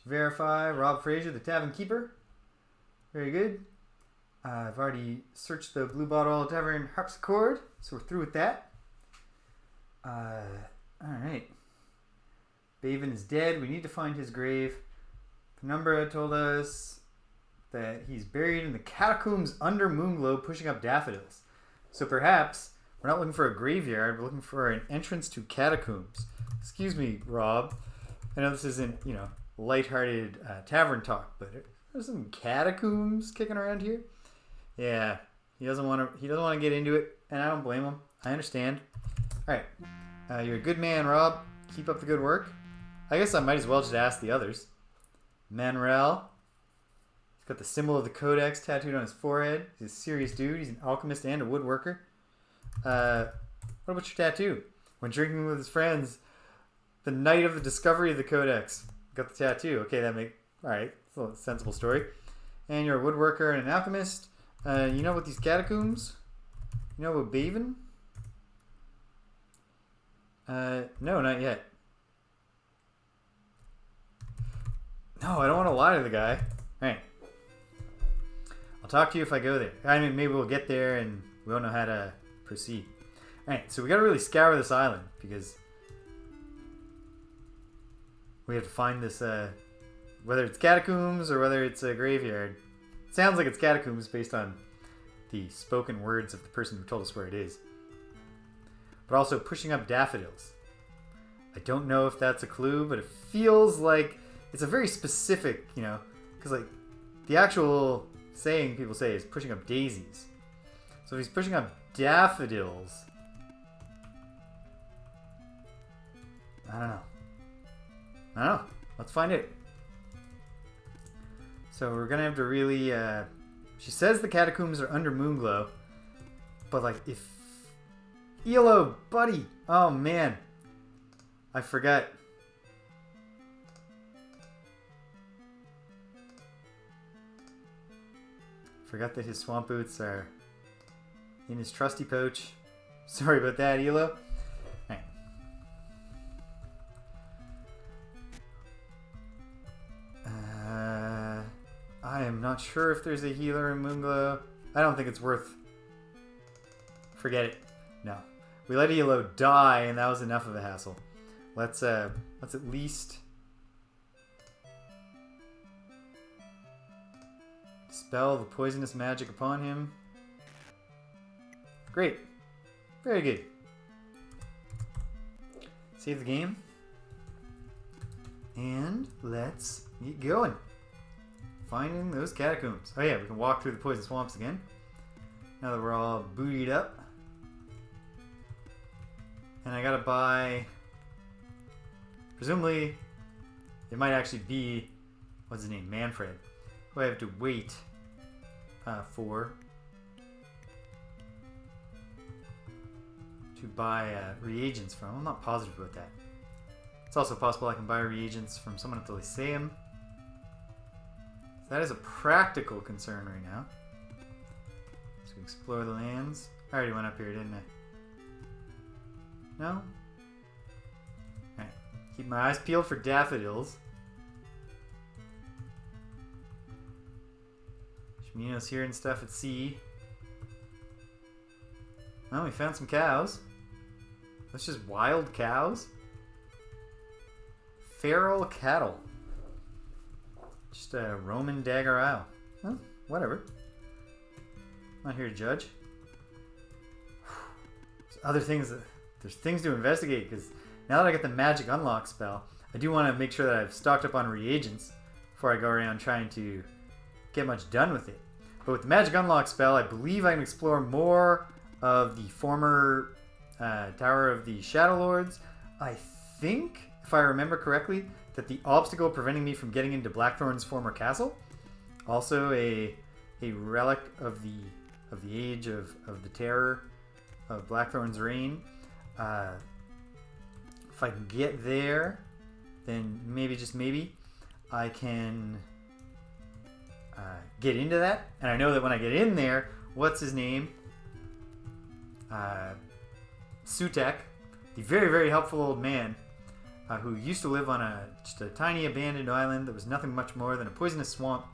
Verify Rob Fraser, the tavern keeper. Very good. I've already searched the Blue Bottle Tavern harpsichord, so we're through with that. Alright. Baven is dead. We need to find his grave. Penumbra told us that he's buried in the catacombs under Moonglow, pushing up daffodils. So perhaps we're not looking for a graveyard, we're looking for an entrance to catacombs. Excuse me, Rob. I know this isn't, lighthearted tavern talk, but there's some catacombs kicking around here. Yeah, he doesn't want to get into it, and I don't blame him. I understand. All right, you're a good man, Rob. Keep up the good work. I guess I might as well just ask the others. Manuel. He's got the symbol of the Codex tattooed on his forehead. He's a serious dude. He's an alchemist and a woodworker. What about your tattoo? When drinking with his friends, the night of the discovery of the Codex. Got the tattoo. Okay, alright. It's a sensible story. And you're a woodworker and an alchemist. You know about these catacombs? You know about Baven? No, not yet. No, I don't want to lie to the guy. Alright. I'll talk to you if I go there. I mean, maybe we'll get there and we won't know how to proceed. Alright, so we gotta really scour this island because we have to find this, whether it's catacombs or whether it's a graveyard. It sounds like it's catacombs based on the spoken words of the person who told us where it is. But also pushing up daffodils. I don't know if that's a clue, but it feels like it's a very specific, because like the actual saying people say is pushing up daisies. So if he's pushing up daffodils, I don't know. Let's find it. So we're gonna have to really. She says the catacombs are under Moonglow, but like if Iolo, buddy, oh man, I forgot. Forgot that his swamp boots are in his trusty pouch. Sorry about that, Iolo. Right. I am not sure if there's a healer in Moonglow. I don't think it's worth. Forget it. No, we let Iolo die, and that was enough of a hassle. Let's at least spell the poisonous magic upon him. Great. Very good. Save the game. And let's get going. Finding those catacombs. Oh yeah, we can walk through the poison swamps again. Now that we're all bootied up. And I gotta buy... Presumably, it might actually be... What's his name? Manfred. Who I have to wait for... to buy reagents from. I'm not positive about that. It's also possible I can buy reagents from someone at the Lyceum. That is a practical concern right now. So we explore the lands. I already went up here, didn't I? No? Alright. Keep my eyes peeled for daffodils. Shimino's here and stuff at sea. Oh, we found some cows. That's just wild cows. Feral cattle. Just a Roman Dagger Isle. Well, whatever. I'm not here to judge. There's things to investigate, because now that I got the magic unlock spell, I do want to make sure that I've stocked up on reagents before I go around trying to get much done with it. But with the magic unlock spell, I believe I can explore more of the former Tower of the Shadow Lords. I think, if I remember correctly, that the obstacle preventing me from getting into Blackthorn's former castle, also a relic of the age of the terror of Blackthorn's reign. If I can get there, then maybe, just maybe, I can get into that. And I know that when I get in there, what's his name? Sutek, the very, very helpful old man who used to live on just a tiny abandoned island that was nothing much more than a poisonous swamp,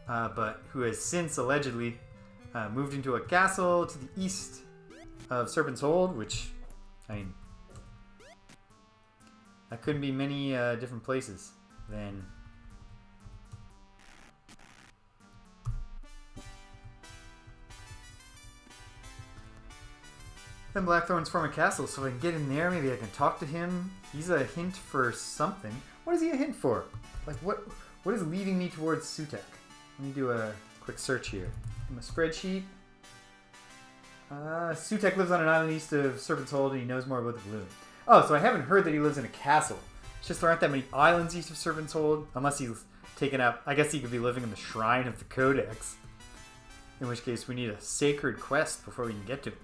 but who has since allegedly moved into a castle to the east of Serpent's Hold, which, I mean, that couldn't be many different places than... Then Blackthorn's former castle, so if I can get in there, maybe I can talk to him. He's a hint for something. What is he a hint for? Like, what is leading me towards Sutek? Let me do a quick search here. In my spreadsheet. Sutek lives on an island east of Serpent's Hold, and he knows more about the balloon. Oh, so I haven't heard that he lives in a castle. It's just there aren't that many islands east of Serpent's Hold, unless he's taken up... I guess he could be living in the Shrine of the Codex. In which case, we need a sacred quest before we can get to it.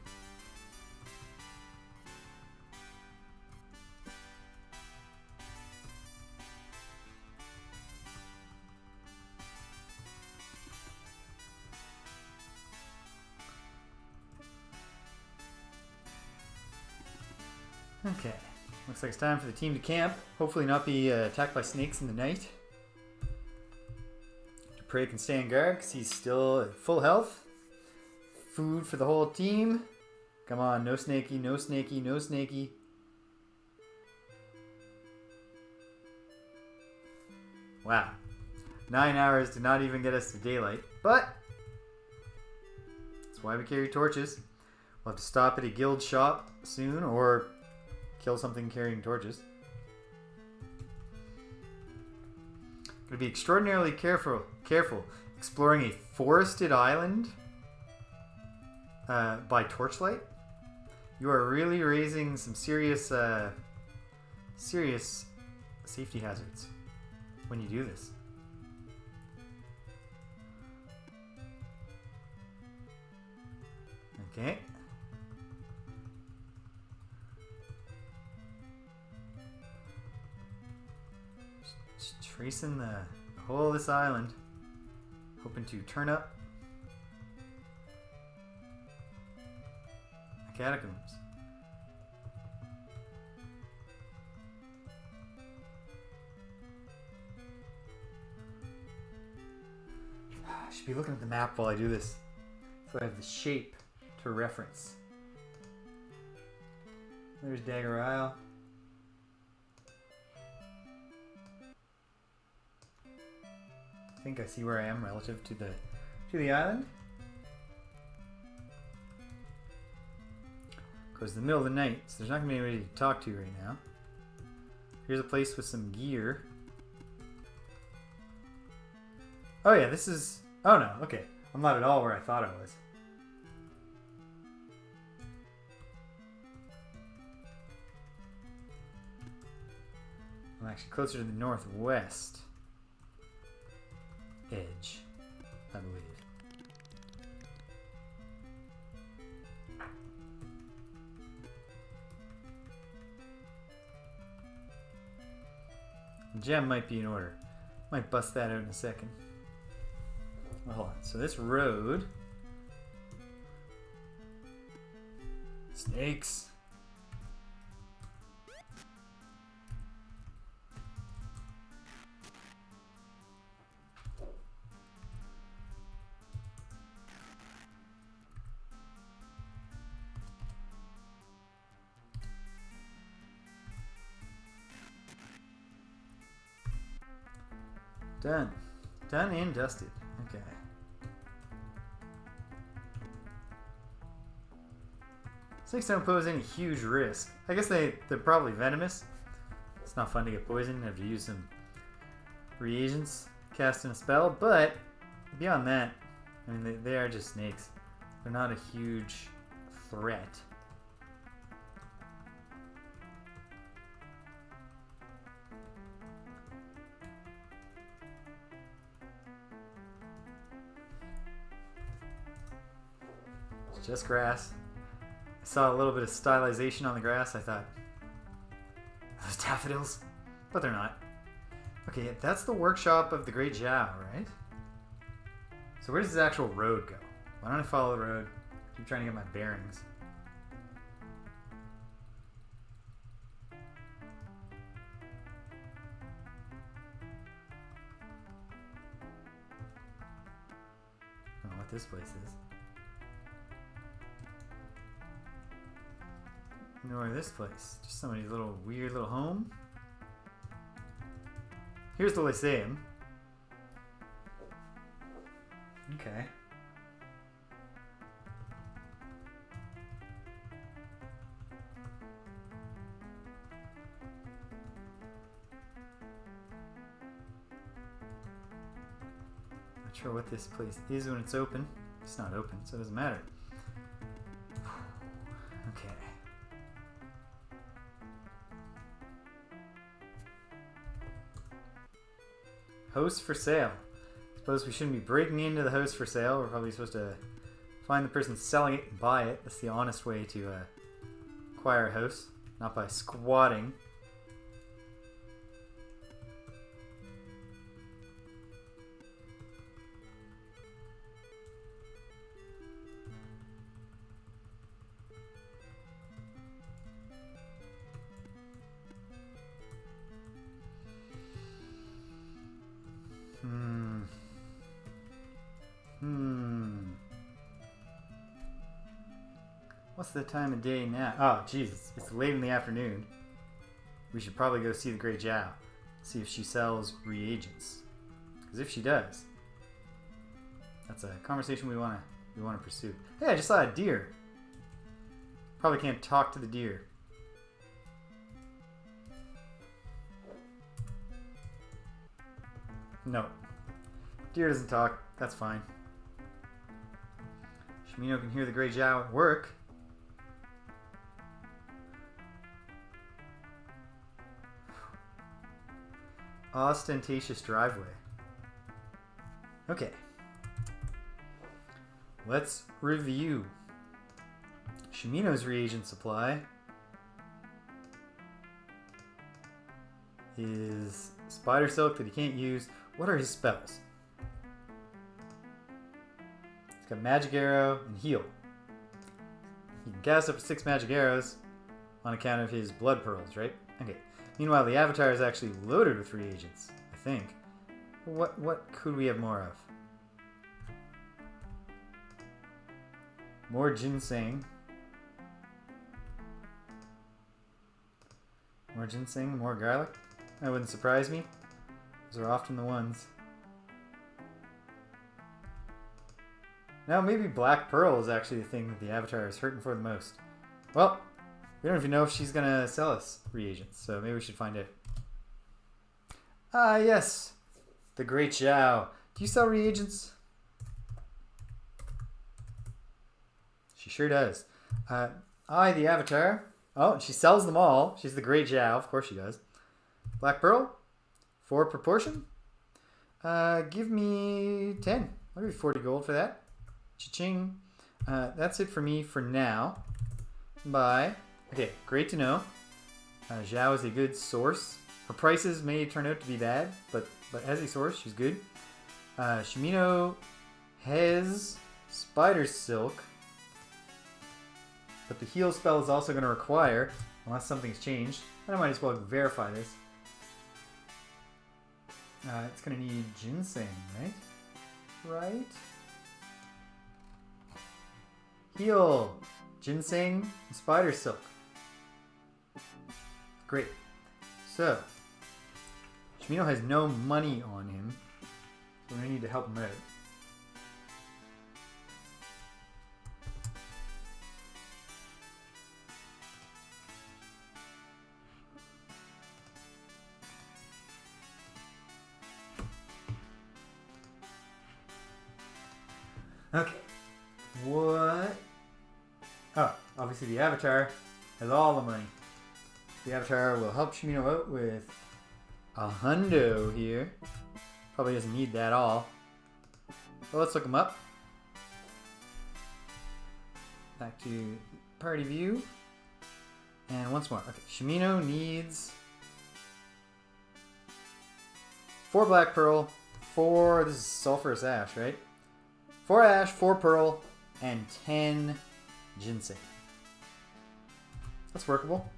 Okay, looks like it's time for the team to camp. Hopefully not be attacked by snakes in the night. Prey can stay on guard because he's still at full health. Food for the whole team. Come on, no snaky, no snaky, no snaky. Wow. 9 hours did not even get us to daylight, but that's why we carry torches. We'll have to stop at a guild shop soon, or kill something carrying torches. Gotta be extraordinarily careful exploring a forested island by torchlight. You are really raising some serious safety hazards when you do this. Okay. Just tracing the whole of this island, hoping to turn up the catacombs. I should be looking at the map while I do this, so I have the shape to reference. There's Dagger Isle. I think I see where I am relative to the island. Of course, it's the middle of the night, so there's not gonna be anybody to talk to right now. Here's a place with some gear. Oh yeah, this is... Oh no, okay. I'm not at all where I thought I was. I'm actually closer to the northwest edge, I believe. The gem might be in order. Might bust that out in a second. Well, hold on. So this road... Snakes. Done. Done and dusted. Okay. Snakes don't pose any huge risk. I guess they're probably venomous. It's not fun to get poisoned and have to use some reagents, casting a spell, but beyond that, I mean, they are just snakes. They're not a huge threat. Just grass. I saw a little bit of stylization on the grass. I thought, those daffodils? But they're not. Okay, that's the workshop of the Great Zhao, right? So where does this actual road go? Why don't I follow the road? Keep trying to get my bearings. I don't know what this place is. I know where this place? Just somebody's little weird little home. Here's the Lyceum. Okay. Not sure what this place is when it's open. It's not open, so it doesn't matter. Okay. Host for sale. Suppose we shouldn't be breaking into the house for sale. We're probably supposed to find the person selling it and buy it. That's the honest way to acquire a house, not by squatting. What's the time of day now? Oh, Jesus. It's late in the afternoon. We should probably go see the Great Zhao. See if she sells reagents. Because if she does, that's a conversation we want to pursue. Hey, I just saw a deer. Probably can't talk to the deer. No. Deer doesn't talk. That's fine. Shimino can hear the Great Zhao at work. Ostentatious driveway. Okay. Let's review. Shimino's reagent supply is spider silk that he can't use. What are his spells? He's got magic arrow and heal. He can cast up to 6 magic arrows on account of his blood pearls, right? Okay. Meanwhile, the avatar is actually loaded with reagents, I think. What could we have more of? More ginseng. More ginseng, more garlic. That wouldn't surprise me. Those are often the ones. Now, maybe black pearl is actually the thing that the avatar is hurting for the most. Well, we don't even know if she's going to sell us reagents, so maybe we should find out. Ah, yes. The Great Zhao. Do you sell reagents? She sure does. The avatar. Oh, she sells them all. She's the Great Zhao. Of course she does. Black pearl. 4 proportion. Give me 10. I'll give you 40 gold for that. Cha-ching. That's it for me for now. Bye. Okay, great to know. Zhao is a good source. Her prices may turn out to be bad, but as a source, she's good. Shimino has spider silk, but the heal spell is also going to require, unless something's changed, and I might as well verify this. It's going to need ginseng, right? Right? Heal, ginseng, and spider silk. Great. So, Shimino has no money on him, so we're going to need to help him out. Okay. What? Oh, obviously the avatar has all the money. The avatar will help Shimino out with a hundo here. Probably doesn't need that all. Well, let's look him up. Back to party view. And once more. Okay, Shimino needs 4 black pearl, 4, this is sulfurous ash, right? 4 ash, 4 pearl, and 10 ginseng. That's workable.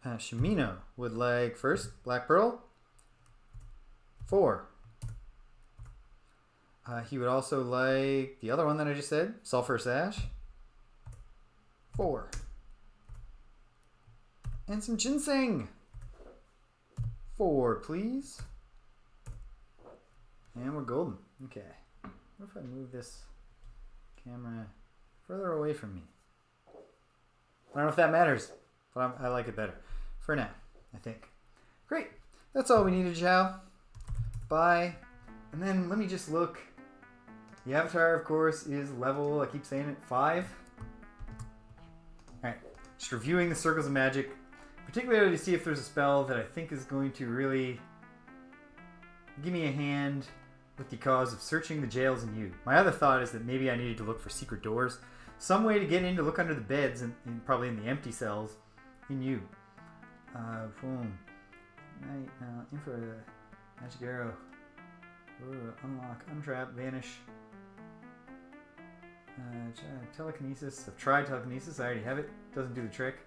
Shimino would like first black pearl, 4. He would also like the other one that I just said, sulfurous ash, 4. And some ginseng, 4, please. And we're golden. Okay. What if I move this camera further away from me? I don't know if that matters, but I like it better. For now, I think. Great. That's all we needed, Zhao. Bye. And then let me just look. The avatar, of course, is level, I keep saying it, 5. Alright. Just reviewing the circles of magic. Particularly to see if there's a spell that I think is going to really give me a hand with the cause of searching the jails in you. My other thought is that maybe I needed to look for secret doors. Some way to get in to look under the beds and probably in the empty cells in you. Boom. Right, info, magic arrow. Ooh, unlock, untrap, vanish. Telekinesis. I've tried telekinesis. I already have it. Doesn't do the trick.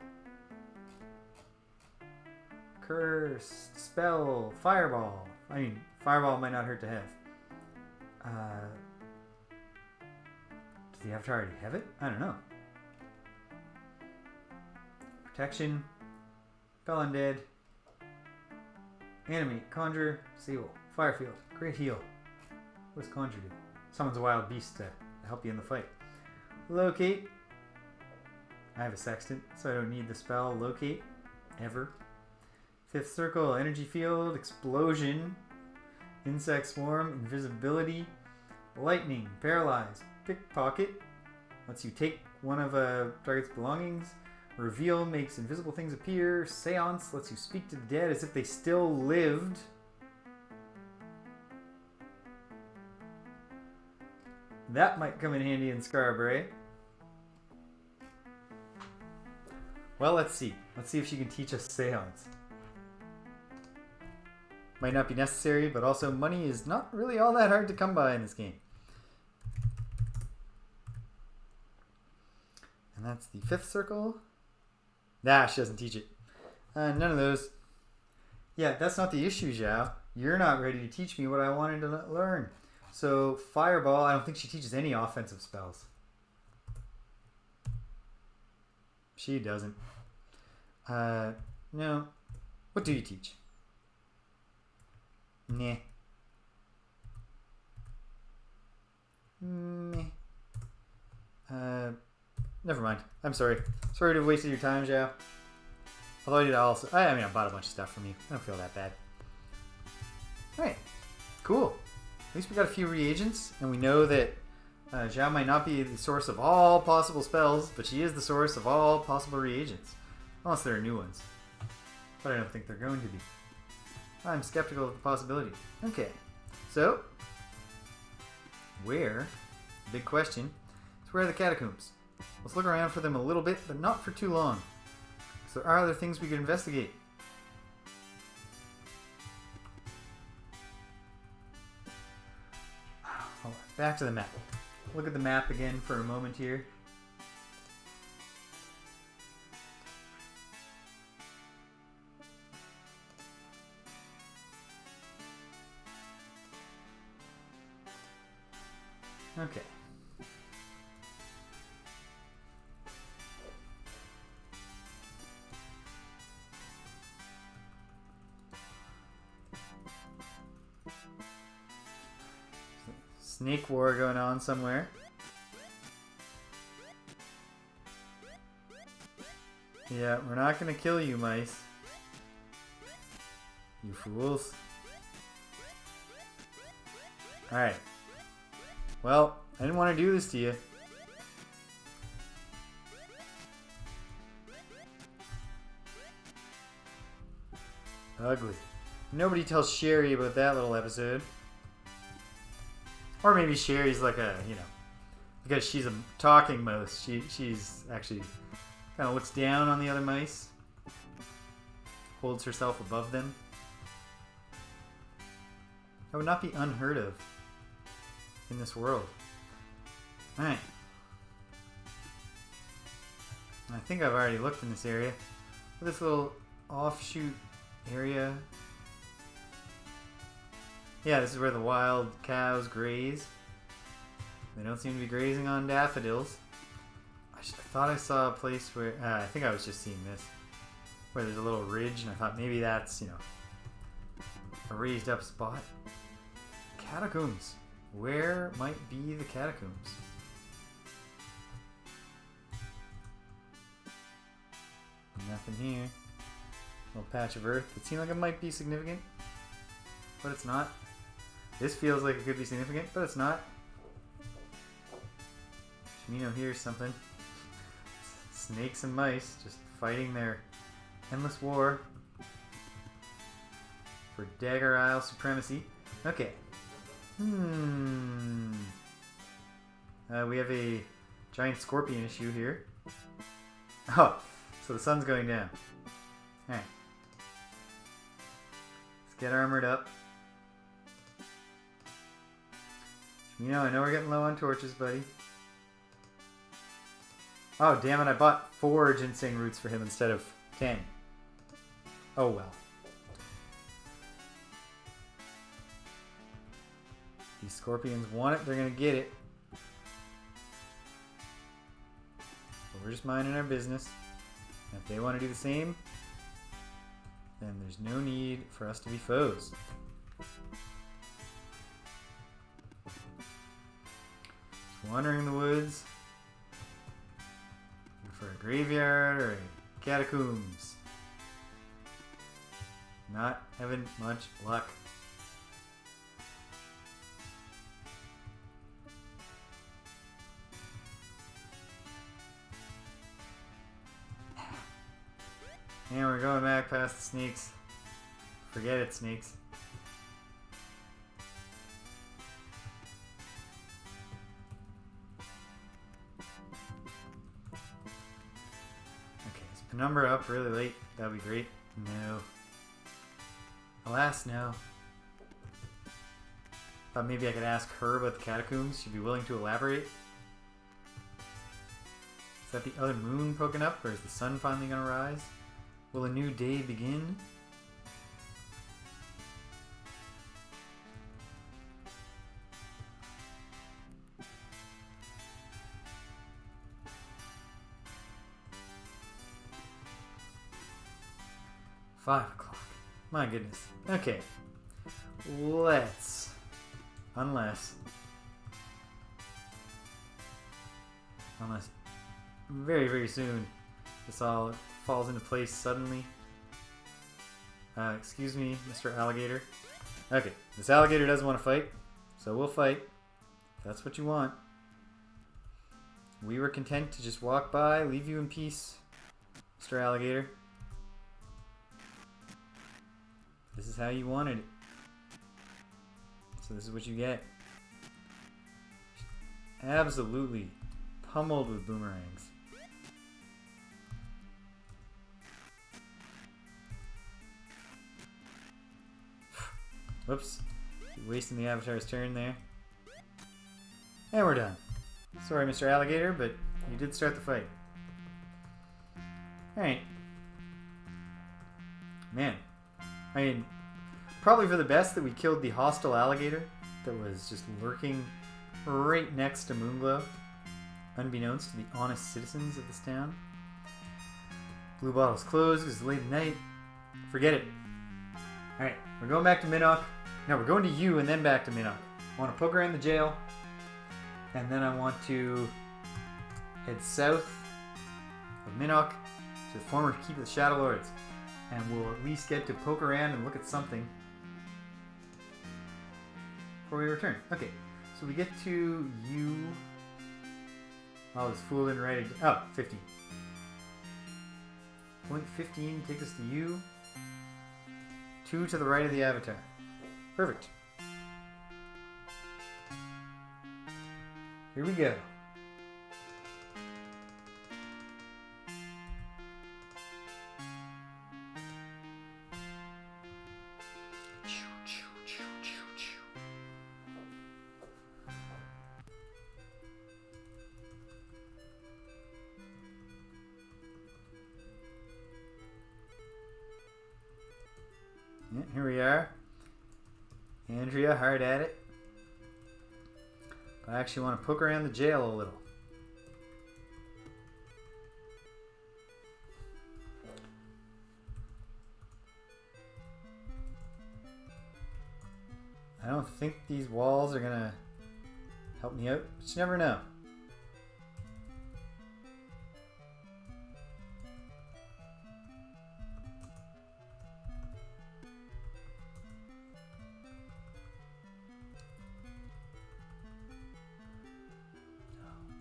Cursed. Spell. Fireball. I mean, fireball might not hurt to have. Does the avatar already have it? I don't know. Protection. Spell undead. Animate. Conjure. Sable. Firefield. Great heal. What does conjure do? Summons a wild beast to help you in the fight. Locate. I have a sextant, so I don't need the spell locate. Ever. 5th circle. Energy field. Explosion. Insect swarm. Invisibility. Lightning. Paralyze. Pickpocket. Lets you take one of a target's belongings. Reveal makes invisible things appear. Seance lets you speak to the dead as if they still lived. That might come in handy in Scarborough. Well, let's see. Let's see if she can teach us Seance. Might not be necessary, but also money is not really all that hard to come by in this game. And that's the 5th circle. Nah, she doesn't teach it. None of those. Yeah, that's not the issue, Zhao. You're not ready to teach me what I wanted to learn. So, Fireball, I don't think she teaches any offensive spells. She doesn't. No. What do you teach? Nah. Meh. Never mind. I'm sorry. Sorry to have wasted your time, Zhao. Although I did also... I mean, I bought a bunch of stuff from you. I don't feel that bad. Alright. Cool. At least we got a few reagents, and we know that Zhao might not be the source of all possible spells, but she is the source of all possible reagents. Unless there are new ones. But I don't think they're going to be. I'm skeptical of the possibility. Okay. So, where, big question, is where are the catacombs? Let's look around for them a little bit, but not for too long. So there are other things we could investigate. Oh, back to the map. Look at the map again for a moment here. Okay. Snake war going on somewhere. Yeah, we're not gonna kill you, mice. You fools. Alright. Well, I didn't want to do this to you. Ugly. Nobody tells Sherry about that little episode. Or maybe Sherry's like a, you know, because she's a talking mouse, she's actually kind of looks down on the other mice. holds herself above them. That would not be unheard of in this world. Alright. I think I've already looked in this area. This little offshoot area. Yeah, this is where the wild cows graze. They don't seem to be grazing on daffodils. I thought I saw a place where... I think I was just seeing this. Where there's a little ridge, and I thought maybe that's, you know, a raised up spot. Catacombs. Where might be the catacombs? Nothing here. Little patch of earth. It seemed like it might be significant, but it's not. This feels like it could be significant, but it's not. Shimino hears something. Snakes and mice just fighting their endless war for Dagger Isle supremacy. Okay. We have a giant scorpion issue here. Oh, so the sun's going down. Alright. Let's get armored up. Shimino, I know we're getting low on torches, buddy. Oh, damn it, I bought 4 ginseng roots for him instead of 10. Oh well. These scorpions want it, they're gonna get it. But we're just minding our business. And if they want to do the same, then there's no need for us to be foes. Just wandering the woods. For a graveyard or a catacombs. Not having much luck. And we're going back past the snakes. Forget it, snakes. Okay, is Penumbra up really late? That'd be great. No. Alas, no. Thought maybe I could ask her about the catacombs. She'd be willing to elaborate. Is that the other moon poking up, or is the sun finally gonna rise? Will a new day begin? $5 o'clock. My goodness. Okay. Let's... Unless very, very soon this all falls into place suddenly. Excuse me, Mr. Alligator. Okay, this alligator doesn't want to fight, so we'll fight. If that's what you want. We were content to just walk by, leave you in peace, Mr. Alligator. This is how you wanted it. So this is what you get. Absolutely pummeled with boomerangs. Whoops. Wasting the Avatar's turn there. And we're done. Sorry, Mr. Alligator, but you did start the fight. Alright. Man. I mean, probably for the best that we killed the hostile alligator that was just lurking right next to Moonglow, unbeknownst to the honest citizens of this town. Blue bottle's closed because it's late at night. Forget it. Alright, we're going back to Minnock. No, we're going to you and then back to Minnock. I want to poke around the jail, and then I want to head south of Minnock to the former Keep of the Shadow Lords. And we'll at least get to poke around and look at something before we return. Okay, so we get to you. Oh, this fool didn't write it. Oh, 15. Point 15 takes us to you. 2 to the right of the Avatar. Perfect. Here we go. Yeah, here we are. Andrea, hard at it. But I actually want to poke around the jail a little. I don't think these walls are gonna help me out, but you never know.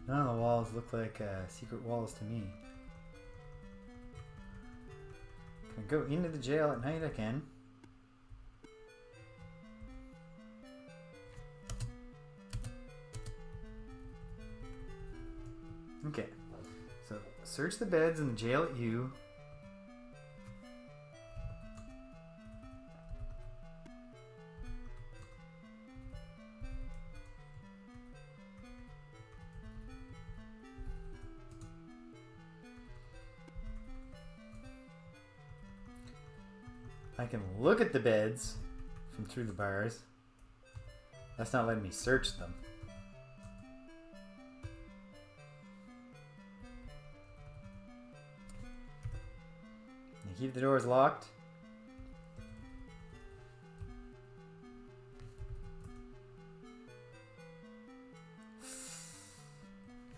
None of the walls look like secret walls to me. Can I go into the jail at night? I can. Okay, so search the beds in the jail at U. I can look at the beds from through the bars. That's not letting me search them. Keep the doors locked. I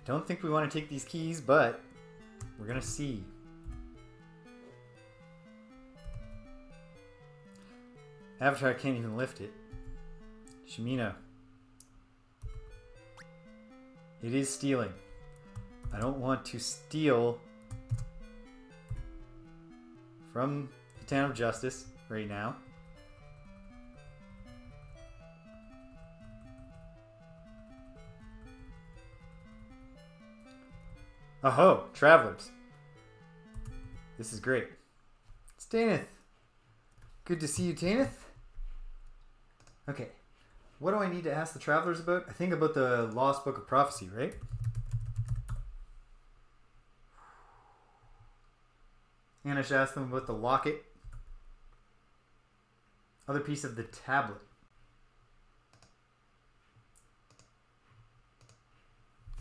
don't think we want to take these keys, but we're gonna see. Avatar can't even lift it. Shimino. It is stealing. I don't want to steal from the town of Justice right now. Oh, travelers. This is great. It's Tanith. Good to see you, Tanith. Okay. What do I need to ask the travelers about? I think about the Lost Book of Prophecy, right? And I should ask them about the locket. Other piece of the tablet.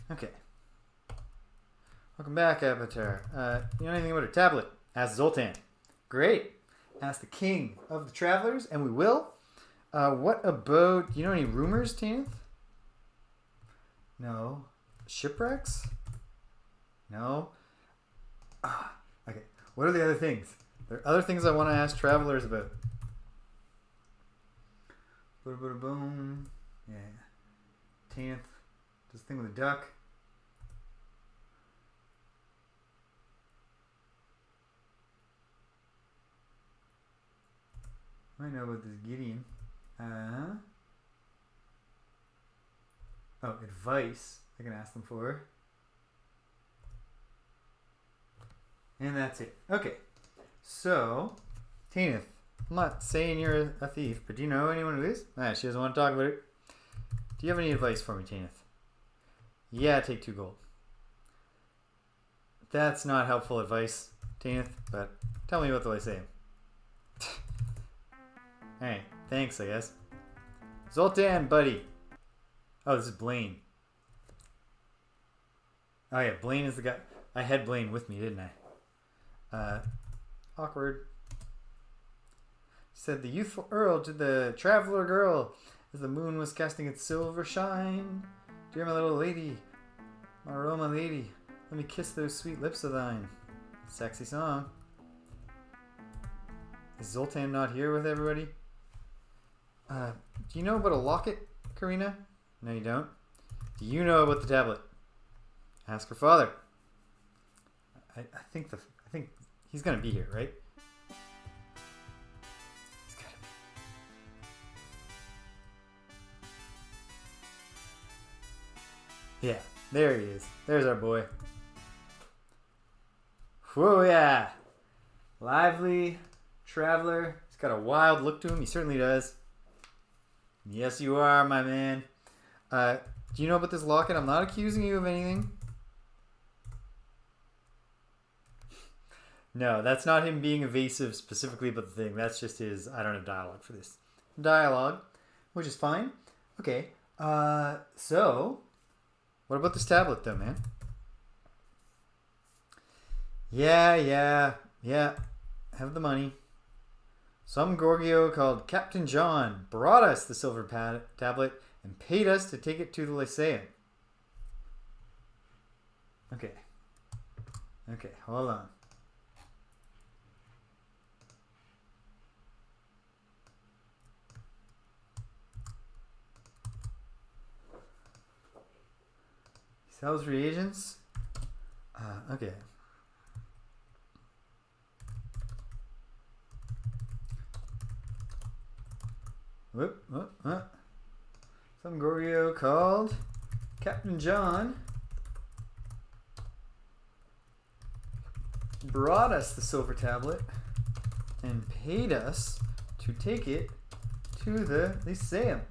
Okay. Welcome back, Avatar. You know anything about a tablet? Ask Zoltan. Great. Ask the king of the travelers, and we will. What about... Do you know any rumors, Tanith? No. Shipwrecks? No. Okay. What are the other things? There are other things I want to ask travelers about. Boom. Yeah. Tanith. This thing with a duck. I know about this Gideon. Oh, advice. I can ask them for. And that's it. Okay. So, Tanith, I'm not saying you're a thief, but do you know anyone who is? She doesn't want to talk about it. Do you have any advice for me, Tanith? Yeah, take 2 gold. That's not helpful advice, Tanith, but tell me what do I say. Alright, thanks, I guess. Zoltan, buddy. Oh, this is Blaine. Oh yeah, Blaine is the guy. I had Blaine with me, didn't I? Awkward. Said the youthful earl to the traveler girl as the moon was casting its silver shine. Dear my little lady, my Roma lady, let me kiss those sweet lips of thine. Sexy song. Is Zoltan not here with everybody? Do you know about a locket, Karina? No, you don't. Do you know about the tablet? Ask her father. I think he's gonna be here, right? He's gotta be. Yeah, there he is. There's our boy. Whoa, yeah. Lively traveler. He's got a wild look to him. He certainly does. Yes, you are, my man. Do you know about this locket? I'm not accusing you of anything. No, that's not him being evasive specifically about the thing. That's just his, I don't have dialogue for this. Dialogue, which is fine. Okay, so, what about this tablet though, man? Yeah. Have the money. Some Gorgio called Captain John brought us the silver tablet and paid us to take it to the Lyceum. Okay, hold on. Sells reagents? Okay. Whoop. Some Gorgio called Captain John brought us the silver tablet and paid us to take it to the Lyceum.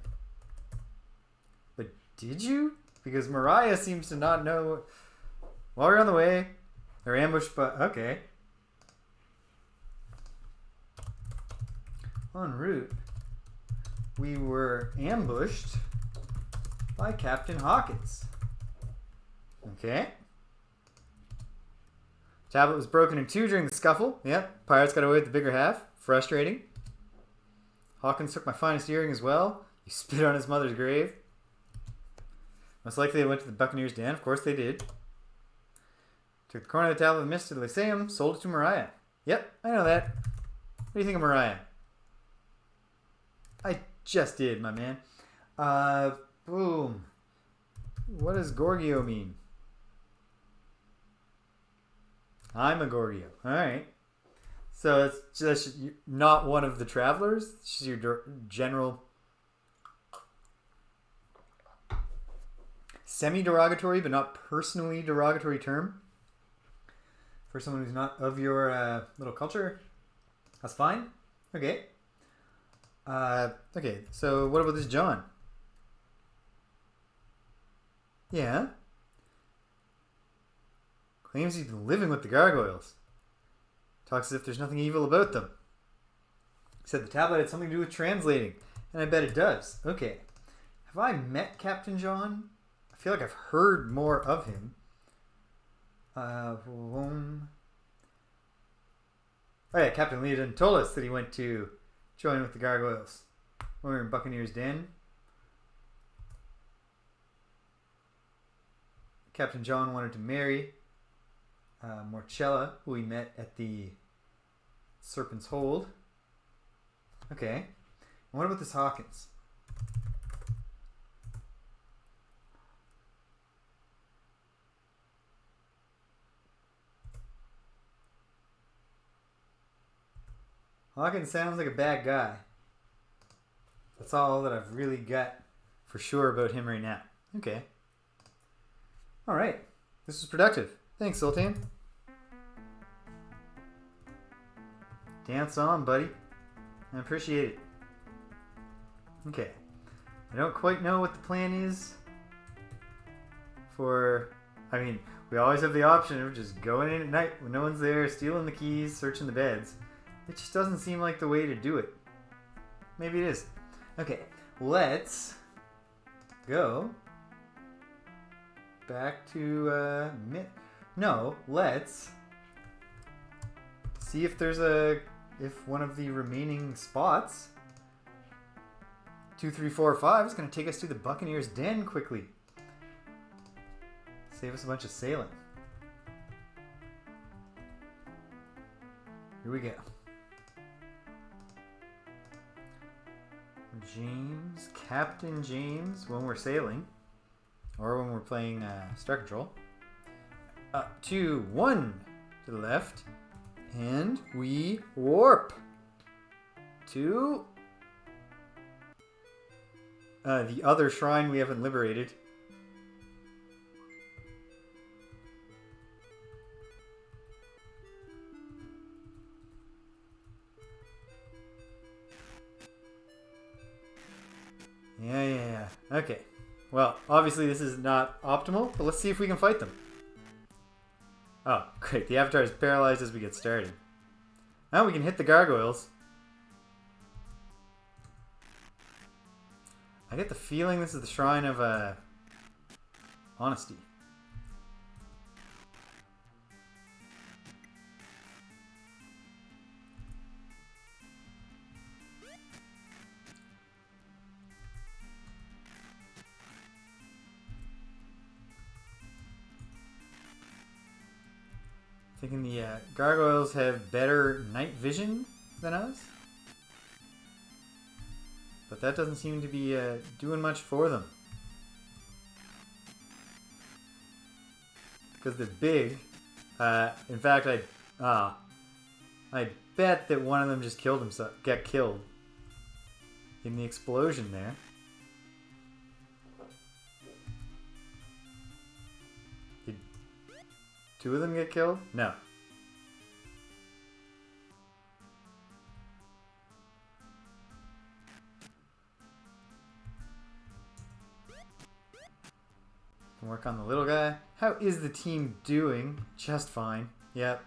But did you? Because Mariah seems to not know. While we're on the way, they're ambushed by... Okay. En route, we were ambushed by Captain Hawkins. Okay. Tablet was broken in two during the scuffle. Yep. Pirates got away with the bigger half. Frustrating. Hawkins took my finest earring as well. He spit on his mother's grave. Most likely they went to the Buccaneer's den. Of course they did. Took the corner of the tablet of mist to the Lyceum. Sold it to Mariah. Yep, I know that. What do you think of Mariah? I just did, my man. Boom. What does Gorgio mean? I'm a Gorgio. Alright. So it's just not one of the travelers. It's just your general semi-derogatory but not personally derogatory term for someone who's not of your little culture. That's fine. Okay. Okay, so what about this John? Yeah. Claims he's been living with the gargoyles. Talks as if there's nothing evil about them. He said the tablet had something to do with translating, and I bet it does. Okay. Have I met Captain John? I feel like I've heard more of him. Oh yeah, Captain Leadon told us that he went to join with the gargoyles when we were in Buccaneer's den. Captain John wanted to marry Morchella, who we met at the Serpent's Hold. Okay. And what about this Hawkins? Hawkins sounds like a bad guy. That's all that I've really got for sure about him right now. Okay. Alright. This was productive. Thanks, Sultan. Dance on, buddy. I appreciate it. Okay. I don't quite know what the plan is for... I mean, we always have the option of just going in at night when no one's there, stealing the keys, searching the beds. It just doesn't seem like the way to do it. Maybe it is. Okay, let's go back to no, let's see if there's if one of the remaining spots 2, 3, 4, 5 is going to take us to the Buccaneer's den quickly. Save us a bunch of sailing. Here we go. James, Captain James, when we're sailing, or when we're playing Star Control. 2, 1 to the left, and we warp to the other shrine we haven't liberated. Yeah. Okay. Well, obviously this is not optimal, but let's see if we can fight them. Oh, Great, the Avatar is paralyzed as we get started. Now we can hit the gargoyles. I get the feeling this is the shrine of honesty. Thinking the gargoyles have better night vision than us. But that doesn't seem to be doing much for them. Because they're big. In fact, I bet that one of them just killed himself, got killed in the explosion there. Did two of them get killed? No. Work on the little guy. How is the team doing? Just fine. Yep.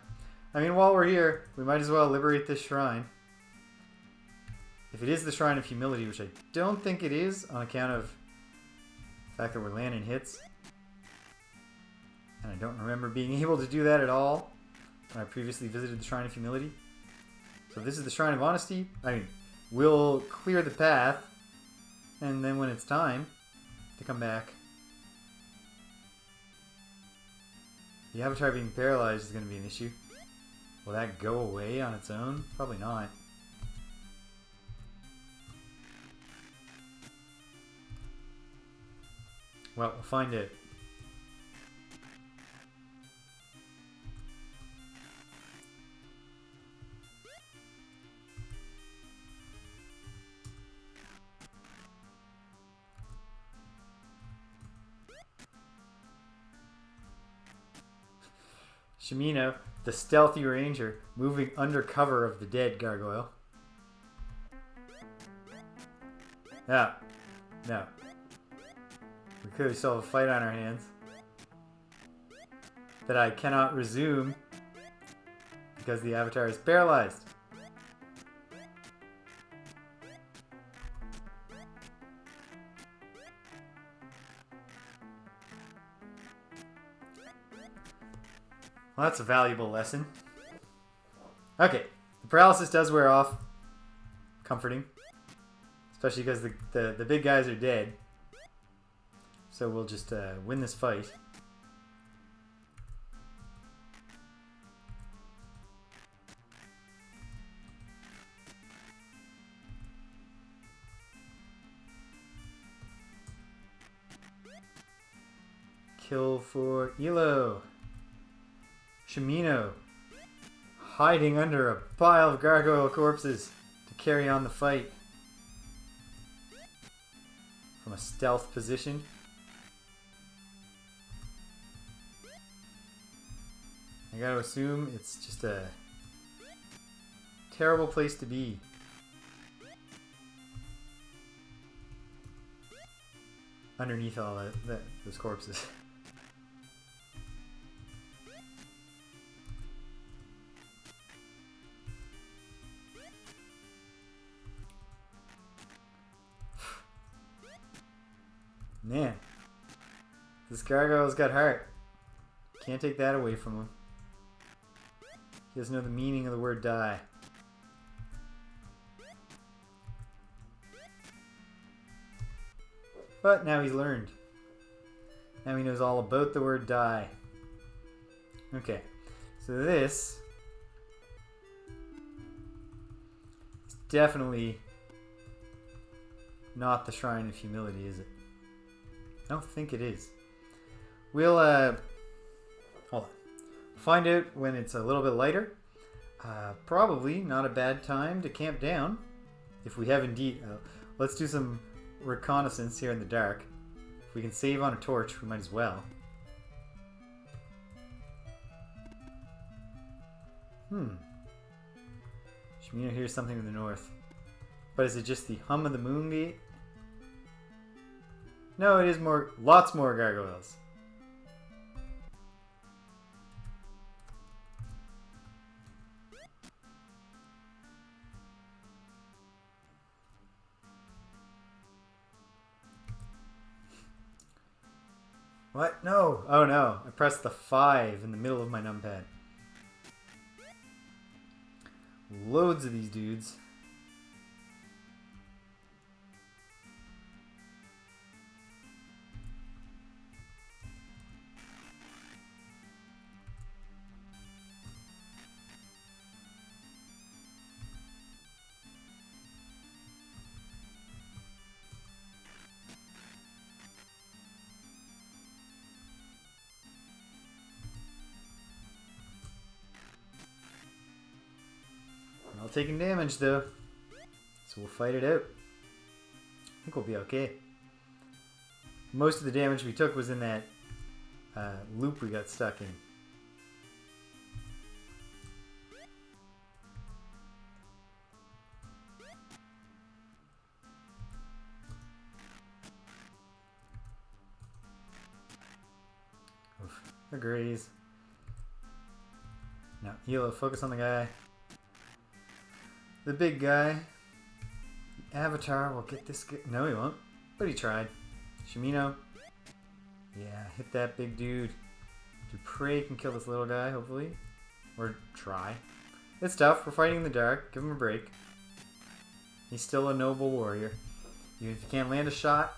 I mean, while we're here, we might as well liberate this shrine. If it is the Shrine of Humility, which I don't think it is, on account of the fact that we're landing hits. And I don't remember being able to do that at all when I previously visited the Shrine of Humility. So if this is the Shrine of Honesty, I mean, we'll clear the path, and then when it's time to come back, the Avatar being paralyzed is going to be an issue. Will that go away on its own? Probably not. Well, we'll find it. Shimino, the stealthy ranger, moving under cover of the dead gargoyle. Yeah. No. We clearly still have a fight on our hands that I cannot resume because the Avatar is paralyzed. Well, that's a valuable lesson. Okay, the paralysis does wear off. Comforting. Especially because the big guys are dead. So we'll just win this fight. Kill for Iolo. Shimino, hiding under a pile of gargoyle corpses to carry on the fight from a stealth position. I gotta assume it's just a terrible place to be. Underneath all those corpses. Man, this gargoyle's got heart. Can't take that away from him. He doesn't know the meaning of the word die. But now he's learned. Now he knows all about the word die. Okay, so this is definitely not the Shrine of Humility, is it? I don't think it is. We'll hold on. Find out when it's a little bit lighter. Probably not a bad time to camp down, if we have indeed. Let's do some reconnaissance here in the dark. If we can save on a torch, we might as well. Shimino hears something in the north. But is it just the hum of the moon gate? No, it is lots more gargoyles. What? No. Oh no. I pressed the 5 in the middle of my numpad. Loads of these dudes. All taking damage though, so we'll fight it out. I think we'll be okay. Most of the damage we took was in that loop we got stuck in. Oof, agrees. Now, Iolo, focus on the guy. The big guy. The Avatar will get this. No, he won't. But he tried. Shimino. Yeah, hit that big dude. Dupre can kill this little guy, hopefully. Or try. It's tough. We're fighting in the dark. Give him a break. He's still a noble warrior. Even if you can't land a shot.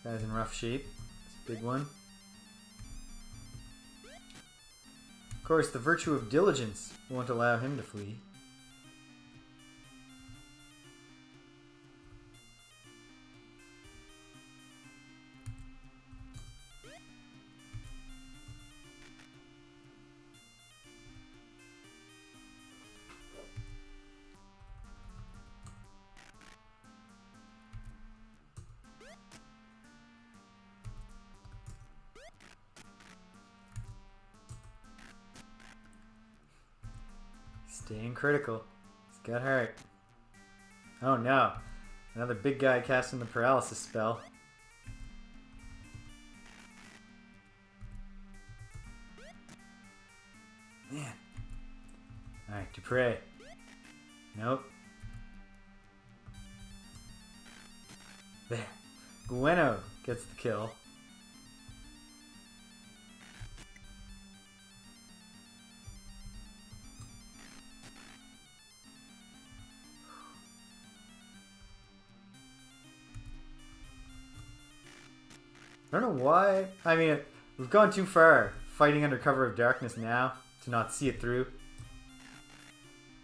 This guy's in rough shape. It's a big one. Of course, the virtue of diligence won't allow him to flee. Staying critical. He's got heart. Oh no. Another big guy casting the paralysis spell. Man. Alright, Dupre. Nope. There. Gweno gets the kill. I don't know why. I mean, we've gone too far fighting under cover of darkness now to not see it through.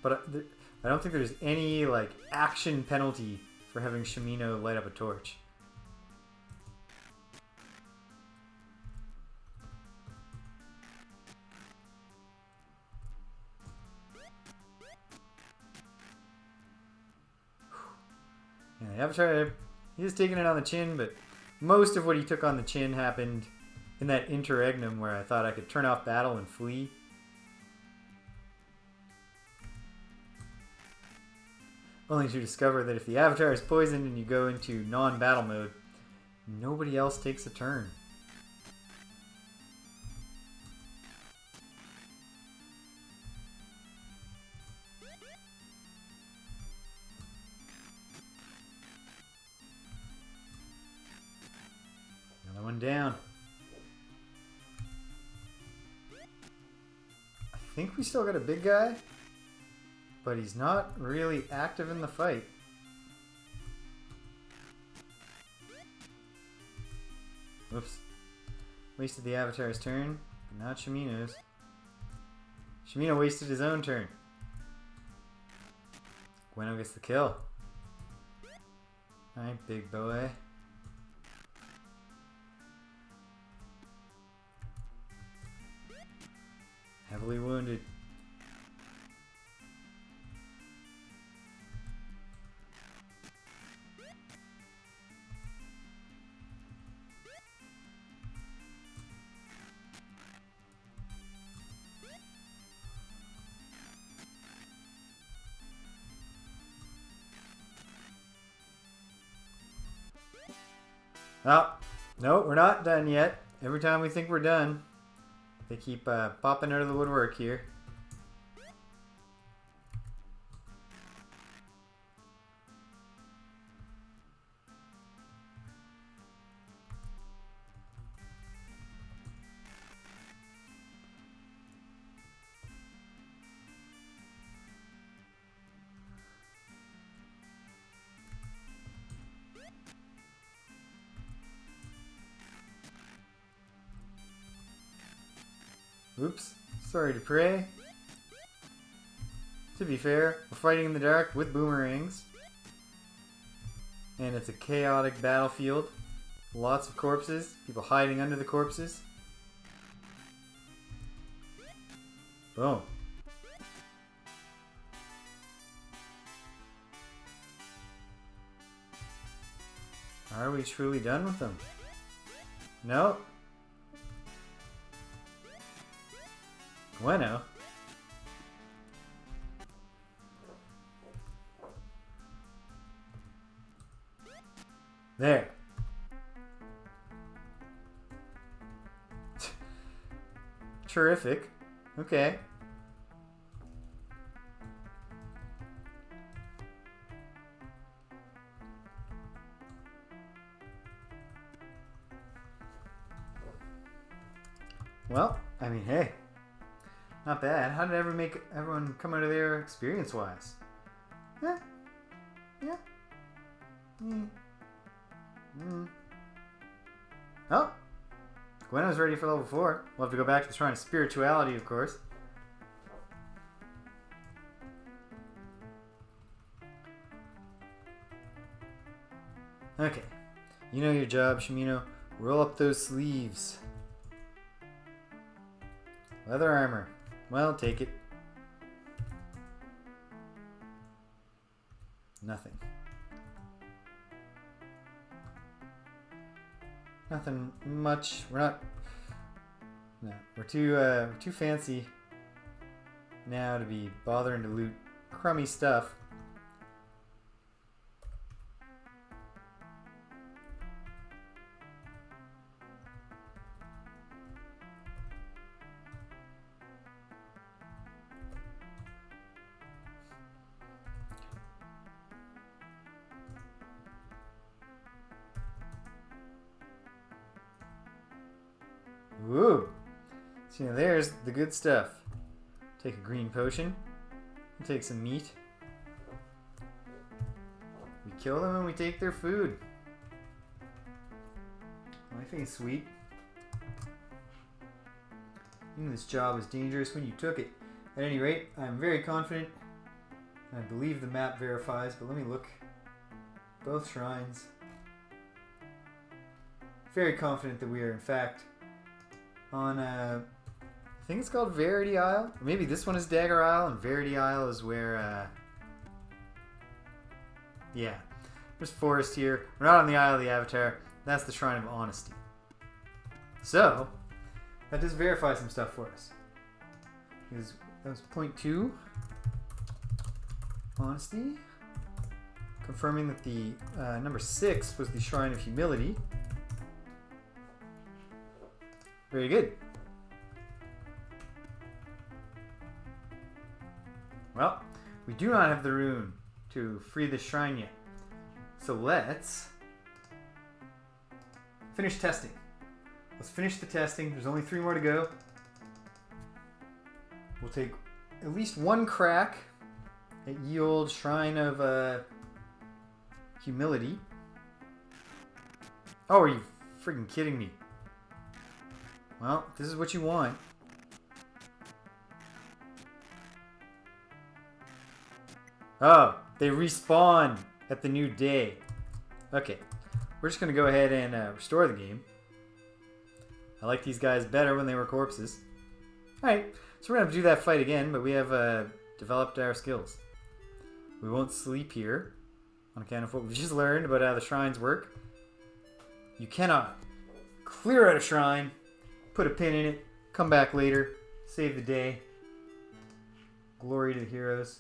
But I don't think there's any like action penalty for having Shimino light up a torch. Yeah, the Avatar, he was taking it on the chin, but most of what he took on the chin happened in that interregnum where I thought I could turn off battle and flee. Only to discover that if the Avatar is poisoned and you go into non-battle mode, nobody else takes a turn. Another one down. I think we still got a big guy, but he's not really active in the fight. Whoops. Wasted the Avatar's turn, but not Shimino's. Shimino wasted his own turn. Gweno gets the kill. Alright, big boy. Heavily wounded. Oh, no, we're not done yet. Every time we think we're done, they keep popping out of the woodwork here. Oops. Sorry to pray. To be fair, we're fighting in the dark with boomerangs. And it's a chaotic battlefield. Lots of corpses. People hiding under the corpses. Boom. Are we truly done with them? No. Bueno. There. Terrific. Okay. Well, I mean, hey, not bad. How did everyone come out of there experience-wise? Yeah. Yeah. Oh, Gweno's ready for level 4. We'll have to go back to the Shrine of Spirituality, of course. Okay. You know your job, Shimino. Roll up those sleeves. Leather armor. Well, take it. Nothing. Nothing much. We're not. No, we're too fancy now to be bothering to loot crummy stuff. Woo! See, now there's the good stuff. Take a green potion. We'll take some meat. We kill them and we take their food. I think it's sweet. You knew this job was dangerous when you took it. At any rate, I'm very confident. I believe the map verifies, but let me look. Both shrines. Very confident that we are in fact on I think it's called Verity Isle. Or maybe this one is Dagger Isle and Verity Isle is where yeah. There's forest here. We're not on the Isle of the Avatar. That's the Shrine of Honesty. So that does verify some stuff for us. Because that was point 2. Honesty. Confirming that the number 6 was the Shrine of Humility. Very good. Well, we do not have the rune to free the shrine yet. So let's finish testing. Let's finish the testing. There's only 3 more to go. We'll take at least one crack at ye old Shrine of Humility. Oh, are you freaking kidding me? Well, this is what you want. Oh, they respawn at the new day. Okay, we're just going to go ahead and restore the game. I like these guys better when they were corpses. Alright, so we're going to have to do that fight again, but we have developed our skills. We won't sleep here on account of what we just learned about how the shrines work. You cannot clear out a shrine, put a pin in it, come back later, save the day. Glory to the heroes.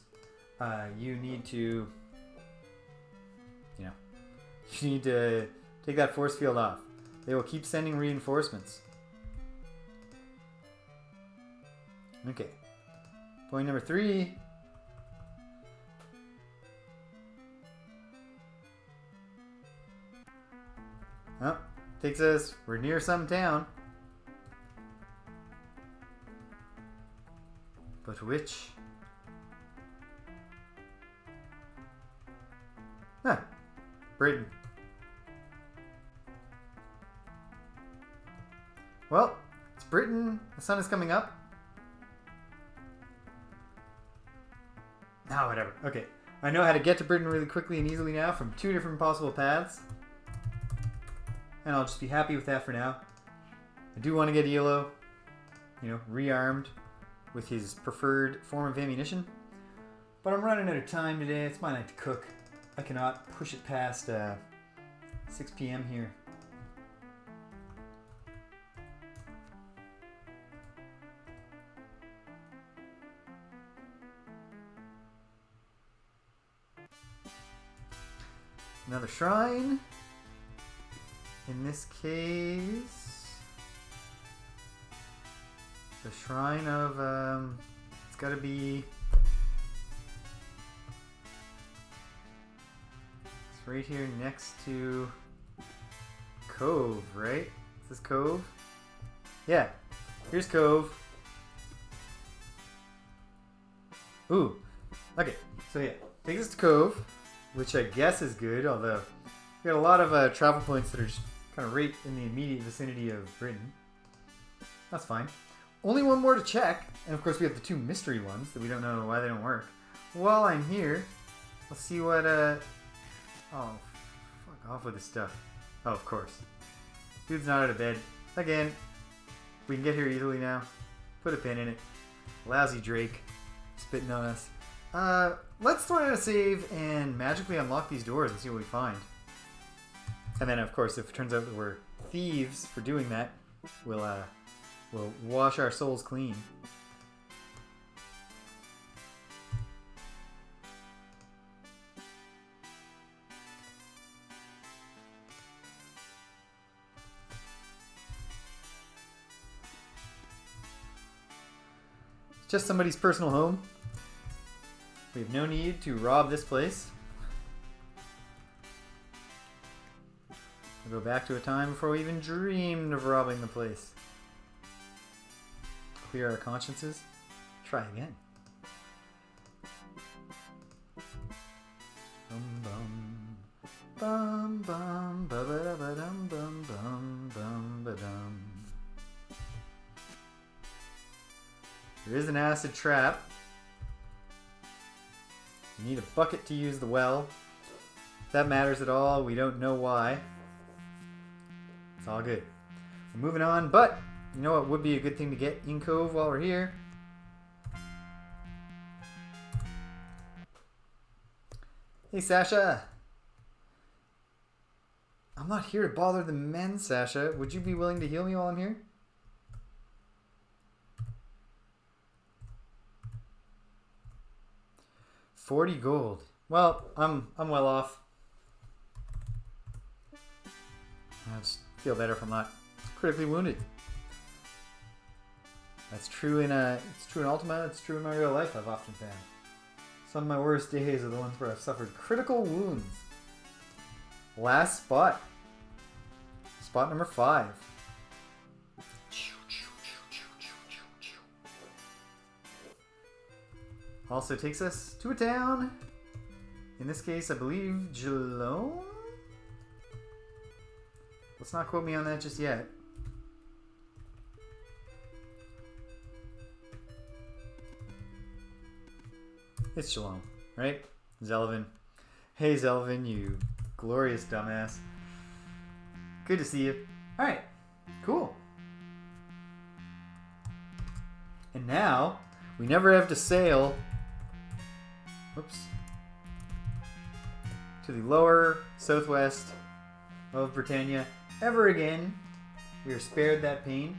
You need to, you need to take that force field off. They will keep sending reinforcements. Okay. Point number 3. Oh, takes us, we're near some town. But which? Huh. Britain. Well, it's Britain. The sun is coming up. Oh, whatever. Okay. I know how to get to Britain really quickly and easily now from 2 different possible paths. And I'll just be happy with that for now. I do want to get Iolo, you know, rearmed with his preferred form of ammunition. But I'm running out of time today. It's my night to cook. I cannot push it past 6 p.m. here. Another shrine. In this case, the shrine of, it's gotta be, it's right here next to Cove, right? Is this Cove? Yeah, here's Cove. Ooh, okay, so yeah, take us to Cove, which I guess is good, although we got a lot of travel points that are just kind of right in the immediate vicinity of Britain. That's fine. Only one more to check, and of course we have the 2 mystery ones that we don't know why they don't work. While I'm here, let's see what, oh, fuck off with this stuff. Oh, of course. Dude's not out of bed. Again, we can get here easily now. Put a pin in it. Lousy Drake. Spitting on us. Let's throw in a save and magically unlock these doors and see what we find. And then, of course, if it turns out that we're thieves for doing that, we'll wash our souls clean. It's just somebody's personal home. We have no need to rob this place. We'll go back to a time before we even dreamed of robbing the place. Clear our consciences. Try again. Bum bum bum bum ba ba da ba dum bum bum bum ba dum. There is an acid trap. You need a bucket to use the well. If that matters at all, we don't know why. It's all good. We're moving on, but you know what would be a good thing to get in Cove while we're here? Hey, Sasha. I'm not here to bother the men, Sasha. Would you be willing to heal me while I'm here? $40 gold. Well, I'm well off. I just feel better if I'm not critically wounded. That's true in it's true in Ultima. It's true in my real life. I've often found some of my worst days are the ones where I've suffered critical wounds. Last spot. Spot number 5. Also takes us to a town. In this case, I believe Geelong? Let's not quote me on that just yet. It's Geelong, right? Zelvin. Hey Zelvin, you glorious dumbass. Good to see you. Alright, cool. And now, we never have to sail to the lower southwest of Britannia ever again. We are spared that pain.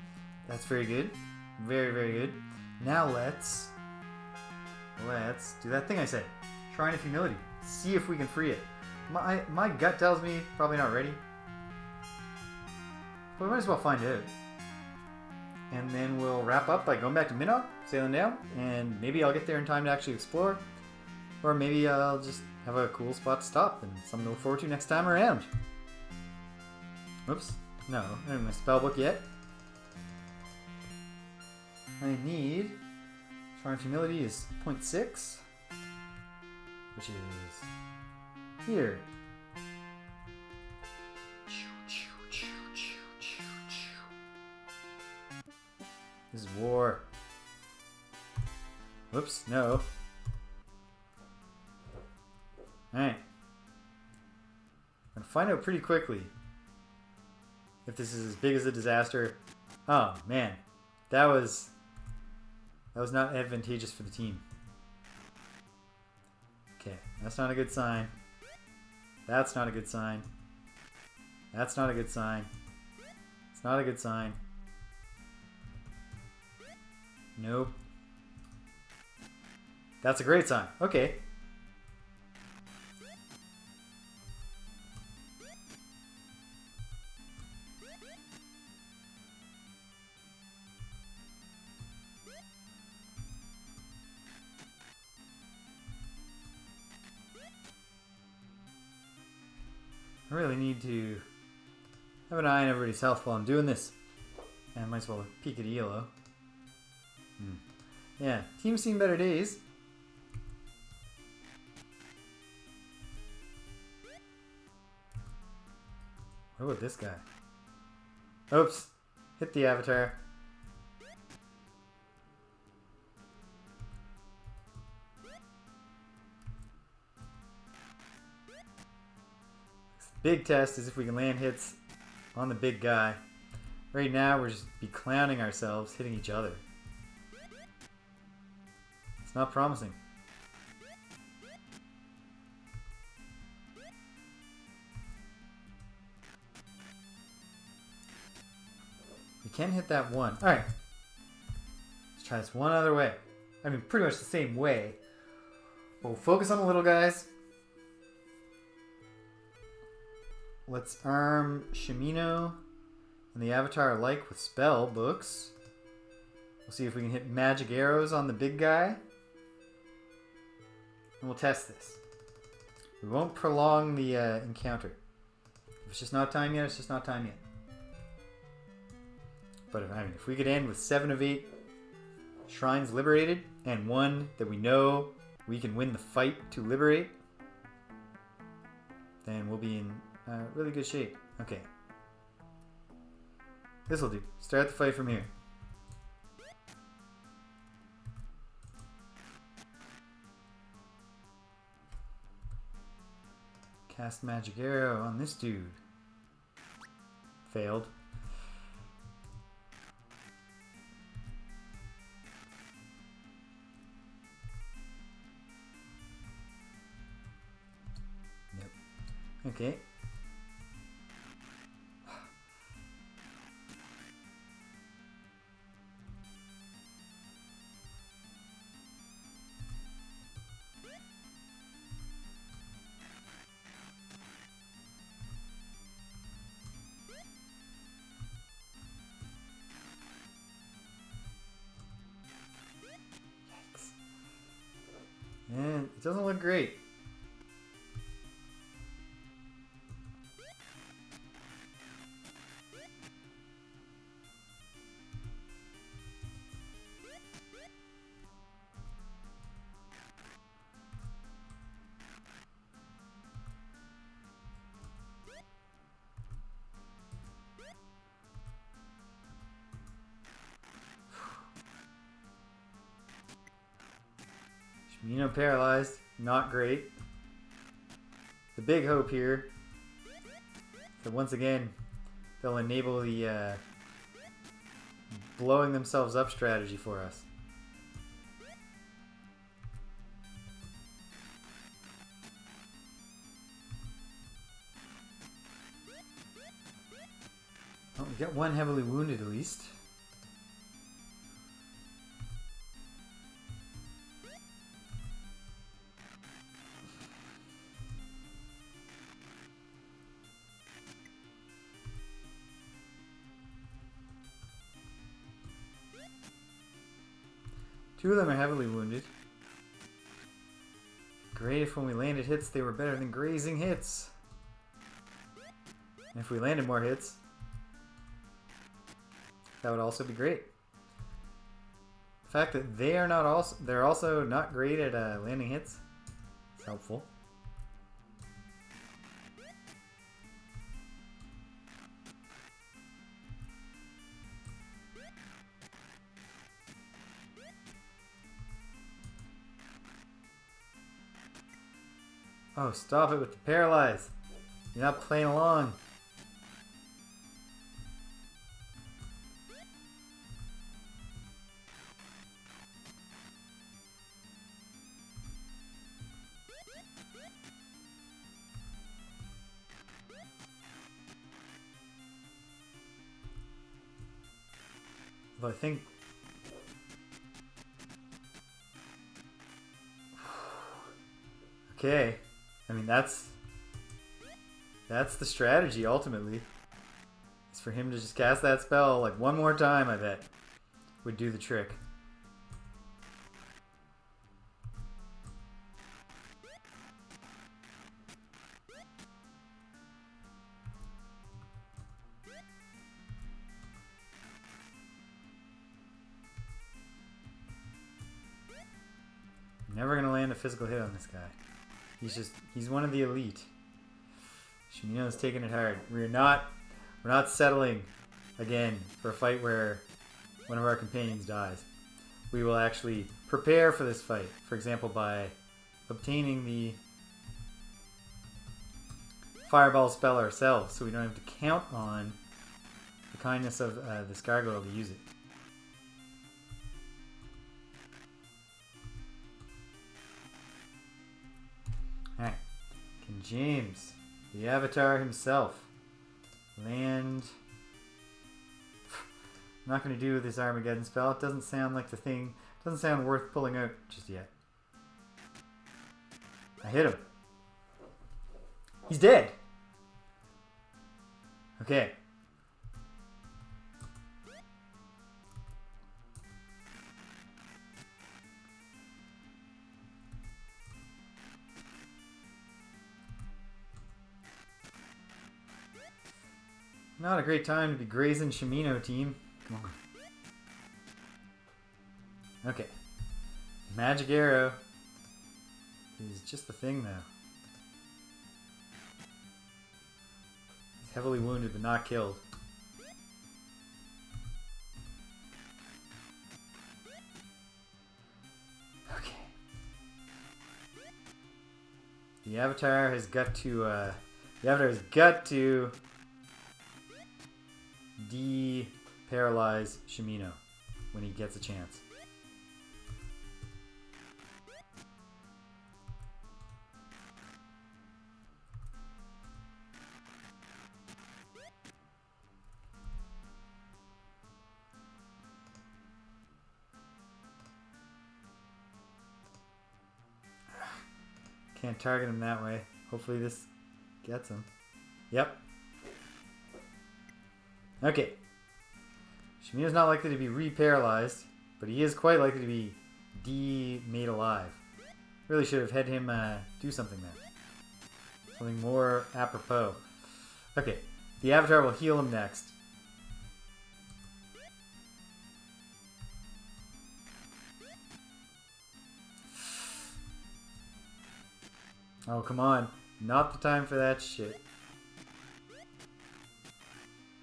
That's very good. Very, very good. Now let's do that thing I said. Shrine of Humility. See if we can free it. My gut tells me probably not ready. But we might as well find out. And then we'll wrap up by going back to Minnock, sailing down, and maybe I'll get there in time to actually explore. Or maybe I'll just have a cool spot to stop and something to look forward to next time around. Oops. No, I don't have my spell book yet. I need... Shrine of Humility is 0.6, which is here. This is war. Whoops, no. Alright. I'm gonna find out pretty quickly if this is as big as a disaster. Oh, man. That was not advantageous for the team. Okay, that's not a good sign. That's not a good sign. That's not a good sign. It's not a good sign. Nope. That's a great sign. Okay. I really need to have an eye on everybody's health while I'm doing this. And I might as well peek at Iolo. Yeah, team's seen better days. What about this guy? Oops. Hit the avatar. Big test is if we can land hits on the big guy. Right now, we're just be clowning ourselves, hitting each other. It's not promising. We can hit that one. Alright. Let's try this one other way. I mean, pretty much the same way. We'll focus on the little guys. Let's arm Shimino and the avatar alike with spell books. We'll see if we can hit magic arrows on the big guy. And we'll test this. We won't prolong the encounter. If it's just not time yet, it's just not time yet. But if we could end with 7 of 8 shrines liberated and one that we know we can win the fight to liberate, then we'll be in really good shape. Okay. This'll do. Start the fight from here. Cast magic arrow on this dude. Failed. Yep. Okay. And it doesn't look great. Shimino paralyzed, not great. The big hope here that once again they'll enable the blowing themselves up strategy for us. Oh, we got one heavily wounded at least. Two of them are heavily wounded. Great if when we landed hits they were better than grazing hits. And if we landed more hits, that would also be great. The fact that they're also not great at landing hits is helpful. Oh, stop it with the paralyze. You're not playing along. But I think... Okay. I mean, that's the strategy, ultimately. Is for him to just cast that spell, like, one more time, I bet. Would do the trick. Never gonna land a physical hit on this guy. He's one of the elite. Shimino's taking it hard. We're not settling again for a fight where one of our companions dies. We will actually prepare for this fight. For example, by obtaining the fireball spell ourselves, so we don't have to count on the kindness of this gargoyle to use it. Alright. Can James, the Avatar himself, land... I'm not going to do this Armageddon spell. It doesn't sound like the thing. Doesn't sound worth pulling out just yet. I hit him. He's dead. Okay. Not a great time to be grazing Shimino, team. Come on. Okay. Magic arrow is just the thing now. He's heavily wounded but not killed. Okay. The Avatar has got to de-paralyze Shimino when he gets a chance. Can't target him that way. Hopefully this gets him. Yep. Okay. Shimino's not likely to be re-paralyzed, but he is quite likely to be de-made alive. Really should have had him do something there. Something more apropos. Okay. The Avatar will heal him next. Oh, come on. Not the time for that shit.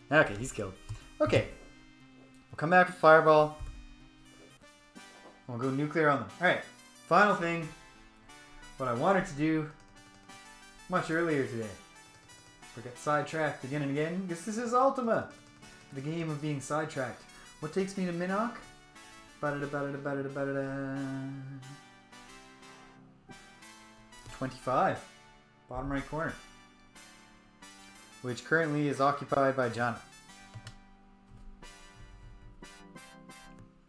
Okay, he's killed. Okay. We'll come back with Fireball. We'll go nuclear on them. Alright. Final thing. What I wanted to do much earlier today. I got sidetracked again and again because this is Ultima. The game of being sidetracked. What takes me to Minnock? 25. Bottom right corner. Which currently is occupied by Jana.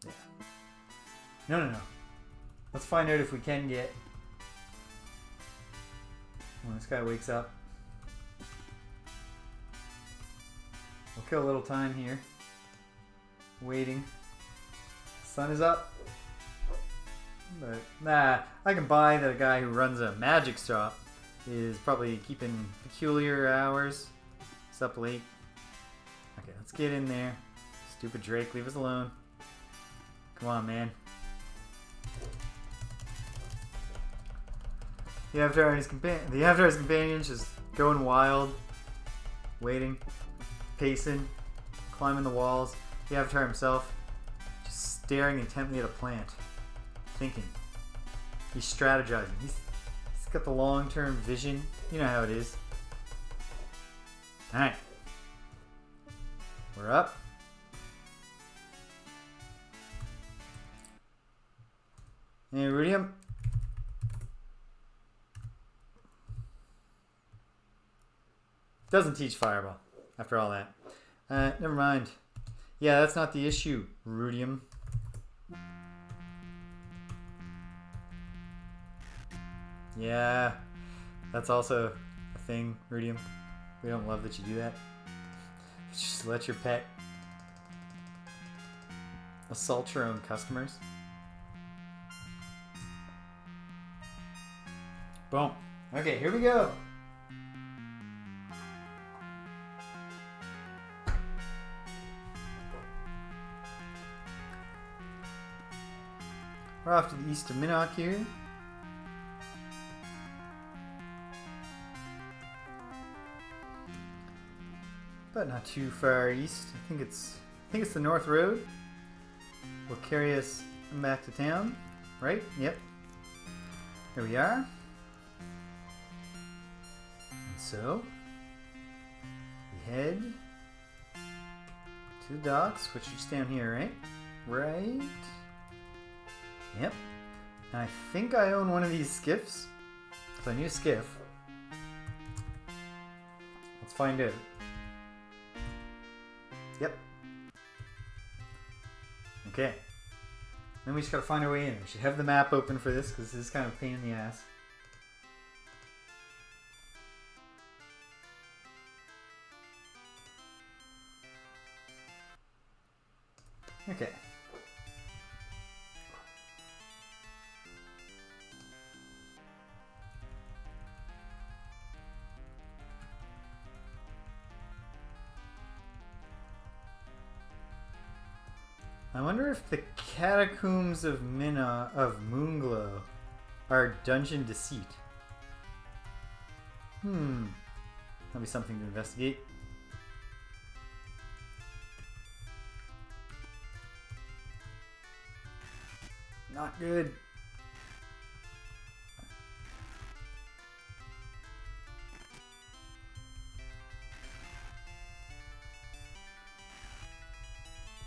Yeah. No. Let's find out if we can get... When this guy wakes up. We'll kill a little time here. Waiting. Sun is up. But, nah, I can buy that a guy who runs a magic shop is probably keeping peculiar hours. It's up late. Okay, let's get in there. Stupid Drake, leave us alone. Come on, man. The Avatar and his companions just going wild. Waiting. Pacing. Climbing the walls. The Avatar himself just staring intently at a plant. Thinking. He's strategizing. He's It's got the long-term vision. You know how it is. Alright. We're up. Hey, Rudium. Doesn't teach Fireball, after all that. Never mind. Yeah, that's not the issue, Rudium. Yeah, that's also a thing, Rudium. We don't love that you do that. Just let your pet assault your own customers. Boom. Okay, here we go. We're off to the east of Minnock here. But not too far east. I think it's the North Road. Will carry us back to town, right? Yep. Here we are. And so we head to the docks, which is down here, right? Right. Yep. And I think I own one of these skiffs. So I need a skiff. Let's find out. Yep. Okay. Then we just gotta find our way in. We should have the map open for this because this is kind of a pain in the ass. Okay. I wonder if the Catacombs of Moonglow are dungeon deceit. That'll be something to investigate. Not good.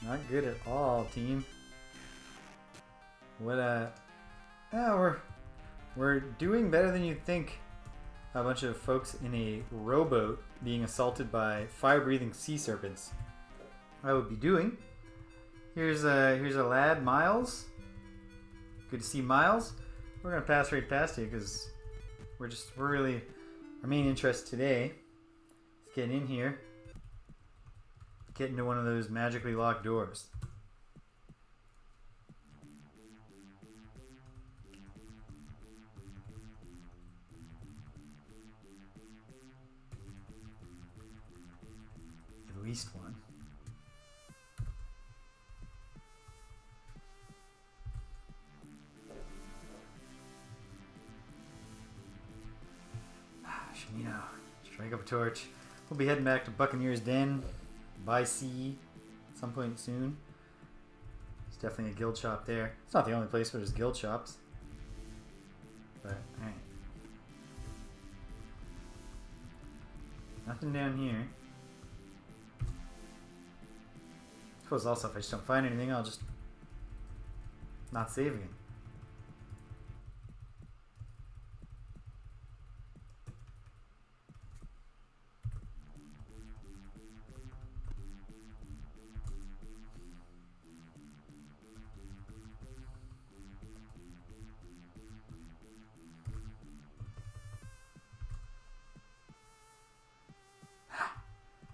Not good at all, team. What we're doing better than you'd think. A bunch of folks in a rowboat being assaulted by fire-breathing sea serpents. I would be doing. Here's a lad, Miles. Good to see Miles. We're gonna pass right past you because we're really our main interest today is getting in here. Get into one of those magically locked doors. At least one. Shamino, strike up a torch. We'll be heading back to Buccaneer's Den. By sea at some point soon. There's definitely a guild shop there. It's not the only place where there's guild shops. But, alright. Nothing down here. I suppose also if I just don't find anything, I'll just not save again.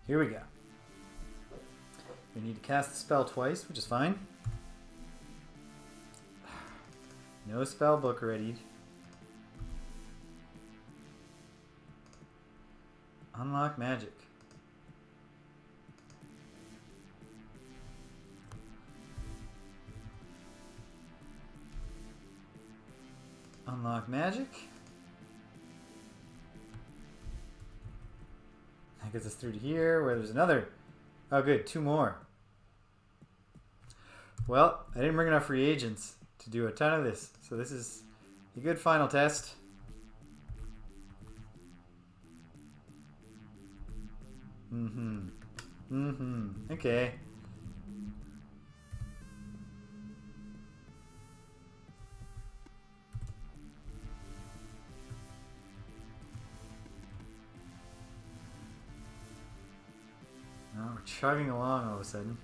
Here we go. We need to cast the spell twice, which is fine. No spell book ready. Unlock magic. Unlock magic. That gets us through to here, where there's another. Oh, good. 2 more. Well, I didn't bring enough reagents to do a ton of this, so this is a good final test. Okay. Oh, we're chugging along all of a sudden.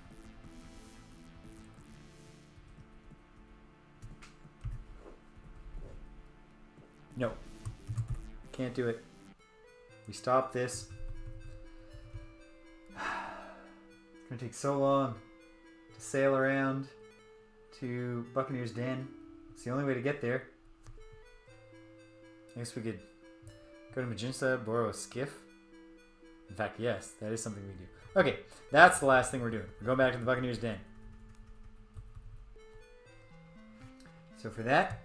No. Can't do it. We stop this. It's going to take so long to sail around to Buccaneer's Den. It's the only way to get there. I guess we could go to Magenta, borrow a skiff. In fact, yes, that is something we do. Okay, that's the last thing we're doing. We're going back to the Buccaneer's Den. So for that,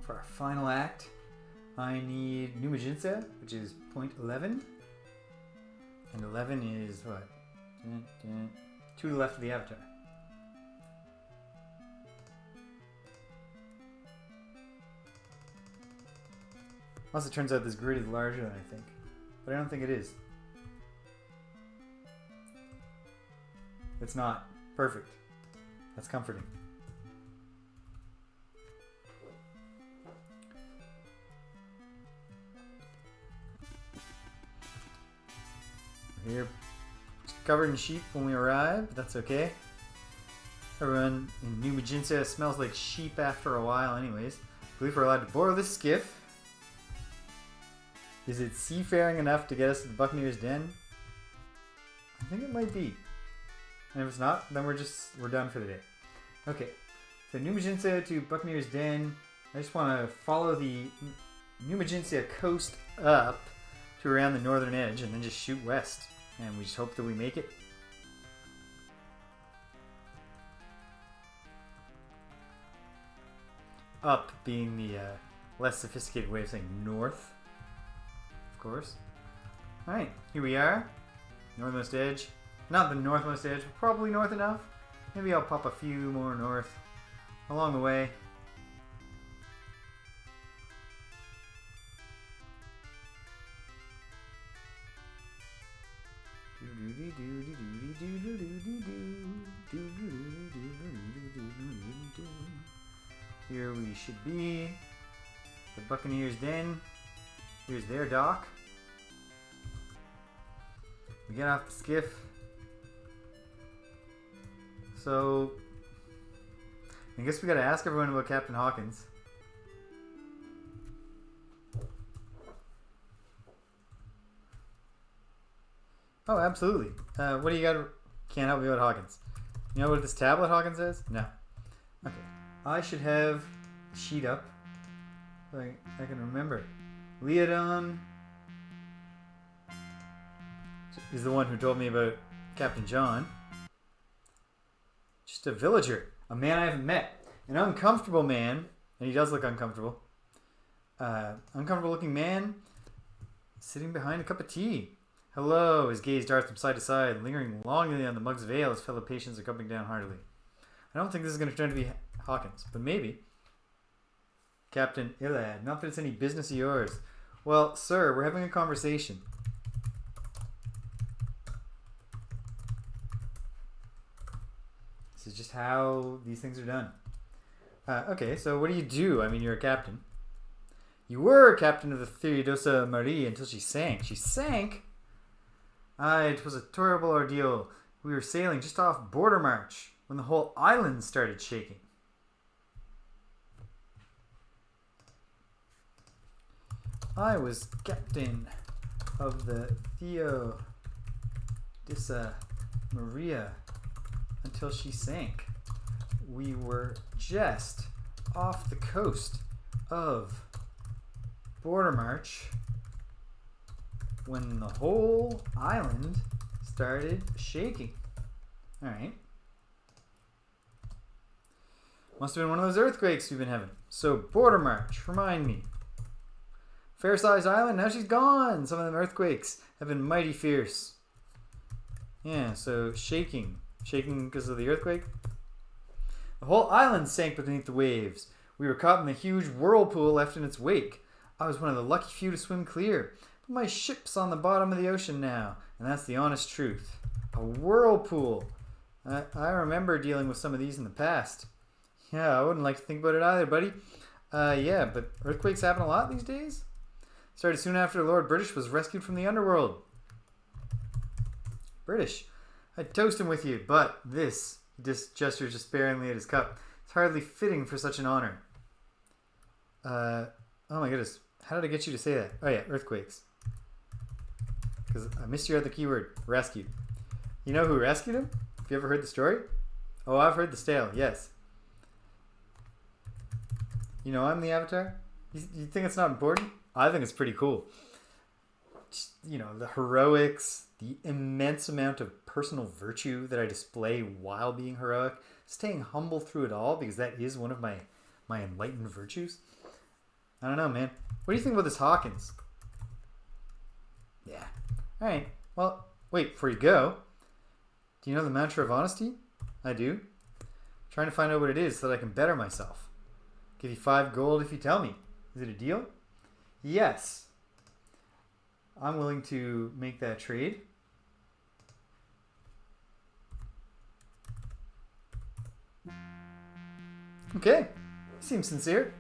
for our final act, I need New Magenta, which is 0.11. And 11 is what? 2 to the left of the avatar. Unless it turns out this grid is larger than I think. But I don't think it is. It's not. Perfect. That's comforting. We're here covered in sheep when we arrive, but that's okay. Everyone in New Magenta smells like sheep after a while anyways. I believe we're allowed to borrow this skiff. Is it seafaring enough to get us to the Buccaneer's Den? I think it might be. And if it's not, then we're done for the day. Okay, so New Magenta to Buccaneer's Den. I just want to follow the New Magenta coast up to around the northern edge and then just shoot west. And we just hope that we make it. Up being the less sophisticated way of saying north, of course. Alright, here we are. Northernmost edge. Not the northmost edge, but probably north enough. Maybe I'll pop a few more north along the way. Here we should be. The Buccaneer's Den. Here's their dock. We get off the skiff. So, I guess we gotta ask everyone about Captain Hawkins. Oh, absolutely. What do you got? Can't help me about Hawkins. You know what this tablet Hawkins says? No. Okay. I should have a sheet up so I can remember. Leodon is the one who told me about Captain John. Just a villager. A man I haven't met. An uncomfortable man. And he does look uncomfortable. Uncomfortable looking man sitting behind a cup of tea. Hello. His gaze darts from side to side, lingering longingly on the mug's veil. His fellow patients are coming down heartily. I don't think this is going to turn to be Hawkins, but maybe. Captain Ilad, not that it's any business of yours. Well, sir, we're having a conversation. This is just how these things are done. Okay, so what do you do? I mean, you're a captain. You were captain of the Theodosa Marie until she sank. She sank? It was a terrible ordeal. We were sailing just off Border March when the whole island started shaking. I was captain of the Theodosa Maria until she sank. We were just off the coast of Border March when the whole island started shaking. Alright. Must have been one of those earthquakes we've been having. So, Border March, remind me. Fair-sized island, now she's gone. Some of them earthquakes have been mighty fierce. Yeah, so shaking. Shaking because of the earthquake. The whole island sank beneath the waves. We were caught in the huge whirlpool left in its wake. I was one of the lucky few to swim clear. But my ship's on the bottom of the ocean now, And that's the honest truth. A whirlpool. I remember dealing with some of these in the past. Yeah, I wouldn't like to think about it either, buddy. Yeah, but earthquakes happen a lot these days? Started soon after Lord British was rescued from the underworld. British. I'd toast him with you, but this... He just gestures despairingly at his cup. It's hardly fitting for such an honor. Oh my goodness. How did I get you to say that? Oh yeah, earthquakes. Because I missed your other keyword. Rescued. You know who rescued him? Have you ever heard the story? Oh, I've heard the tale, yes. You know I'm the Avatar? You think it's not important? I think it's pretty cool. Just, you know, the heroics, the immense amount of personal virtue that I display while being heroic, staying humble through it all, because that is one of my enlightened virtues. I don't know, man. What do you think about this Hawkins? Yeah. Alright. Well, wait, before you go, do you know the mantra of honesty? I do. I'm trying to find out what it is so that I can better myself. Give you 5 gold if you tell me. Is it a deal? Yes. I'm willing to make that trade. Okay. Seems sincere.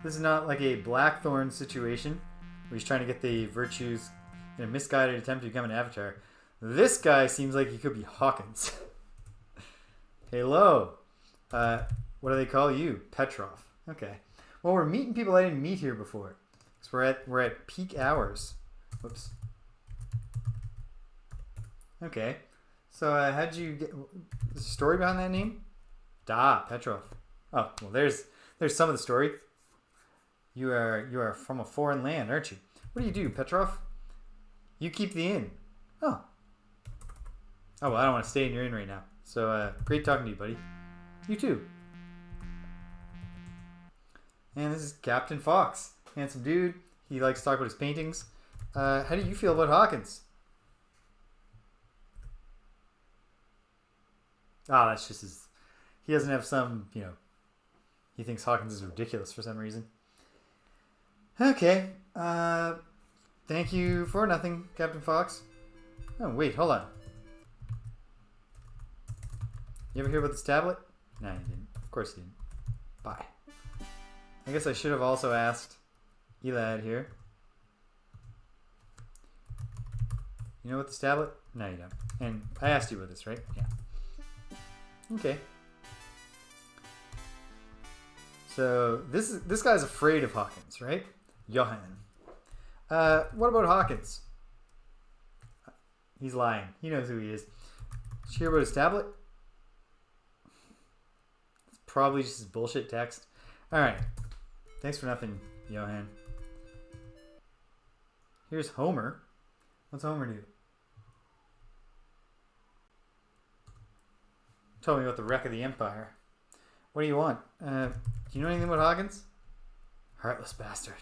This is not like a Blackthorn situation where he's trying to get the virtues in a misguided attempt to become an avatar. This guy seems like he could be Hawkins. Hello. What do they call you? Petrov. Okay. Well, we're meeting people I didn't meet here before. So we're at peak hours. Whoops. Okay. So how'd you get... There's a story behind that name? Petrov. Oh, well, there's some of the story. You are from a foreign land, aren't you? What do you do, Petrov? You keep the inn. Oh. Oh, well, I don't want to stay in your inn right now. So, great talking to you, buddy. You too. And this is Captain Fox. Handsome dude. He likes to talk about his paintings. How do you feel about Hawkins? That's just his... He doesn't have some, you know... He thinks Hawkins is ridiculous for some reason. Okay. Thank you for nothing, Captain Fox. Oh, wait, hold on. You ever hear about this tablet? No, you didn't. Of course you didn't. Bye. I guess I should have also asked Elad here. You know what this tablet? No, you don't. And I asked you about this, right? Yeah. Okay. So this guy's afraid of Hawkins, right? Johan. What about Hawkins? He's lying. He knows who he is. Did you hear about his tablet? It's probably just his bullshit text. Alright. Thanks for nothing, Johan. Here's Homer. What's Homer do? Tell me about the wreck of the Empire. What do you want? Do you know anything about Hawkins? Heartless bastard.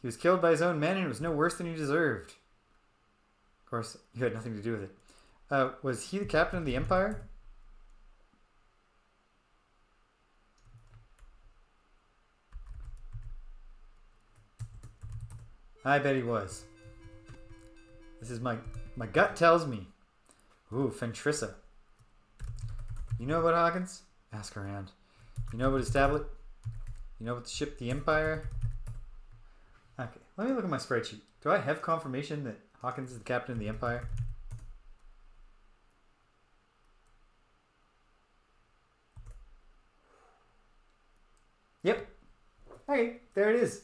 He was killed by his own men and it was no worse than he deserved. Of course, you had nothing to do with it. Was he the captain of the Empire? I bet he was. This is my gut tells me. Ooh, Fentrissa. You know about Hawkins? Ask around. You know about his tablet? You know about the ship, the Empire? Okay, let me look at my spreadsheet. Do I have confirmation that Hawkins is the captain of the Empire? Yep. Okay, there it is.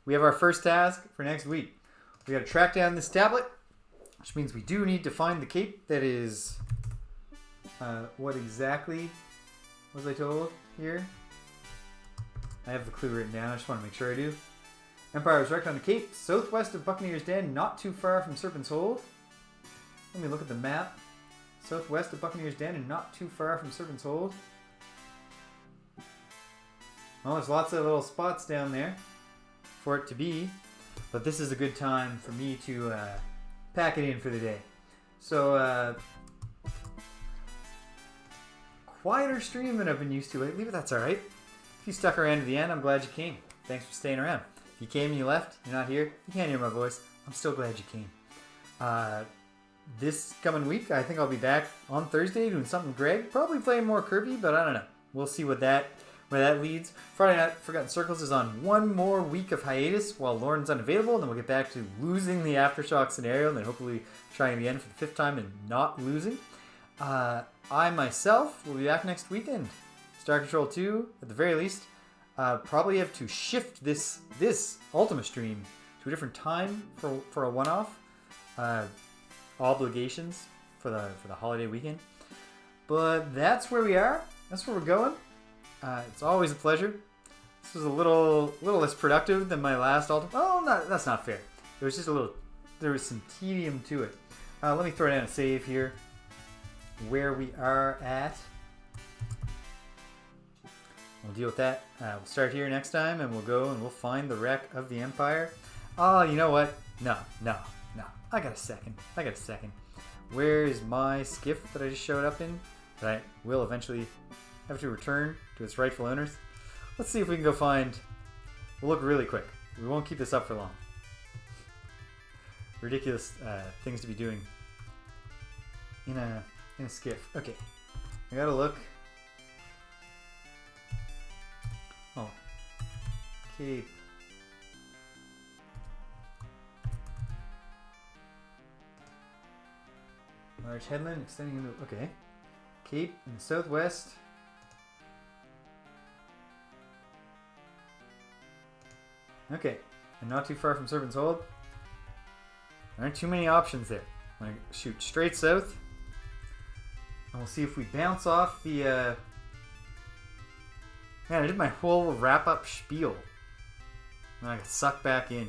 We have our first task for next week. We got to track down this tablet, which means we do need to find the cape that is... what exactly was I told here? I have the clue written down. I just want to make sure I do. Empire was wrecked on the cape, southwest of Buccaneer's Den, not too far from Serpent's Hold. Let me look at the map. Southwest of Buccaneer's Den and not too far from Serpent's Hold. Well, there's lots of little spots down there for it to be, but this is a good time for me to pack it in for the day. So, quieter stream than I've been used to lately, but that's alright. If you stuck around to the end, I'm glad you came. Thanks for staying around. If you came and you left, you're not here, you can't hear my voice. I'm still glad you came. This coming week, I think I'll be back on Thursday doing something with Greg. Probably playing more Kirby, but I don't know. We'll see where that leads. Friday Night Forgotten Circles is on one more week of hiatus while Lauren's unavailable. And then we'll get back to losing the Aftershock scenario and then hopefully trying again for the 5th time and not losing. I myself will be back next weekend. Star Control 2, at the very least. Probably have to shift this Ultima stream to a different time for a one-off. Obligations for the holiday weekend. But that's where we are. That's where we're going. It's always a pleasure. This was a little less productive than my last Ultima. Oh, no, that's not fair. It was just there was some tedium to it. Let me throw down a save here. Where we are at. We'll deal with that. We'll start here next time, and we'll go and we'll find the wreck of the Empire. Oh, you know what? No. I got a second. Where is my skiff that I just showed up in? That I will eventually have to return to its rightful owners. Let's see if we can go find... We'll look really quick. We won't keep this up for long. Ridiculous things to be doing in a skiff. Okay. I gotta look. Oh. Cape. Large headland extending into... Okay. Cape in the southwest. Okay. And not too far from Serpent's Hold. There aren't too many options there. I'm going to shoot straight south. And we'll see if we bounce off the... Man, I did my whole wrap-up spiel. And I got sucked back in.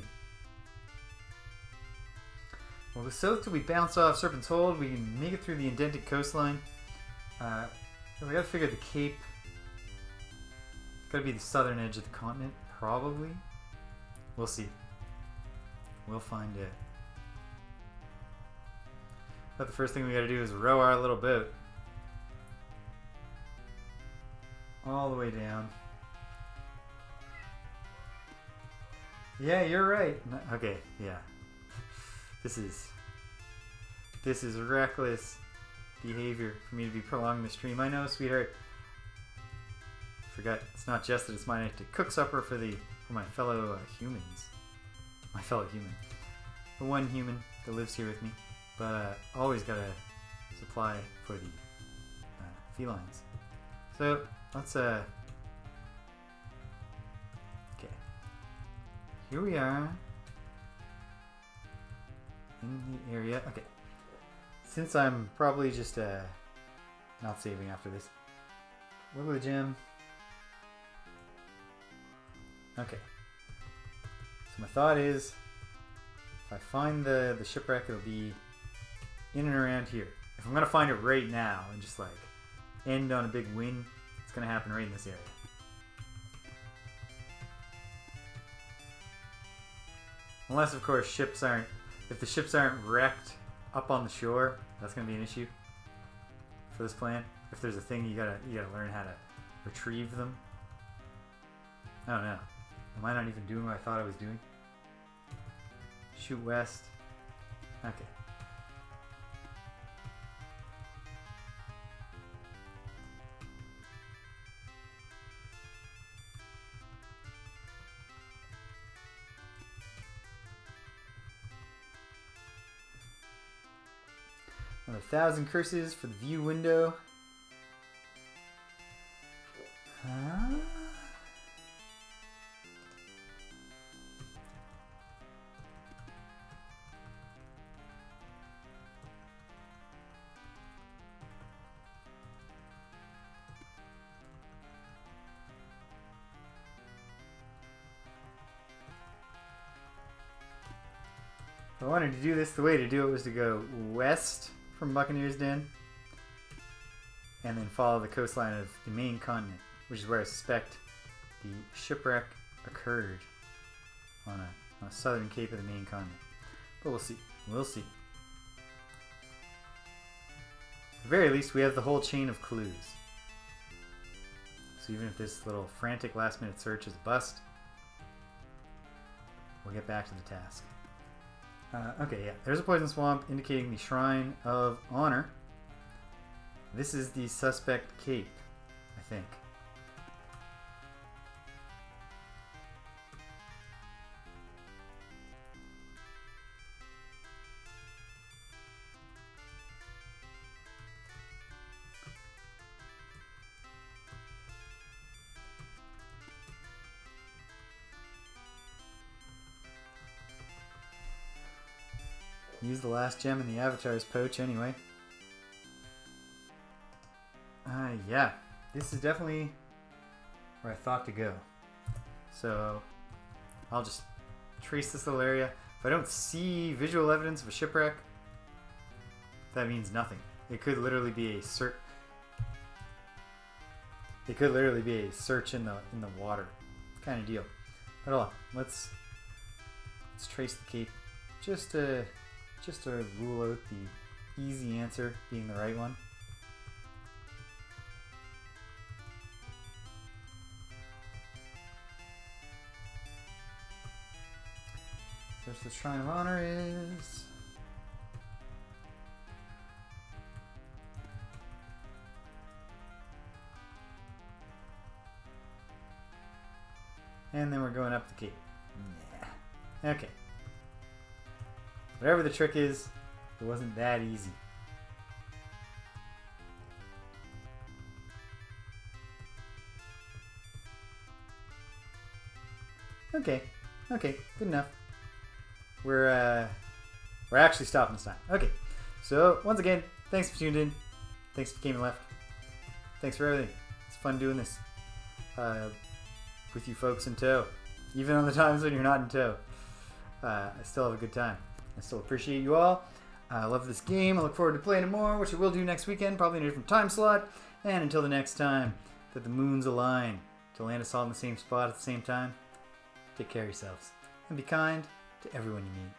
We'll go south till we bounce off Serpent's Hold. We can make it through the indented coastline. We gotta figure the Cape. It's gotta be the southern edge of the continent, probably. We'll see. We'll find it. But the first thing we gotta do is row our little boat all the way down. Yeah, you're right. Okay, yeah. This is reckless behavior for me to be prolonging the stream. I know, sweetheart. Forgot, it's not just that it's my night to cook supper for my fellow humans. My fellow human. The one human that lives here with me. But always gotta supply for the felines. So, let's okay. Here we are. In the area. Okay. Since I'm probably just not saving after this. Look at the gem. Okay. So my thought is if I find the shipwreck, it'll be in and around here. If I'm gonna find it right now and just like end on a big win, it's gonna happen right in this area. Unless of course if the ships aren't wrecked up on the shore, that's gonna be an issue for this plan. If there's a thing, you gotta learn how to retrieve them. I don't know. Am I not even doing what I thought I was doing? Shoot west. Okay. Another 1,000 curses for the view window. Huh? If I wanted to do this, the way to do it was to go west from Buccaneer's Den and then follow the coastline of the main continent, which is where I suspect the shipwreck occurred on a southern cape of the main continent. But we'll see. We'll see. At the very least, we have the whole chain of clues. So even if this little frantic last-minute search is a bust, we'll get back to the task. Okay, yeah. There's a poison swamp indicating the Shrine of Honor. This is the suspect cape, I think. Use the last gem in the Avatar's pouch anyway. Yeah. This is definitely where I thought to go. So, I'll just trace this little area. If I don't see visual evidence of a shipwreck, that means nothing. It could literally be a search. It could literally be a search in the water, kind of deal. But hold on, let's trace the cape, just to rule out the easy answer being the right one. There's the Shrine of Honor is. And then we're going up the cape. Yeah. Okay. Whatever the trick is, it wasn't that easy. Okay. Okay, good enough. We're actually stopping this time. Okay. So, once again, thanks for tuning in. Thanks for came and left. Thanks for everything. It's fun doing this. With you folks in tow. Even on the times when you're not in tow. I still have a good time. I still appreciate you all. I love this game. I look forward to playing it more, which I will do next weekend, probably in a different time slot. And until the next time that the moons align to land us all in the same spot at the same time, take care of yourselves. And be kind to everyone you meet.